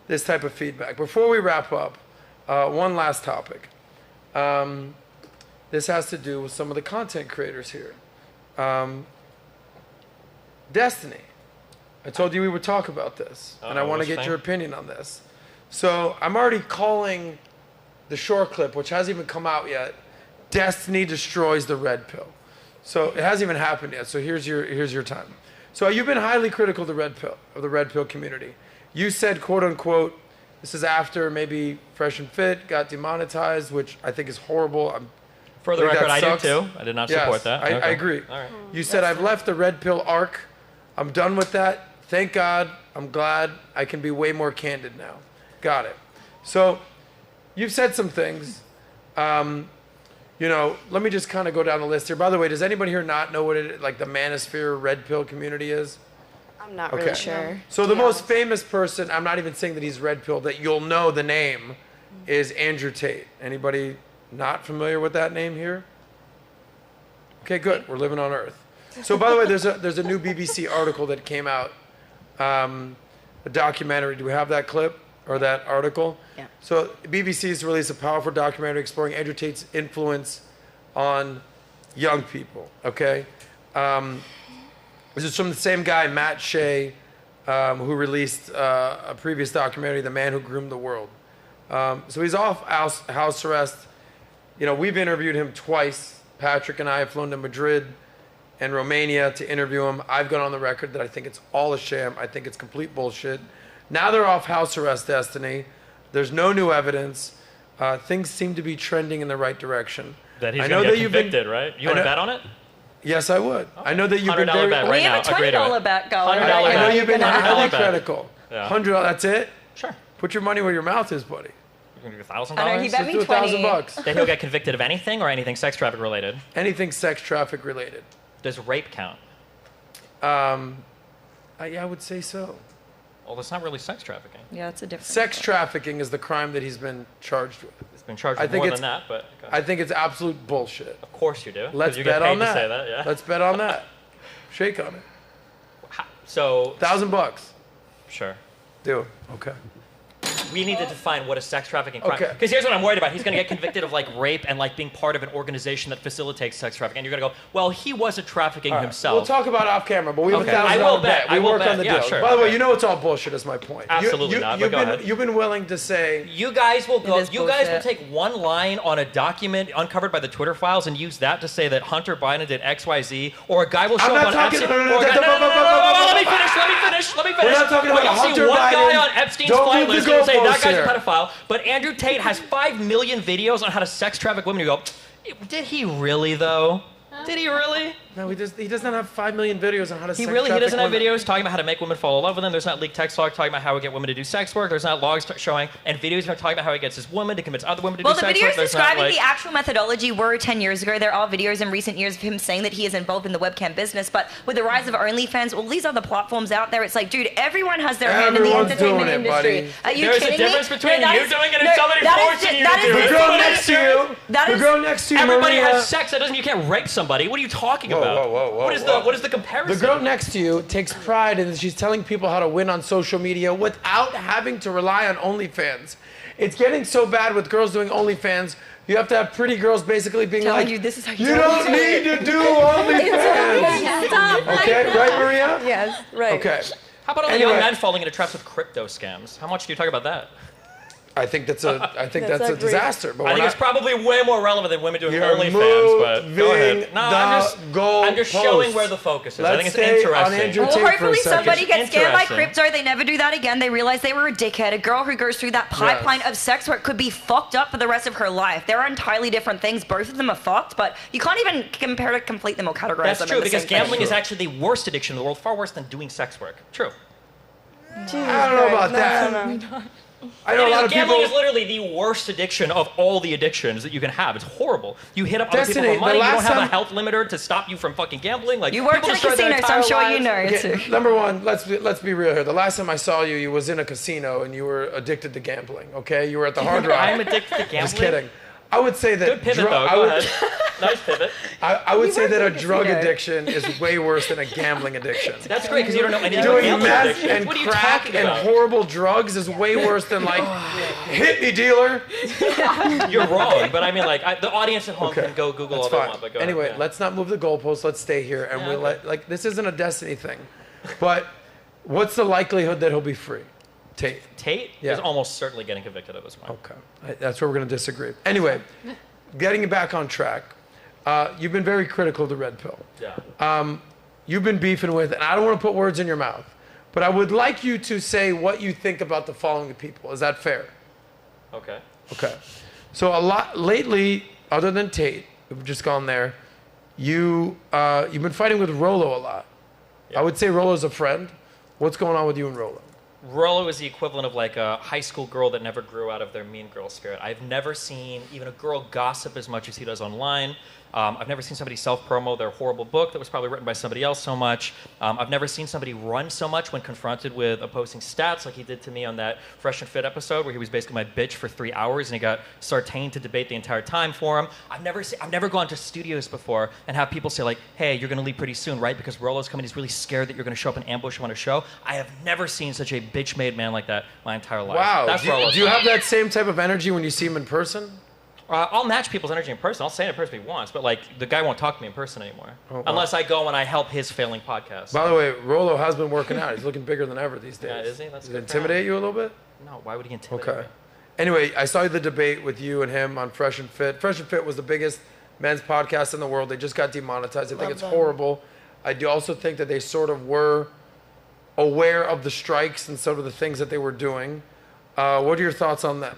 this type of feedback. Before we wrap up, one last topic. This has to do with some of the content creators here. Destiny. I told you we would talk about this, and I want to which get thing? your opinion on this. So I'm already calling the short clip, which hasn't even come out yet, Destiny Destroys the Red Pill. So it hasn't even happened yet, so here's your time. So you've been highly critical of the Red Pill community. You said, quote unquote, this is after maybe Fresh and Fit got demonetized, which I think is horrible. For the I think record, that I do sucks. too. I did not support that. I Okay. agree. All right. You said, I've left the Red Pill arc. I'm done with that. Thank God. I'm glad I can be way more candid now. Got it. So you've said some things. Let me just kind of go down the list here. By the way, does anybody here not know what the manosphere Red Pill community is? I'm not really sure. So the most famous person, I'm not even saying that he's Red Pill, that you'll know the name, is Andrew Tate. Anybody not familiar with that name here? Okay, good. We're living on Earth. So by the way, there's a new BBC article that came out, a documentary. Do we have that clip or that article? Yeah. So BBC has released a powerful documentary exploring Andrew Tate's influence on young people. Okay. This is from the same guy, Matt Shea, who released a previous documentary, The Man Who Groomed the World. So he's off house arrest. We've interviewed him twice. Patrick and I have flown to Madrid and Romania to interview him. I've gone on the record that I think it's all a sham. I think it's complete bullshit. Now they're off house arrest, Destiny. There's no new evidence. Things seem to be trending in the right direction. That he's going to get convicted, right? You want to bet on it? Yes, I would. Okay. I know that you've been very... bet right we have a $20 bet going. I know you've been highly critical. Yeah. $100, that's it? Sure. Put your money where your mouth is, buddy. You're going to do $1,000? I know, he bet me $1,000. Then he'll get convicted of anything or anything sex traffic related? Anything sex traffic related. Does rape count? Yeah, I would say so. Well, that's not really sex trafficking. Yeah, it's a different. Sex trafficking is the crime that he's been charged with. He's been charged with more than that, but... Okay. I think it's absolute bullshit. Of course you do. Let's you bet get paid on to that. Say that. Yeah. Let's bet on that. Shake on it. So... $1,000. Sure. Do. Okay. We need to define what a sex trafficking crime. Okay. Because here's what I'm worried about. He's going to get convicted of like rape and like being part of an organization that facilitates sex trafficking. And you're going to go, well, he wasn't trafficking himself. We'll talk about off camera, but we have I $1,000 will bet. We work on the deal. Sure. By the way, you know it's all bullshit is my point. Absolutely not, but go ahead. You've been willing to say... You guys will go. You guys will bullshit. take one line on a document uncovered by the Twitter files and use that to say that Hunter Biden did X, Y, Z, or a guy will show up on Epstein. Let me finish. We're not talking about Hunter Biden. One guy on Epstein's flight list will say that guy's a here. pedophile, but Andrew Tate has 5 million videos on how to sex traffic women. You go, did he really though? Did he really? No, he doesn't have 5 million videos on how to He sex really, he traffic doesn't have women. videos talking about how to make women fall in love with him. There's not leaked text log talking about how to get women to do sex work. There's not logs showing and videos talking about how he gets his woman to convince other women to do sex work. Well, the videos There's describing not, like, the actual methodology were 10 years ago. There are videos in recent years of him saying that he is involved in the webcam business. But with the rise of OnlyFans, all these other platforms out there, it's like, dude, everyone has their hand in the entertainment industry. Are you There's kidding a difference me? between you doing it and somebody forcing you to do it. The girl next to you. The girl next to you, Everybody Maria. has sex. That doesn't. You can't rape somebody. What are you talking Whoa, about? whoa. What is the comparison? The girl next to you takes pride in that she's telling people how to win on social media without having to rely on OnlyFans. It's getting so bad with girls doing OnlyFans. You have to have pretty girls basically being Telling like, you this is how you don't need to do OnlyFans. Stop. Okay, right, Maria? Yes, right. Okay. How about all the Anyway. young men falling into traps with crypto scams? How much do you talk about that? I think that's a disaster. But I think it's probably way more relevant than women doing You're OnlyFans. But go ahead. No, the I'm just showing goalpost. where the focus is. Let's I think it's stay interesting. on Andrew Tate Well, for a hopefully second. somebody gets scammed by Interesting. crypto. They never do that again. They realize they were a dickhead. A girl who goes through that pipeline of sex work could be fucked up for the rest of her life. They're entirely different things. Both of them are fucked, but you can't even compare to complete them or categorize That's them true in the because same thing. gambling is actually the worst addiction in the world, far worse than doing sex work. True. I don't know about that. I know a lot of Gambling people. is literally the worst addiction of all the addictions that you can have. It's horrible. You hit up other people Destiny, for money. the You don't last have a time- health limiter to stop you from fucking gambling. Like You worked people in a destroy their casino, so I'm entire sure you lives. know. Okay, number one, let's be real here. The last time I saw you, you was in a casino and you were addicted to gambling. Okay, you were at the Hard Rock. I'm addicted to gambling. Just kidding. I would say that Good pivot though. Go ahead. Nice pivot. I would say that a in a drug casino. addiction is way worse than a gambling addiction. That's great because you don't know anything about Doing gambling meth addiction. and What are you crack talking and about? horrible drugs is way worse than like, hit me, dealer. You're wrong, but I mean, like, the audience at home Okay, can go Google that's all they fine. want. But go Anyway, ahead, yeah. let's not move the goalposts. Let's stay here, and we'll like this isn't a destiny thing, but what's the likelihood that he'll be free? Tate is almost certainly getting convicted at this point. Okay, that's where we're going to disagree. Anyway, getting back on track, you've been very critical to Red Pill. Yeah. You've been beefing with, and I don't want to put words in your mouth, but I would like you to say what you think about the following people. Is that fair? Okay. Okay. So a lot lately, other than Tate, we've just gone there. You've been fighting with Rollo a lot. I would say Rollo's a friend. What's going on with you and Rollo? Rollo is the equivalent of like a high school girl that never grew out of their mean girl spirit. I've never seen even a girl gossip as much as he does online. I've never seen somebody self-promo their horrible book that was probably written by somebody else so much. I've never seen somebody run so much when confronted with opposing stats like he did to me on that Fresh and Fit episode where he was basically my bitch for 3 hours and he got Sartain to debate the entire time for him. I've never gone to studios before and have people say like, hey, you're going to leave pretty soon, right? Because Rollo's coming, he's really scared that you're going to show up and ambush him on a show. I have never seen such a bitch-made man like that my entire life. Wow. That's Do Rollo's you have that same type of energy when you see him in person? I'll match people's energy in person. I'll say it in person if he wants, but like the guy won't talk to me in person anymore. Oh, wow. Unless I go and I help his failing podcast. By the way, Rollo has been working out. He's looking bigger than ever these days. Yeah, is he? That's Does it good for intimidate him. you a little bit? No, why would he intimidate Okay. me? Anyway, I saw the debate with you and him on Fresh and Fit. Fresh and Fit was the biggest men's podcast in the world. They just got demonetized. I think Love it's them. horrible. I do also think that they sort of were aware of the strikes and sort of the things that they were doing. What are your thoughts on that?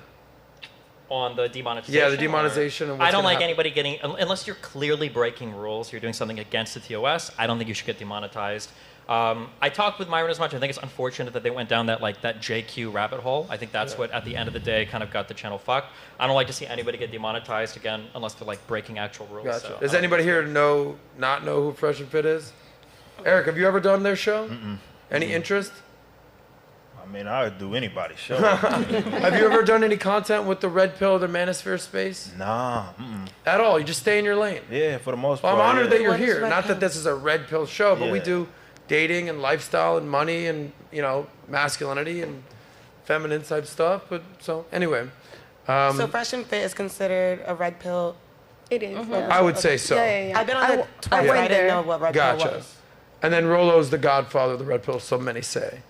On the demonetization? Yeah, the demonetization. And what's I don't gonna like happen. anybody getting, unless you're clearly breaking rules, you're doing something against the TOS, I don't think you should get demonetized. I talked with Myron as much. I think it's unfortunate that they went down that JQ rabbit hole. I think that's what, at the end of the day, kind of got the channel fucked. I don't like to see anybody get demonetized again, unless they're like breaking actual rules. Gotcha. So, Does anybody here not know who Fresh and Fit is? Eric, have you ever done their show? Any interest? I mean, I would do anybody's show. Have you ever done any content with the Redpill or the Manosphere space? Nah. At all? You just stay in your lane? Yeah, for the most Well, part. I'm honored that you're What is here. Redpill? Not that this is a Redpill show, but we Yeah. do dating and lifestyle and money and, masculinity and feminine type stuff. But so, anyway. So Fresh and Fit is considered a red pill? It is. I would say so. I've been on it twice. I didn't know what red pill Gotcha. was. And then Rolo's the godfather of the Red Pill, so many say.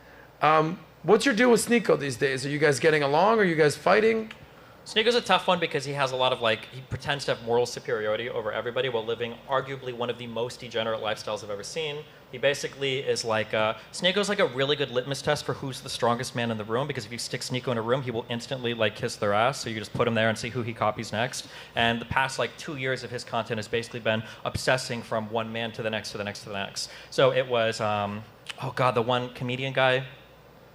What's your deal with Sneeko these days? Are you guys getting along? Are you guys fighting? Sneako's a tough one because he has a lot of he pretends to have moral superiority over everybody while living arguably one of the most degenerate lifestyles I've ever seen. He basically is Sneako's like a really good litmus test for who's the strongest man in the room, because if you stick Sneeko in a room, he will instantly kiss their ass. So you just put him there and see who he copies next. And the past 2 years of his content has basically been obsessing from one man to the next to the next to the next. So it was, the one comedian guy.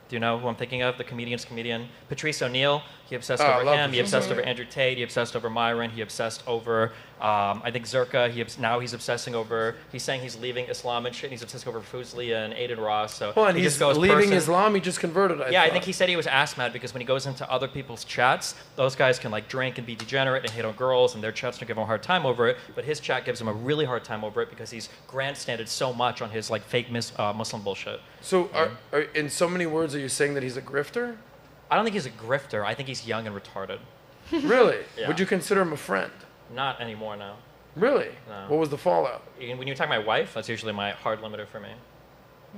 Do you know who I'm thinking of? The comedian. Patrice O'Neill. He obsessed over him. He obsessed over Andrew Tate. He obsessed over Myron. He obsessed over, I think, Zerka. Now he's obsessing over, he's saying he's leaving Islam and shit. And he's obsessing over Fuzli and Aiden Ross. So Well, and he he's just goes leaving Islam. He just converted, I think he said he was ass mad because when he goes into other people's chats, those guys can drink and be degenerate and hit on girls, and their chats don't give him a hard time over it. But his chat gives him a really hard time over it because he's grandstanded so much on his fake Muslim bullshit. So, are, in so many words, are you saying that he's a grifter? I don't think he's a grifter. I think he's young and retarded. Really? Yeah. Would you consider him a friend? Not anymore now. Really? No. What was the fallout? When you attack my wife, that's usually my hard limiter for me.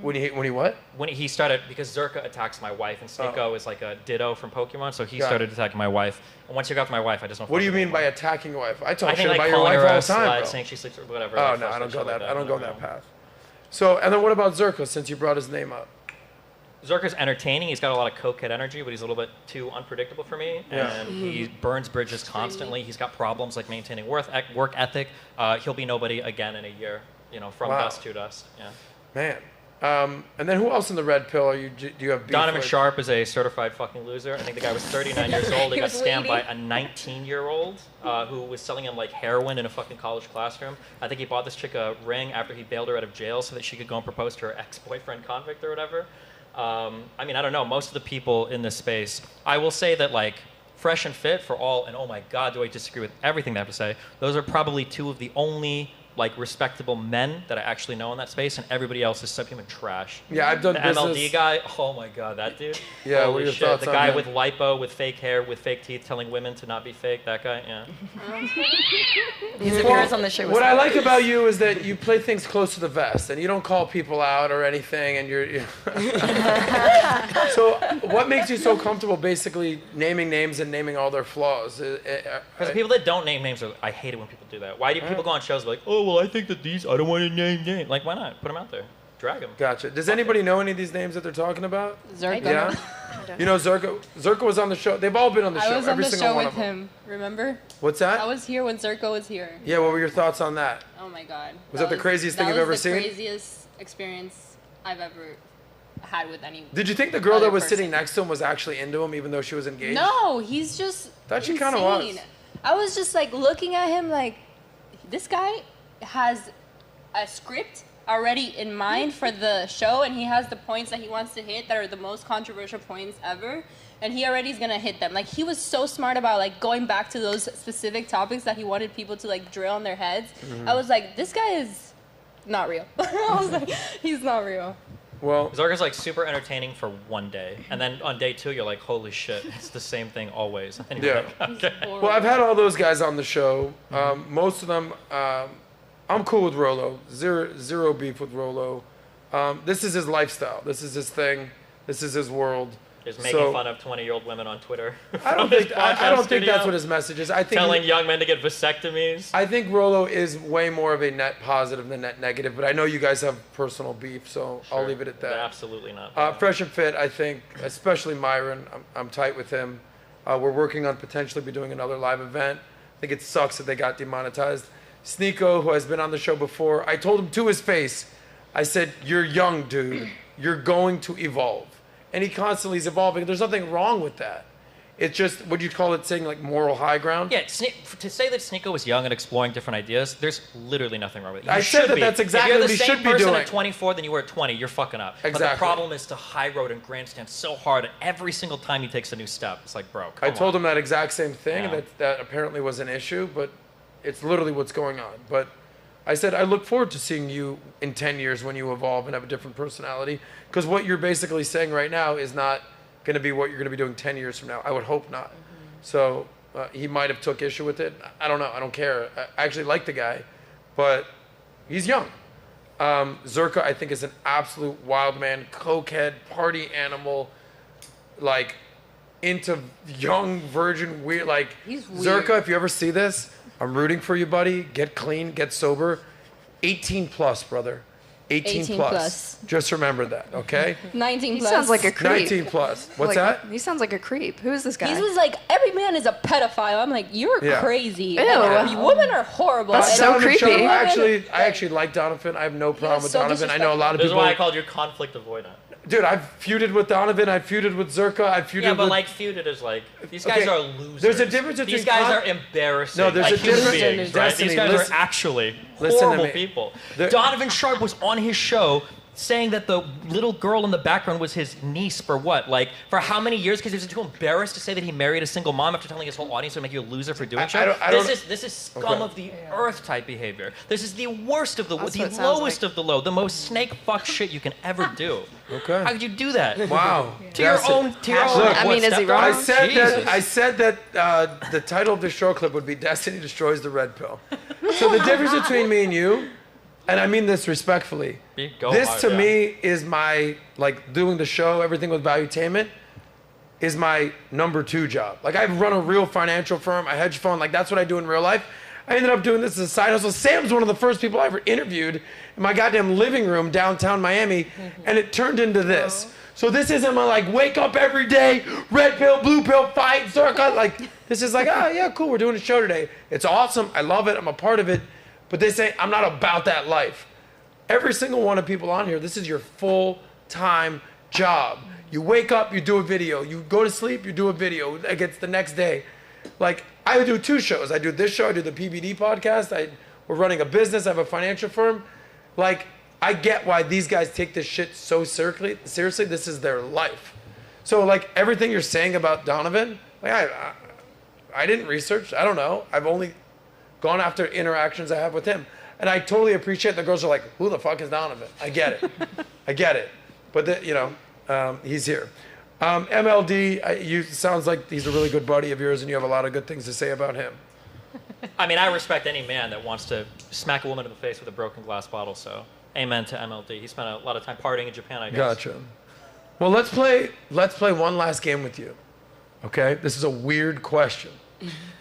When he what? When he started, because Zerka attacks my wife, and Sneeko is like a Ditto from Pokemon, so he Got started attacking my wife. And once you got to my wife, I just don't. What do you mean by attacking your wife? I talk I think shit about your calling wife her all a the time, slut, bro. saying she sleeps or whatever. Oh no, I don't go that. I don't go that path. So, and then what about Zerka? Since you brought his name up. Zerka's entertaining. He's got a lot of cokehead energy, but he's a little bit too unpredictable for me. Yeah. And he burns bridges constantly. He's got problems maintaining work ethic. He'll be nobody again in a year. From Wow. dust to dust. Yeah. Man. And then who else in the Red Pill do you have beef Donovan with? Sharp is a certified fucking loser. I think the guy was 39 years old. He got scammed by a 19-year-old who was selling him heroin in a fucking college classroom. I think he bought this chick a ring after he bailed her out of jail so that she could go and propose to her ex-boyfriend convict or whatever. I don't know. Most of the people in this space, I will say that Fresh and Fit for all, and oh my God, do I disagree with everything they have to say. Those are probably two of the only respectable men that I actually know in that space, and everybody else is subhuman trash. Yeah, I've done the business. MLD guy. Oh my God, that dude. Yeah, Holy what are your shit. thoughts The on guy him? with lipo, with fake hair, with fake teeth, telling women to not be fake. That guy. Yeah. His appearance on the show was What I like hilarious. about you is that you play things close to the vest, and you don't call people out or anything, and you're So, what makes you so comfortable basically naming names and naming all their flaws? Because people that don't name names, I hate it when people do that. Why do people go on shows oh, well, I think that I don't want to name names. Why not? Put them out there. Drag them. Gotcha. Does anybody know any of these names that they're talking about? Zerka. Yeah? You know Zerka? Zerka was on the show. They've all been on the show. I was on every the single show one with of them. him. Remember? What's that? I was here when Zerko was here. Yeah, what were your thoughts on that? Oh my God. Was that the craziest thing you've ever seen? That was the craziest experience I've ever had with any. Did you think the girl other that was person. sitting next to him was actually into him, even though she was engaged? No, he's just. Thought she kind of was. insane. I was just looking at him this guy has a script already in mind for the show, and he has the points that he wants to hit that are the most controversial points ever, and he already is gonna hit them. He was so smart about going back to those specific topics that he wanted people to drill in their heads. Mhm. I was this guy is not real. I was he's not real. Well, Zarga's super entertaining for one day, and then on day two you're holy shit, it's the same thing always. And you're Yeah. okay. Well, I've had all those guys on the show. Most of them, I'm cool with Rolo. Zero beef with Rolo. This is his lifestyle. This is his thing. This is his world. Is making fun of 20-year-old women on Twitter. I don't think that's what his message is. I think telling young men to get vasectomies. I think Rolo is way more of a net positive than net negative, but I know you guys have personal beef, so I'll leave it at that. Absolutely not. Fresh and Fit, I think, especially Myron, I'm tight with him. We're working on potentially be doing another live event. I think it sucks that they got demonetized. Sneeko, who has been on the show before, I told him to his face, I said, you're young, dude. You're going to evolve. And he constantly is evolving. There's nothing wrong with that. It's just, would you call it saying like moral high ground? Yeah, to say that Sneeko was young and exploring different ideas, there's literally nothing wrong with it. I said that that's exactly what he should be doing. If you're the same person at 24 than you were at 20, you're fucking up. Exactly. But the problem is to high road and grandstand so hard every single time he takes a new step. It's like, bro, come on. I told him that exact same thing, Yeah. and that apparently was an issue, but it's literally what's going on. But I said, I look forward to seeing you in 10 years when you evolve and have a different personality, because what you're basically saying right now is not going to be what you're going to be doing 10 years from now. I would hope not. So he might have took issue with it. I don't know. I don't care. I actually like the guy, but he's young. Zerka, I think, is an absolute wild man, cokehead, party animal, like into young virgin weird. Like He's weird. Zerka, if you ever see this, I'm rooting for you, buddy. Get clean, get sober. 18 plus, brother. 18 plus. Just remember that, okay? 19 He plus. sounds like a creep. 19 plus. What's Like, that? He sounds like a creep. Who is this guy? He was like, every man is a pedophile. I'm like, you're Yeah. crazy. Ew. Like, women are horrible. That's And so Donovan creepy. Show, I actually like Donovan. I have no problem with so Donovan. I know a lot of This is people. why I called you conflict avoidant. Dude, I've feuded with Donovan. I've feuded with Zerka. I've feuded Yeah, but with. like feuded is like these guys Okay, are losers. there's a difference between these guys con- are embarrassing. No, there's like a human difference- beings, right? Destiny, These guys listen- are actually listen to horrible me. people. There- Donovan Sharp was on his show saying that the little girl in the background was his niece for what? Like, for how many years? Because he was too embarrassed to say that he married a single mom after telling his whole audience to make you a loser for doing so. This is scum Okay. of the earth type behavior. This is the worst of the That's the what it sounds lowest of the low, the most snake fuck shit you can ever do. Okay. How could you do that? Wow. To your That's it. own, to your own. Look, I mean, is he wrong? I said that the title of the show clip would be "Destiny Destroys the Red Pill." So the difference between me and you, and I mean this respectfully, this to me is my, like, doing the show, everything with Valuetainment, is my number 2 job. Like, I run a real financial firm, a hedge fund, like that's what I do in real life. I ended up doing this as a side hustle. Sam's one of the first people I ever interviewed in my goddamn living room downtown Miami, and it turned into this. So this isn't my, like, wake up every day, red pill, blue pill, fight, circle. Like, this is like, oh, yeah, cool, we're doing a show today. It's awesome. I love it. I'm a part of it. But they say, I'm not about that life. Every single one of people on here, this is your full-time job. You wake up, you do a video. You go to sleep, you do a video. Like, it's the next day. Like, I do 2 shows. I do this show, I do the PBD podcast. We're running a business, I have a financial firm. Like, I get why these guys take this shit so seriously. This is their life. So, like, everything you're saying about Donovan, like, I didn't research. I don't know. I've only gone after interactions I have with him. And I totally appreciate the girls are like, who the fuck is Donovan? I get it. I get it. But, he's here. MLD, you sounds like he's a really good buddy of yours and you have a lot of good things to say about him. I mean, I respect any man that wants to smack a woman in the face with a broken glass bottle, so amen to MLD. He spent a lot of time partying in Japan, I guess. Gotcha. Well, let's play one last game with you. Okay? This is a weird question.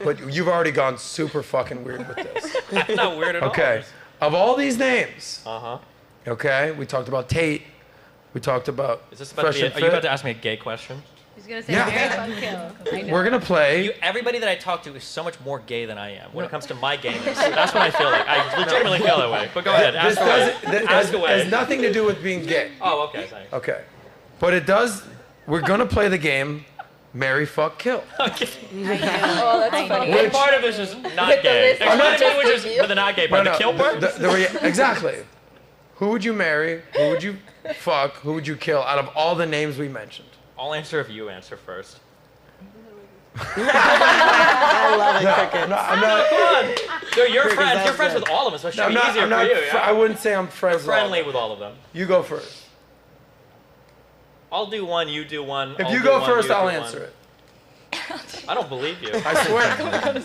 But you've already gone super fucking weird with this. I'm not weird at all. Okay. Of all these names, Uh-huh. okay, we talked about Tate. We talked about Is this about Fresh to be and are you Fit. about to ask me a gay question? He's gonna say Yeah. Mary Fuck Kill. I know. We're gonna play. Everybody that I talk to is so much more gay than I am. When it comes to my gayness, that's what I feel like. I legitimately feel that way. But go ahead, ask away. Ask away. Has nothing to do with being gay. Oh, okay, thanks. Okay. But it does. We're gonna play the game Marry, Fuck, Kill. Okay. Oh, that's funny. What part of this is not With the gay? list, Explain to me just which is review. the not gay part. The kill part? Exactly. Who would you marry? Who would you fuck? Who would you kill out of all the names we mentioned? I'll answer if you answer first. I love it, Cricket. I'm not. Come on. Dude, you're friends. You're friends with all of us. So it should be easier for you. Yeah? I wouldn't say I'm friends You're friendly with with all of them. You go first. I'll do one. You do one. If I'll you do go one, first, you I'll do answer one. it. I don't believe you. I swear.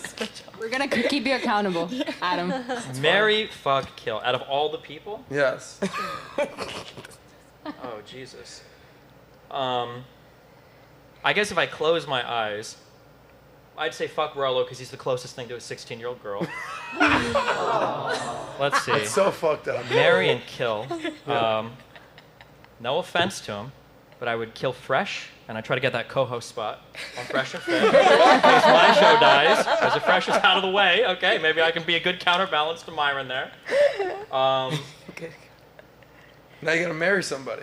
We're gonna keep you accountable, Adam. Marry, fuck, kill. Out of all the people? Yes. Oh, Jesus. I guess if I close my eyes, I'd say fuck Rollo because he's the closest thing to a 16-year-old girl. Let's see. It's so fucked up. Marry and kill. No offense to him, but I would kill Fresh, and I'd try to get that co-host spot on Fresh and Fit. In case my show dies, as if Fresh is out of the way, okay, maybe I can be a good counterbalance to Myron there. Okay. Now you're gonna marry somebody.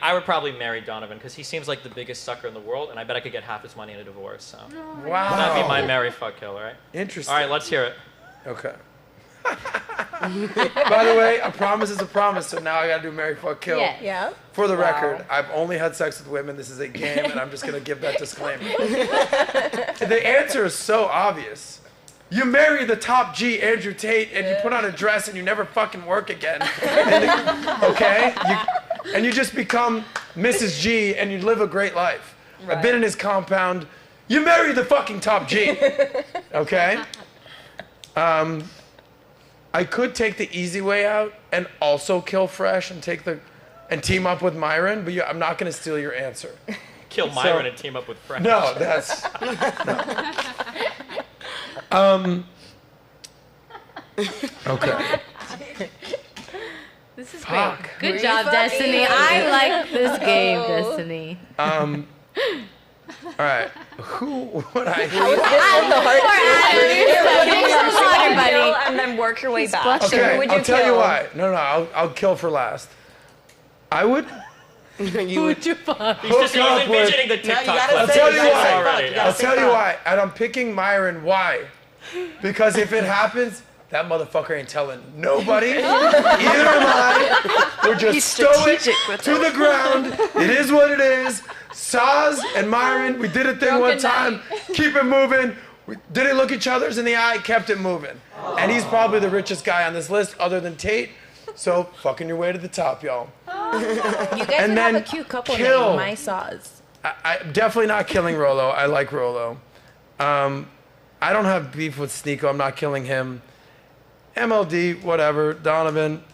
I would probably marry Donovan, because he seems like the biggest sucker in the world, and I bet I could get half his money in a divorce, so. Wow. That'd be my marry, fuck, kill, all right? Interesting. All right, let's hear it. Okay. By the way, a promise is a promise, so now I gotta do marry, fuck, kill. Yeah. For the record, I've only had sex with women. This is a game, and I'm just gonna give that disclaimer. The answer is so obvious. You marry the top G, Andrew Tate, and you put on a dress and you never fucking work again. Okay? And you just become Mrs. G and you live a great life. Right. I've been in his compound. You marry the fucking top G. Okay? I could take the easy way out and also kill Fresh and team up with Myron, but I'm not gonna steal your answer. Kill Myron and team up with Fresh. No, that's okay. This is great. Good job, Destiny. I like this game, Destiny. All right. Who would I? Kill and then work your way back. Okay, Who would I'll tell you why. No, I'll kill for last. I would. Who would you fuck? He's just envisioning the TikTok clip. I'll tell you why. I'll tell you why. And I'm picking Myron. Why? Because if it happens, that motherfucker ain't telling nobody. Either am I. We're just stoic to the ground. It is what it is. Saz and Myron, we did a thing one time. Keep it moving. We didn't look each other's in the eye, kept it moving. And he's probably the richest guy on this list other than Tate. So fucking your way to the top, y'all. You guys would have a cute couple name, My Saws. I'm definitely not killing Rollo. I like Rollo. I don't have beef with Sneeko. I'm not killing him. MLD, whatever. Donovan.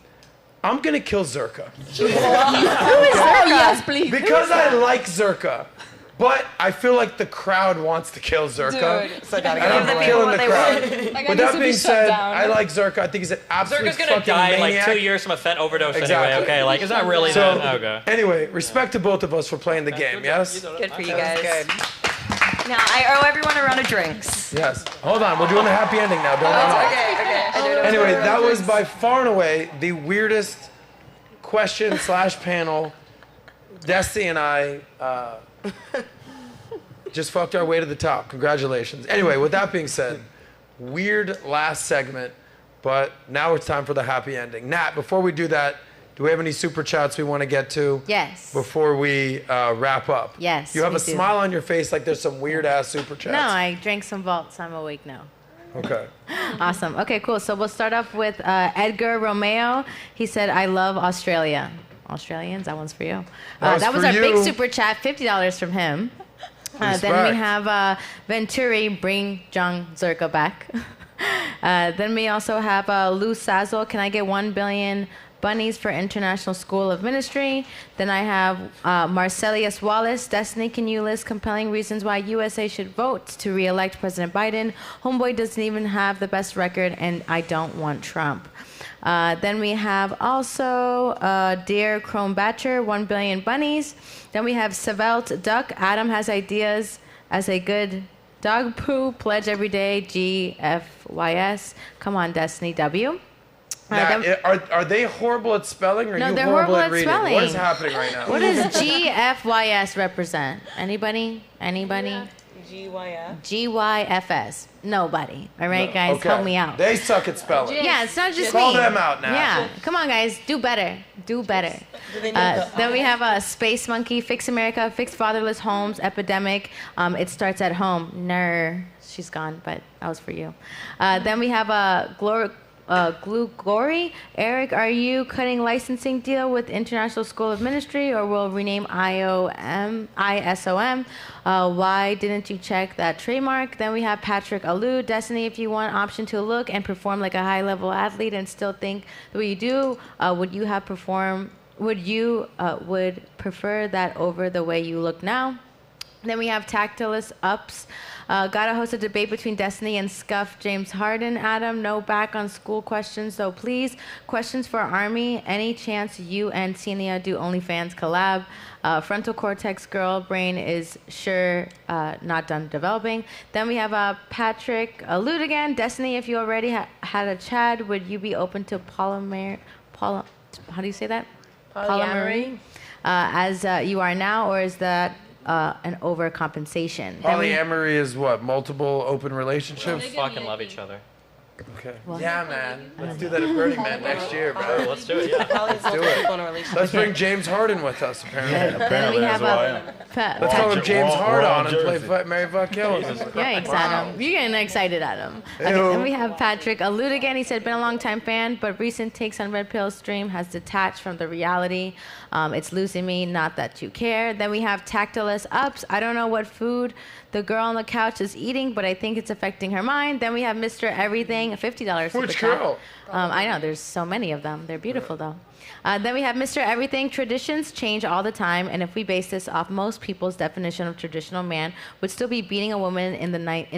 I'm gonna kill Zerka. Who is Zerka? Yes, please. Because I like Zerka. But I feel like the crowd wants to kill Zerka. Dude. So and I'm killing the crowd. With that being said, I like Zerka. I think he's an absolute Zerka's gonna die in like 2 years from a fent overdose anyway, okay? Like, is that really that? Okay. Anyway, respect to both of us for playing the game, yes? Good for you guys. Good. Now, I owe everyone a round of drinks. Yes. Hold on, we're doing the happy ending now. Don't run off. Okay. Anyway, that was by far and away the weirdest question/panel. Destiny and I just fucked our way to the top. Congratulations. Anyway, with that being said, weird last segment, but now it's time for the happy ending. Nat, before we do that, do we have any super chats we want to get to? Yes. Before we wrap up? Yes. You have a smile on your face like there's some weird ass super chats. No, I drank some Vaults. I'm awake now. Okay. Awesome. Okay, cool. So we'll start off with Edgar Romeo. He said, I love Australia. Australians, that one's for you. That was our big super chat, $50 from him. Then we have Venturi, bring John Zerka back. Then we also have Lou Sazzle, can I get 1 billion bunnies for International School of Ministry? Then I have Marcellus Wallace, Destiny, can you list compelling reasons why USA should vote to re-elect President Biden? Homeboy doesn't even have the best record, and I don't want Trump. Then we have also Dear Chrome Batcher, 1 billion bunnies. Then we have Savelt Duck. Adam has ideas as a good dog poo. Pledge every day. GFYS. Come on, Destiny W. Now, are they horrible at spelling, or are you they're horrible at at reading? spelling. What is happening right now? What does GFYS represent? Anybody? GYF? GYFS. Nobody. All right, guys, Okay. help me out. They suck at spelling. Yeah, it's not just Call me. them out now. Yeah, come on, guys, do better. Do better. Then we have a Space Monkey, Fix America, Fix Fatherless Homes, Epidemic. It starts at home. She's gone, but that was for you. Then we have a Glue Glory. Eric, are you cutting licensing deal with International School of Ministry, or will rename ISOM? Why didn't you check that trademark? Then we have Patrick Alou. Destiny, if you want option to look and perform like a high-level athlete and still think the way you do, would you prefer that over the way you look now? Then we have Tactilus Ups. Gotta host a debate between Destiny and Scuff James Harden. Adam, no back on school questions, so please. Questions for Army. Any chance you and Tina do OnlyFans collab? Frontal cortex girl brain is sure not done developing. Then we have Patrick Allude again. Destiny, if you already had a Chad, would you be open to how do you say that? Polyamory. As you are now, or is that an overcompensation? Polyamory is what? Multiple open relationships? We fucking love each other. Okay. Well, yeah, man. Let's do that at Burning Man next year, bro. Let's do it, yeah. Let's do it. Let's bring James Harden with us, apparently. Then we have Let's call him James Hardon and play Mary Fuck Kills. Yikes, Adam. You're getting excited, Adam. Okay, then we have Patrick Allude again. He said, been a long time fan, but recent takes on Redpill stream has detached from the reality. It's losing me, not that you care. Then we have Tactilus Ups. I don't know what food the girl on the couch is eating, but I think it's affecting her mind. Then we have Mr. Everything, a $50 super Which chat. girl? I know, there's so many of them. They're beautiful, though. Then we have Mr. Everything. Traditions change all the time, and if we base this off most people's definition of traditional man, would still be beating a woman in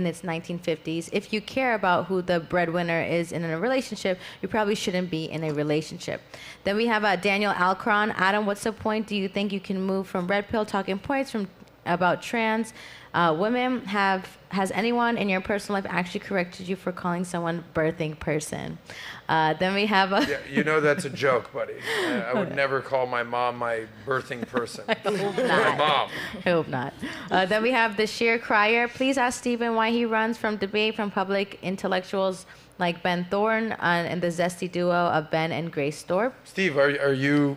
its 1950s. If you care about who the breadwinner is in a relationship, you probably shouldn't be in a relationship. Then we have Daniel Alcron. Adam, what's the point? Do you think you can move from Redpill talking points about trans women? Has anyone in your personal life actually corrected you for calling someone birthing person? Then we have yeah, you know that's a joke, buddy. I would never call my mom my birthing person. I hope not. My mom. I hope not. Then we have the sheer crier. Please ask Stephen why he runs from debate from public intellectuals like Ben Thorne and the zesty duo of Ben and Grace Thorpe. Steve, are you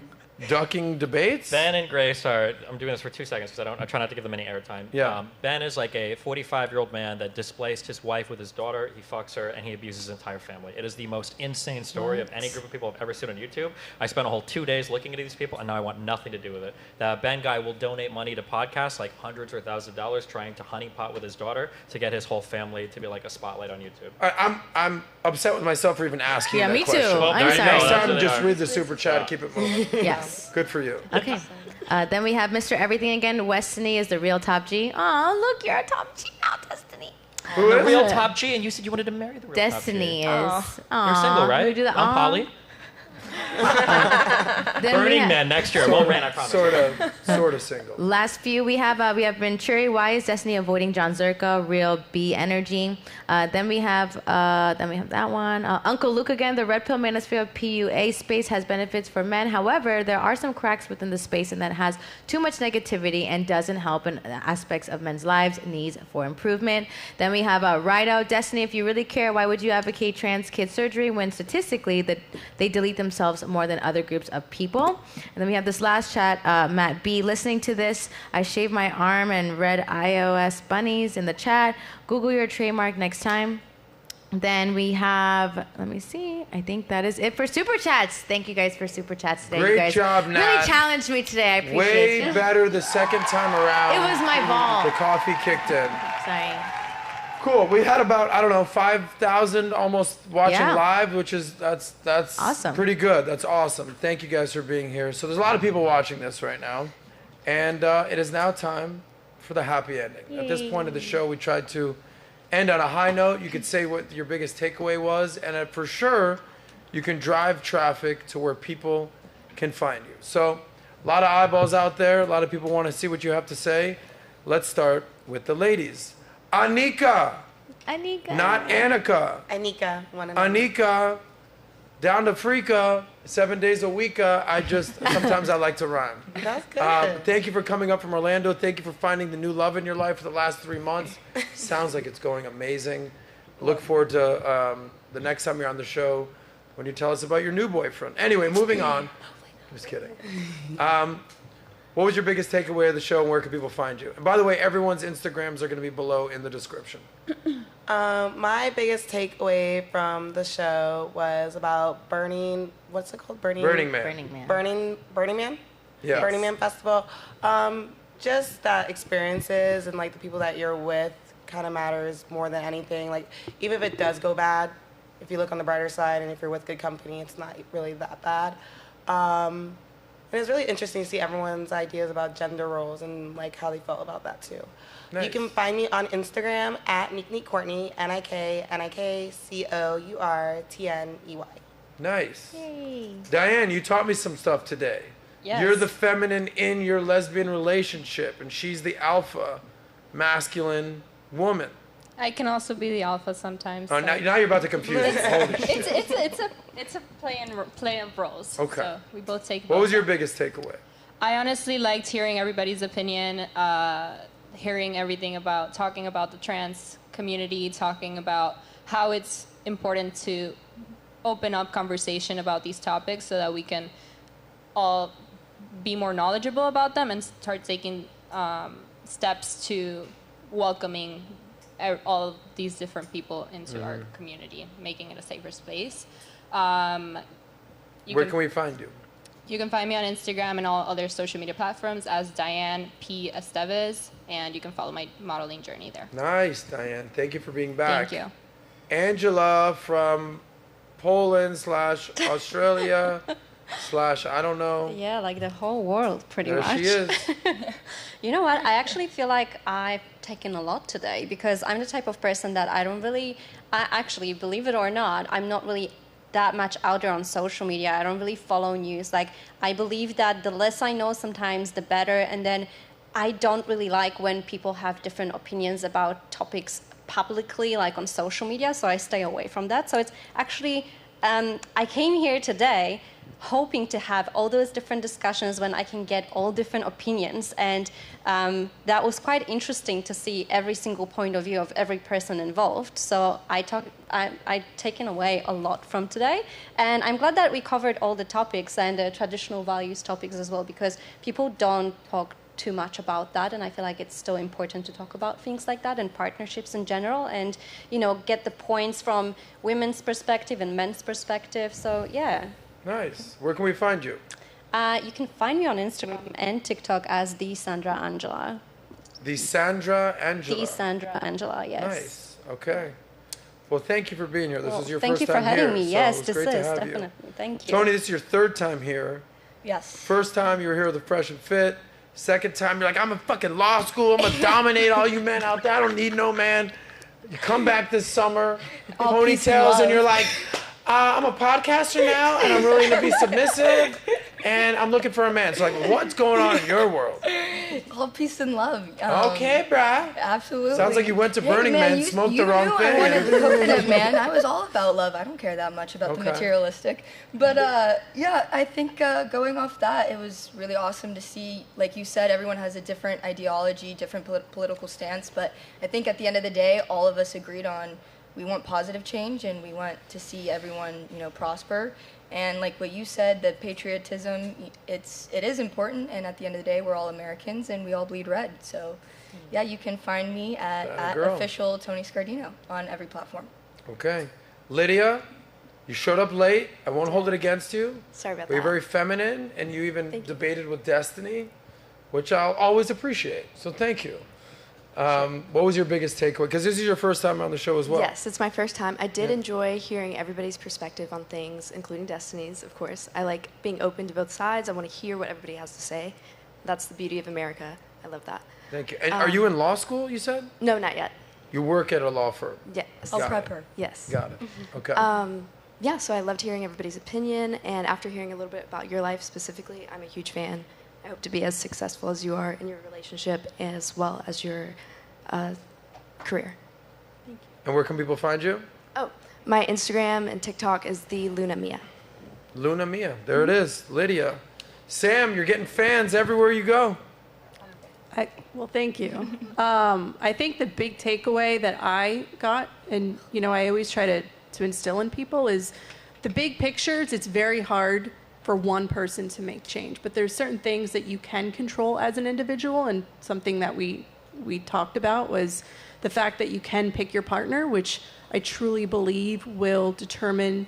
ducking debates? Ben and Grace are, I'm doing this for 2 seconds because I try not to give them any airtime. Yeah. Ben is like a 45-year-old man that displaced his wife with his daughter. He fucks her and he abuses his entire family. It is the most insane story of any group of people I've ever seen on YouTube. I spent a whole 2 days looking at these people and now I want nothing to do with it. The Ben guy will donate money to podcasts, like hundreds or thousands of dollars, trying to honeypot with his daughter to get his whole family to be like a spotlight on YouTube. I'm upset with myself for even asking Yeah, that me too. question. I'm sorry. Next time, just read the super chat and keep it moving. Yes. Good for you. Okay. Then we have Mr. Everything again. Westiny is the real top G. Oh, look, you're a top G now, Destiny. Who is the real top G? And you said you wanted to marry the real Destiny top G. is. You're single, right? We do that. I'm poly. Burning Man next year. Well ran, I promise. Sort of single. Last few we have Venturi. Why is Destiny avoiding John Zerka? Real B energy. Then we have that one. Uncle Luke again. The Red Pill Manosphere PUA space has benefits for men. However, there are some cracks within the space, and that has too much negativity and doesn't help in aspects of men's lives. Needs for improvement. Then we have Rido. Destiny. If you really care, why would you advocate trans kid surgery when statistically that they delete themselves more than other groups of people? And then we have this last chat, Matt B. Listening to this, I shaved my arm and read iOS bunnies in the chat. Google your trademark next time. Then we have, let me see, I think that is it for Super Chats. Thank you guys for Super Chats today. Great you guys job, Nat. really challenged me today. I appreciate Way it. better the second time around. It was my fault. The coffee kicked in. Sorry. Cool. We had about, I don't know, 5,000 almost watching Yeah. live, which is, that's awesome. Pretty good. That's awesome. Thank you guys for being here. So there's a lot of people watching this right now. And it is now time for the happy ending. At this point of the show, we tried to end on a high note. You could say what your biggest takeaway was, and for sure, you can drive traffic to where people can find you. So a lot of eyeballs out there. A lot of people want to see what you have to say. Let's start with the ladies. Anika. Not Annika. Anika. One of them. Anika. Down to Freaka. 7 days a week. Sometimes I like to rhyme. That's good. Thank you for coming up from Orlando. Thank you for finding the new love in your life for the last 3 months. Sounds like it's going amazing. Look forward to the next time you're on the show when you tell us about your new boyfriend. Anyway, moving on. Just kidding. What was your biggest takeaway of the show and where can people find you? And by the way, everyone's Instagrams are going to be below in the description. My biggest takeaway from the show was about what's it called? Burning Man. Burning Man? Yes. Burning Man Festival. Just that experiences and like the people that you're with kind of matters more than anything. Like even if it does go bad, if you look on the brighter side and if you're with good company, it's not really that bad. And it's really interesting to see everyone's ideas about gender roles and like how they felt about that too. Nice. You can find me on Instagram at NickNeekCourtney, NickNickCourtney. Nice. Yay. Diane, you taught me some stuff today. Yes. You're the feminine in your lesbian relationship, and she's the alpha masculine woman. I can also be the alpha sometimes. Oh, so- now you're about to confuse me. Holy shit. It's a play of roles. Okay. So we both take. What both was your on. biggest takeaway? I honestly liked hearing everybody's opinion, hearing everything about, talking about the trans community, talking about how it's important to open up conversation about these topics so that we can all be more knowledgeable about them and start taking steps to welcoming all of these different people into our community, making it a safer space. Where can we find you? You can find me on Instagram and all other social media platforms as Diane P. Esteves, and you can follow my modeling journey there. Nice, Diane. Thank you for being back. Thank you. Angela from Poland / Australia / I don't know. Yeah, like the whole world, pretty There much. she is. You know what? I actually feel like I've taken a lot today because I'm the type of person that I actually, believe it or not, I'm not really that much out there on social media. I don't really follow news. Like, I believe that the less I know sometimes, the better. And then I don't really like when people have different opinions about topics publicly, like on social media, so I stay away from that. So it's actually, I came here today hoping to have all those different discussions when I can get all different opinions. And that was quite interesting to see every single point of view of every person involved. So I've taken away a lot from today. And I'm glad that we covered all the topics and the traditional values topics as well, because people don't talk too much about that, and I feel like it's still important to talk about things like that and partnerships in general, and get the points from women's perspective and men's perspective. So yeah. Nice. Where can we find you? You can find me on Instagram and TikTok as the Sandra Angela. The Sandra Angela. The Sandra Angela, yes. Nice. Okay. Well, thank you for being here. This is your thank first you for time having here, me. so Yes, it's this great to is have definitely. you. Thank you. Tony, this is your third time here. Yes. First time you were here with the Fresh and Fit. Second time you're like, I'm in fucking law school. I'm gonna dominate all you men out there. I don't need no man. You come back this summer, All peace and ponytails, love. and you're like, I'm a podcaster now, and I'm willing to be submissive, and I'm looking for a man. So like, what's going on in your world? All peace and love. Okay, bruh. Absolutely. Sounds like you went to Burning Man, smoked the wrong thing. I wanted the coconut man. I was all about love. I don't care that much about the Okay. materialistic. But yeah, I think going off that, it was really awesome to see, like you said, everyone has a different ideology, different political stance. But I think at the end of the day, all of us agreed on we want positive change and we want to see everyone, prosper. And like what you said, the patriotism, it is important. And at the end of the day, we're all Americans and we all bleed red. So yeah, you can find me at girl. official Tony Scardino on every platform. Okay. Lydia, you showed up late. I won't hold it against you. Sorry about You're that. very feminine, and you even debated with Destiny, which I'll always appreciate. So thank you. What was your biggest takeaway? Because this is your first time on the show as well. Yes, it's my first time. I did Yeah. enjoy hearing everybody's perspective on things, including Destiny's, of course. I like being open to both sides. I want to hear what everybody has to say. That's the beauty of America. I love that. Thank you. And are you in law school, you said? No, not yet. You work at a law firm? Yes. I'll prep her. Yes. Got it. Okay. Yeah, so I loved hearing everybody's opinion, and after hearing a little bit about your life specifically, I'm a huge fan. I hope to be as successful as you are in your relationship as well as your career. And where can people find you? Oh, my Instagram and TikTok is the Luna Mia. Luna Mia. There it is. Lydia. Sam, you're getting fans everywhere you go. Well, thank you. I think the big takeaway that I got, and I always try to instill in people, is the big pictures. It's very hard for one person to make change, but there's certain things that you can control as an individual, and something that we talked about was the fact that you can pick your partner, which I truly believe will determine,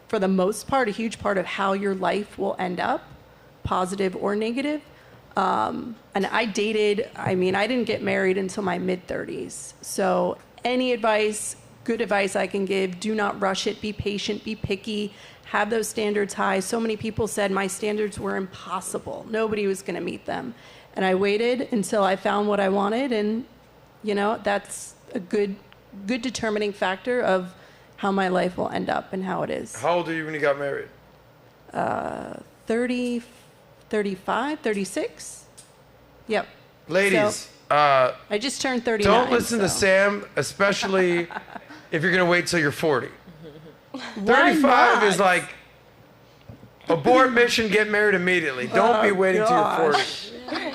for the most part, a huge part of how your life will end up, positive or negative. And I didn't get married until my mid-30s. So any advice, good advice I can give. Do not rush it. Be patient. Be picky. Have those standards high. So many people said my standards were impossible. Nobody was going to meet them. And I waited until I found what I wanted. And, you know, that's a good determining factor of how my life will end up and how it is. How old are you when you got married? 30, 35, 36. Yep. Ladies, So, I just turned 39. don't listen to Sam, especially if you're going to wait till you're 40. 35 is like abort mission, get married immediately. Don't be waiting till you're 40.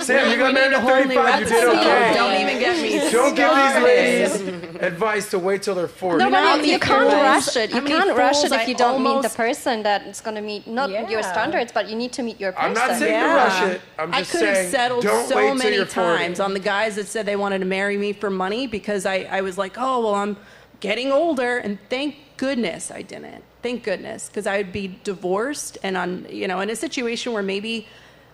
Sam, you got married at 35. You did okay. Don't even get me Don't give these started. ladies advice to wait till they're 40. No, but you can't rush it. You How many can't rush it fools if you I don't meet the almost- person that's going to meet not your standards, but you need to meet your person. I'm not saying to rush it. I'm just I could have saying settled don't so wait till many you're 40. times on the guys that said they wanted to marry me for money because I was like, oh, well, I'm getting older. And thank goodness I didn't. Thank goodness. Because I would be divorced and in a situation where maybe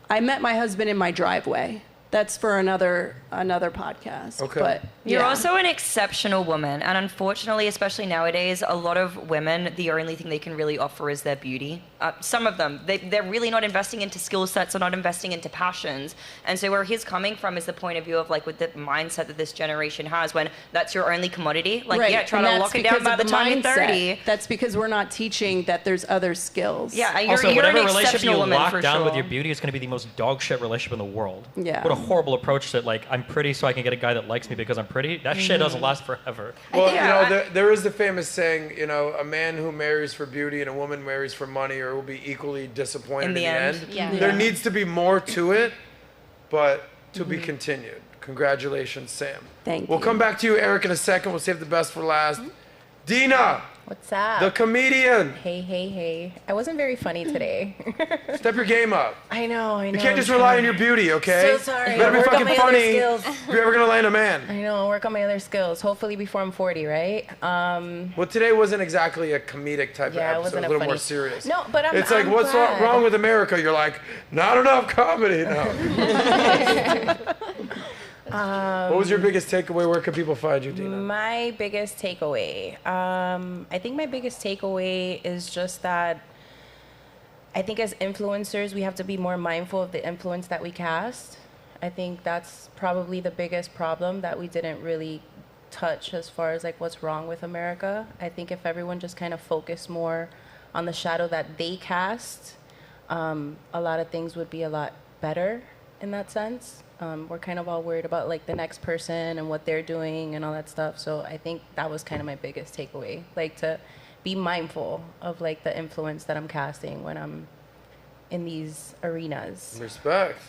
I met my husband in my driveway. That's for another podcast. Okay. But You're yeah. also an exceptional woman, and unfortunately, especially nowadays, a lot of women, the only thing they can really offer is their beauty. Some of them, they're really not investing into skill sets or not investing into passions. And so where he's coming from is the point of view of like with the mindset that this generation has, when that's your only commodity. Like, right. yeah, try And to that's lock it down because by of the time you're mindset. 30. That's because we're not teaching that there's other skills. Yeah, you're, Also, you're whatever an relationship exceptional you woman lock for down sure. with your beauty is going to be the most dog shit relationship in the world. Yeah. What a horrible approach that, like, I'm pretty so I can get a guy that likes me because I'm pretty. That shit doesn't last forever. Well, you know, there is the famous saying, you know, a man who marries for beauty and a woman marries for money or will be equally disappointed in the end. Yeah. There needs to be more to it, but to be continued. Congratulations, Sam. Thank We'll you. come back to you, Eric, in a second. We'll save the best for last. Dina, What's up? the comedian. Hey. I wasn't very funny today. Step your game up. I know. You can't just rely on your beauty, okay? So sorry. You better be Work on fucking my other funny skills. if you're ever gonna land a man. I know. I'll work on my other skills. Hopefully before I'm 40, right? Well, today wasn't exactly a comedic type of Yeah, it episode. wasn't A a little funny- more serious. No, but I'm It's like, I'm what's glad. wrong with America? You're like, not enough comedy. No. What was your biggest takeaway? Where can people find you, Dina? My biggest takeaway. I think my biggest takeaway is just that I think as influencers, we have to be more mindful of the influence that we cast. I think that's probably the biggest problem that we didn't really touch as far as like what's wrong with America. I think if everyone just kind of focused more on the shadow that they cast, a lot of things would be a lot better in that sense. We're kind of all worried about like the next person and what they're doing and all that stuff. So I think that was kind of my biggest takeaway, like to be mindful of like the influence that I'm casting when I'm in these arenas. Respect.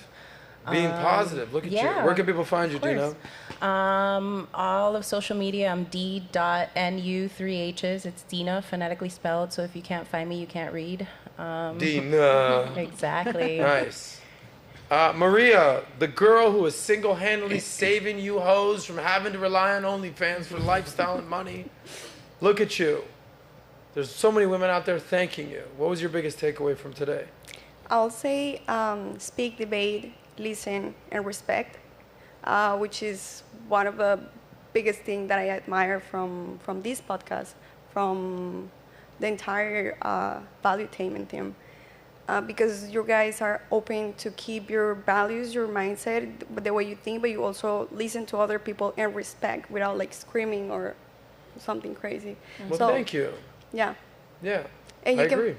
Being positive. Look at you. yeah, Where can people find you, of course. Dina? All of social media, I'm D.NU, 3 H's. It's Dina, phonetically spelled. So if you can't find me, you can't read. Dina. Exactly. Nice. Maria, the girl who is single-handedly saving you hoes from having to rely on OnlyFans for lifestyle and money. Look at you. There's so many women out there thanking you. What was your biggest takeaway from today? I'll say speak, debate, listen, and respect, which is one of the biggest things that I admire from this podcast, from the entire valuetainment team. Because you guys are open to keep your values, your mindset, the way you think, but you also listen to other people and respect without like screaming or something crazy. Well, So, thank you. Yeah. Yeah, And I you can, agree.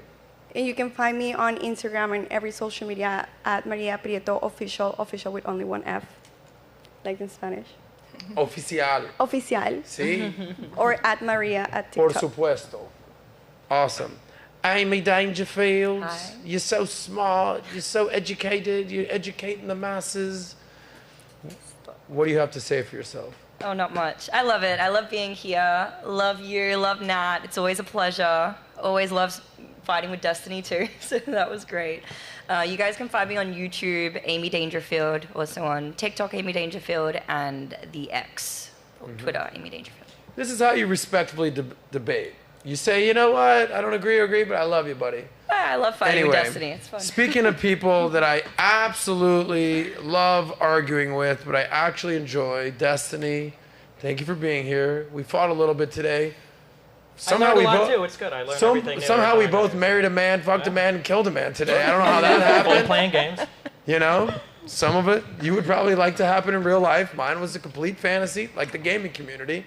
And you can find me on Instagram and every social media at Maria Prieto Official, official with only one F, like in Spanish. Oficial. Oficial. Sí. Or at Maria at Por TikTok. supuesto. Awesome. Amy Dangerfield, Hi. you're so smart, you're so educated, you're educating the masses. What do you have to say for yourself? Oh, not much. I love it. I love being here. Love you. Love Nat. It's always a pleasure. Always loves fighting with Destiny too. So that was great. You guys can find me on YouTube, Amy Dangerfield, also on TikTok, Amy Dangerfield, and the X, or Twitter, Amy Dangerfield. This is how you respectfully debate. You say, you know what, I don't agree, but I love you, buddy. I love fighting with Destiny. It's fun. Speaking of people that I absolutely love arguing with, but I actually enjoy, Destiny, thank you for being here. We fought a little bit today. Somehow we both too. It's good. I learned everything new. Somehow we both married a man, fucked a man, and killed a man today. I don't know how that happened. Playing games. You know, some of it you would probably like to happen in real life. Mine was a complete fantasy, like the gaming community.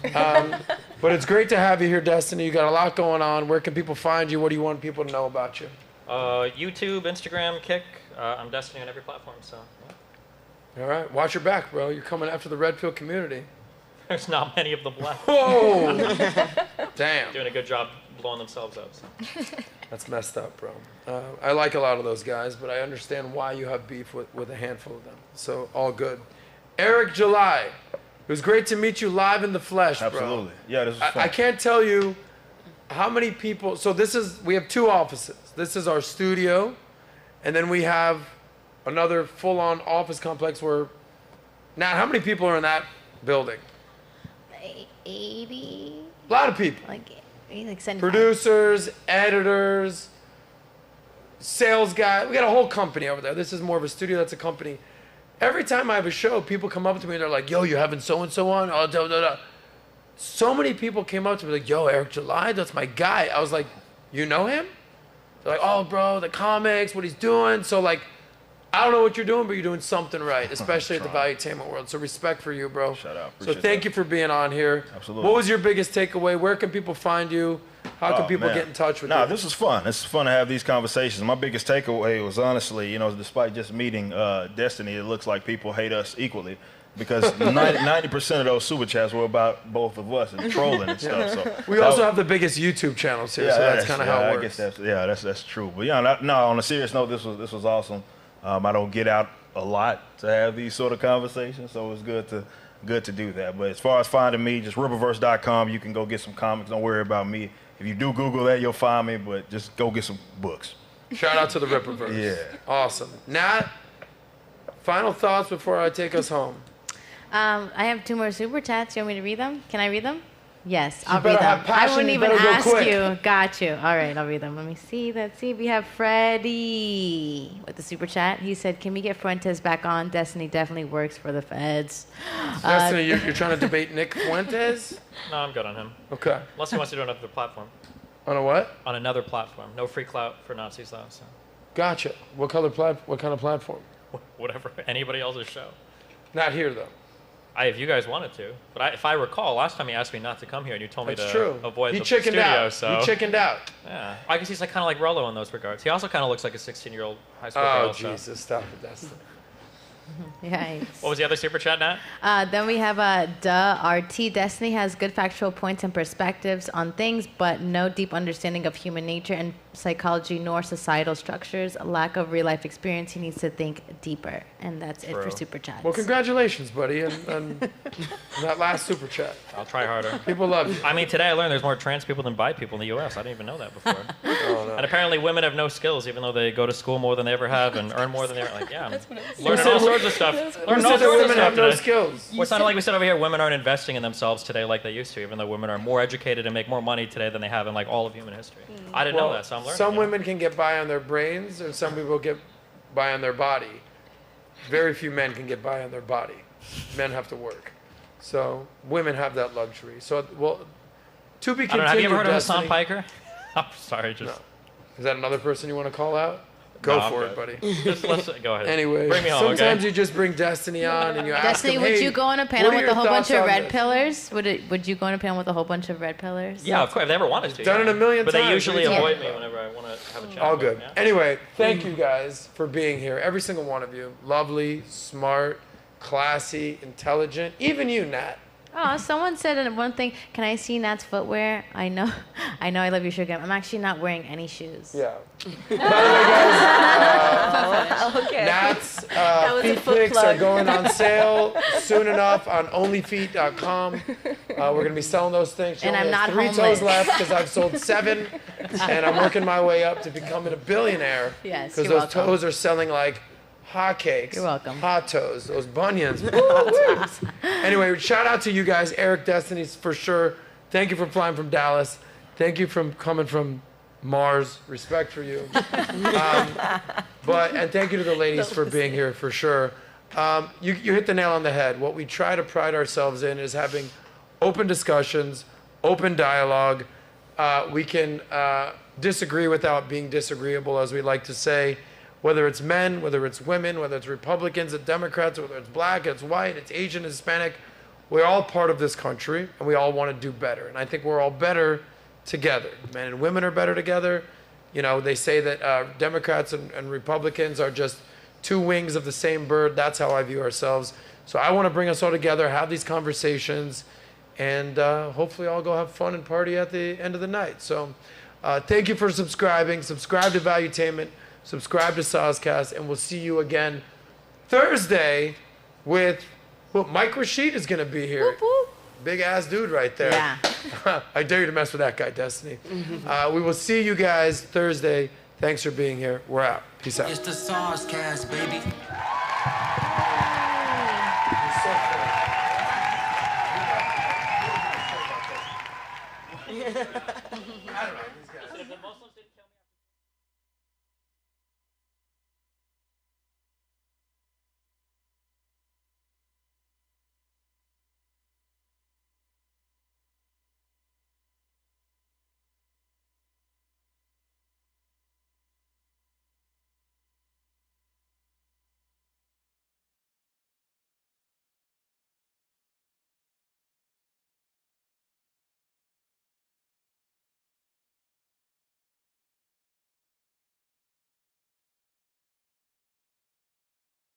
But it's great to have you here, Destiny. You got a lot going on. Where can people find you? What do you want people to know about you? YouTube, Instagram, Kick. I'm Destiny on every platform. So. Yeah. All right, watch your back, bro. You're coming after the Redpill community. There's not many of them left. Whoa! Damn. Doing a good job blowing themselves up. So. That's messed up, bro. I like a lot of those guys, but I understand why you have beef with a handful of them. So all good. Eric July. It was great to meet you live in the flesh, bro. Absolutely. Yeah, this was fun. I can't tell you how many people. So we have 2 offices. This is our studio, and then we have another full-on office complex where. Nat, how many people are in that building? 80. A lot of people. Like 75. Producers, editors, sales guys. We got a whole company over there. This is more of a studio. That's a company. Every time I have a show, people come up to me and they're like, yo, you having so-and-so on? Oh, da, da, da. So many people came up to me like, yo, Eric July, that's my guy. I was like, you know him? They're like, oh, bro, the comics, what he's doing. So, like, I don't know what you're doing, but you're doing something right, especially at the valuetainment world. So respect for you, bro. Shout out. So thank you for being on here. Absolutely. What was your biggest takeaway? Where can people find you? How can people get in touch with you? This was fun. It's fun to have these conversations. My biggest takeaway was honestly, despite just meeting Destiny, it looks like people hate us equally because 90% of those super chats were about both of us and trolling and stuff. So we also have the biggest YouTube channels here, so that's kind of how it works. I guess that's true. But on a serious note, this was awesome. I don't get out a lot to have these sort of conversations, so it was good to do that. But as far as finding me, just rippaverse.com. You can go get some comics. Don't worry about me. If you do Google that, you'll find me, but just go get some books. Shout out to the Rippaverse. Yeah. Awesome. Nat, final thoughts before I take us home. I have 2 more super chats. You want me to read them? Can I read them? Yes, You I'll better read them. have passion, I wouldn't you even better go ask quick. you. Got you. All right, I'll read them. Let me see. Let's see if we have Freddie with the super chat. He said, can we get Fuentes back on? Destiny definitely works for the feds. Destiny, you're trying to debate Nick Fuentes? No, I'm good on him. Okay. Unless he wants to do another platform. On a what? On another platform. No free clout for Nazis, though. So. Gotcha. What kind of platform? Whatever. Anybody else's show. Not here, though. If you guys wanted to. But if I recall, last time you asked me not to come here, and you told me That's to true. avoid He the chickened studio. out. So. He chickened out. Yeah. I guess he's like kind of like Rollo in those regards. He also kind of looks like a 16-year-old high school Oh, girl. Jesus. So. Stop it, Destiny. Yikes. What was the other super chat, Nat? Then we have RT. Destiny has good factual points and perspectives on things, but no deep understanding of human nature and psychology nor societal structures. A lack of real life experience. He needs to think deeper. And that's it for super chats. Well, congratulations, buddy, on that last super chat. I'll try harder. People love you. I mean, today I learned there's more trans people than bi people in the U.S. I didn't even know that before. Oh, no. And apparently women have no skills, even though they go to school more than they ever have and earn more than they're like, yeah. That's what it Learning said. all sorts of stuff. Learning Who all said that sorts of women stuff have no today. skills? Well, it's not like we said over here, women aren't investing in themselves today like they used to, even though women are more educated and make more money today than they have in like all of human history. I didn't know that, so I'm learning. Some women can get by on their brains, and some people get by on their body. Very few men can get by on their body. Men have to work. So women have that luxury. So, well, to be continued. I don't know, have you ever heard Destiny. of Hassan Piker? I'm sorry, just... No. Is that another person you want to call out? Go No, I'm for good. it, buddy. Go ahead. Anyway, Bring me home, sometimes okay? you just bring Destiny on and you ask Destiny, him, would hey, you go on a panel what are with a your whole bunch thoughts of on red this? pillars? Would you go on a panel with a whole bunch of red pillars? Yeah, of course, if they ever wanted to. Done it a million but times. they usually What are you avoid talking me about? whenever I want to have a chat. All with them, good. yeah? Anyway, thank you guys for being here. Every single one of you. Lovely, smart, classy, intelligent. Even you, Nat. Oh, someone said one thing. Can I see Nat's footwear? I know I love your sugar. I'm actually not wearing any shoes. Yeah. By the way, guys, Okay. Nat's That was a feet foot pics plug. are going on sale soon enough on onlyfeet.com. We're going to be selling those things. She And only I'm has not 3 homeless. toes left because I've sold 7, and I'm working my way up to becoming a billionaire. Yes, Because you're those welcome. toes are selling like hotcakes. You're welcome. Hot toes, those bunions. Anyway, shout out to you guys, Eric Destinies for sure. Thank you for flying from Dallas. Thank you for coming from Mars. Respect for you. And thank you to the ladies for being here for sure. You hit the nail on the head. What we try to pride ourselves in is having open discussions, open dialogue. We can disagree without being disagreeable, as we like to say, whether it's men, whether it's women, whether it's Republicans and Democrats, whether it's black, it's white, it's Asian, it's Hispanic. We're all part of this country, and we all want to do better. And I think we're all better together. Men and women are better together. You know, they say that Democrats and Republicans are just two wings of the same bird. That's how I view ourselves. So I want to bring us all together, have these conversations, and hopefully all go have fun and party at the end of the night. So thank you for subscribing. Subscribe to Valuetainment. Subscribe to SOSCAST, and we'll see you again Thursday with, well, Mike Rashid is going to be here. Whoop, whoop. Big ass dude right there. Yeah. I dare you to mess with that guy, Destiny. We will see you guys Thursday. Thanks for being here. We're out. Peace out. It's the SOSCAST, baby. I don't know. These guys.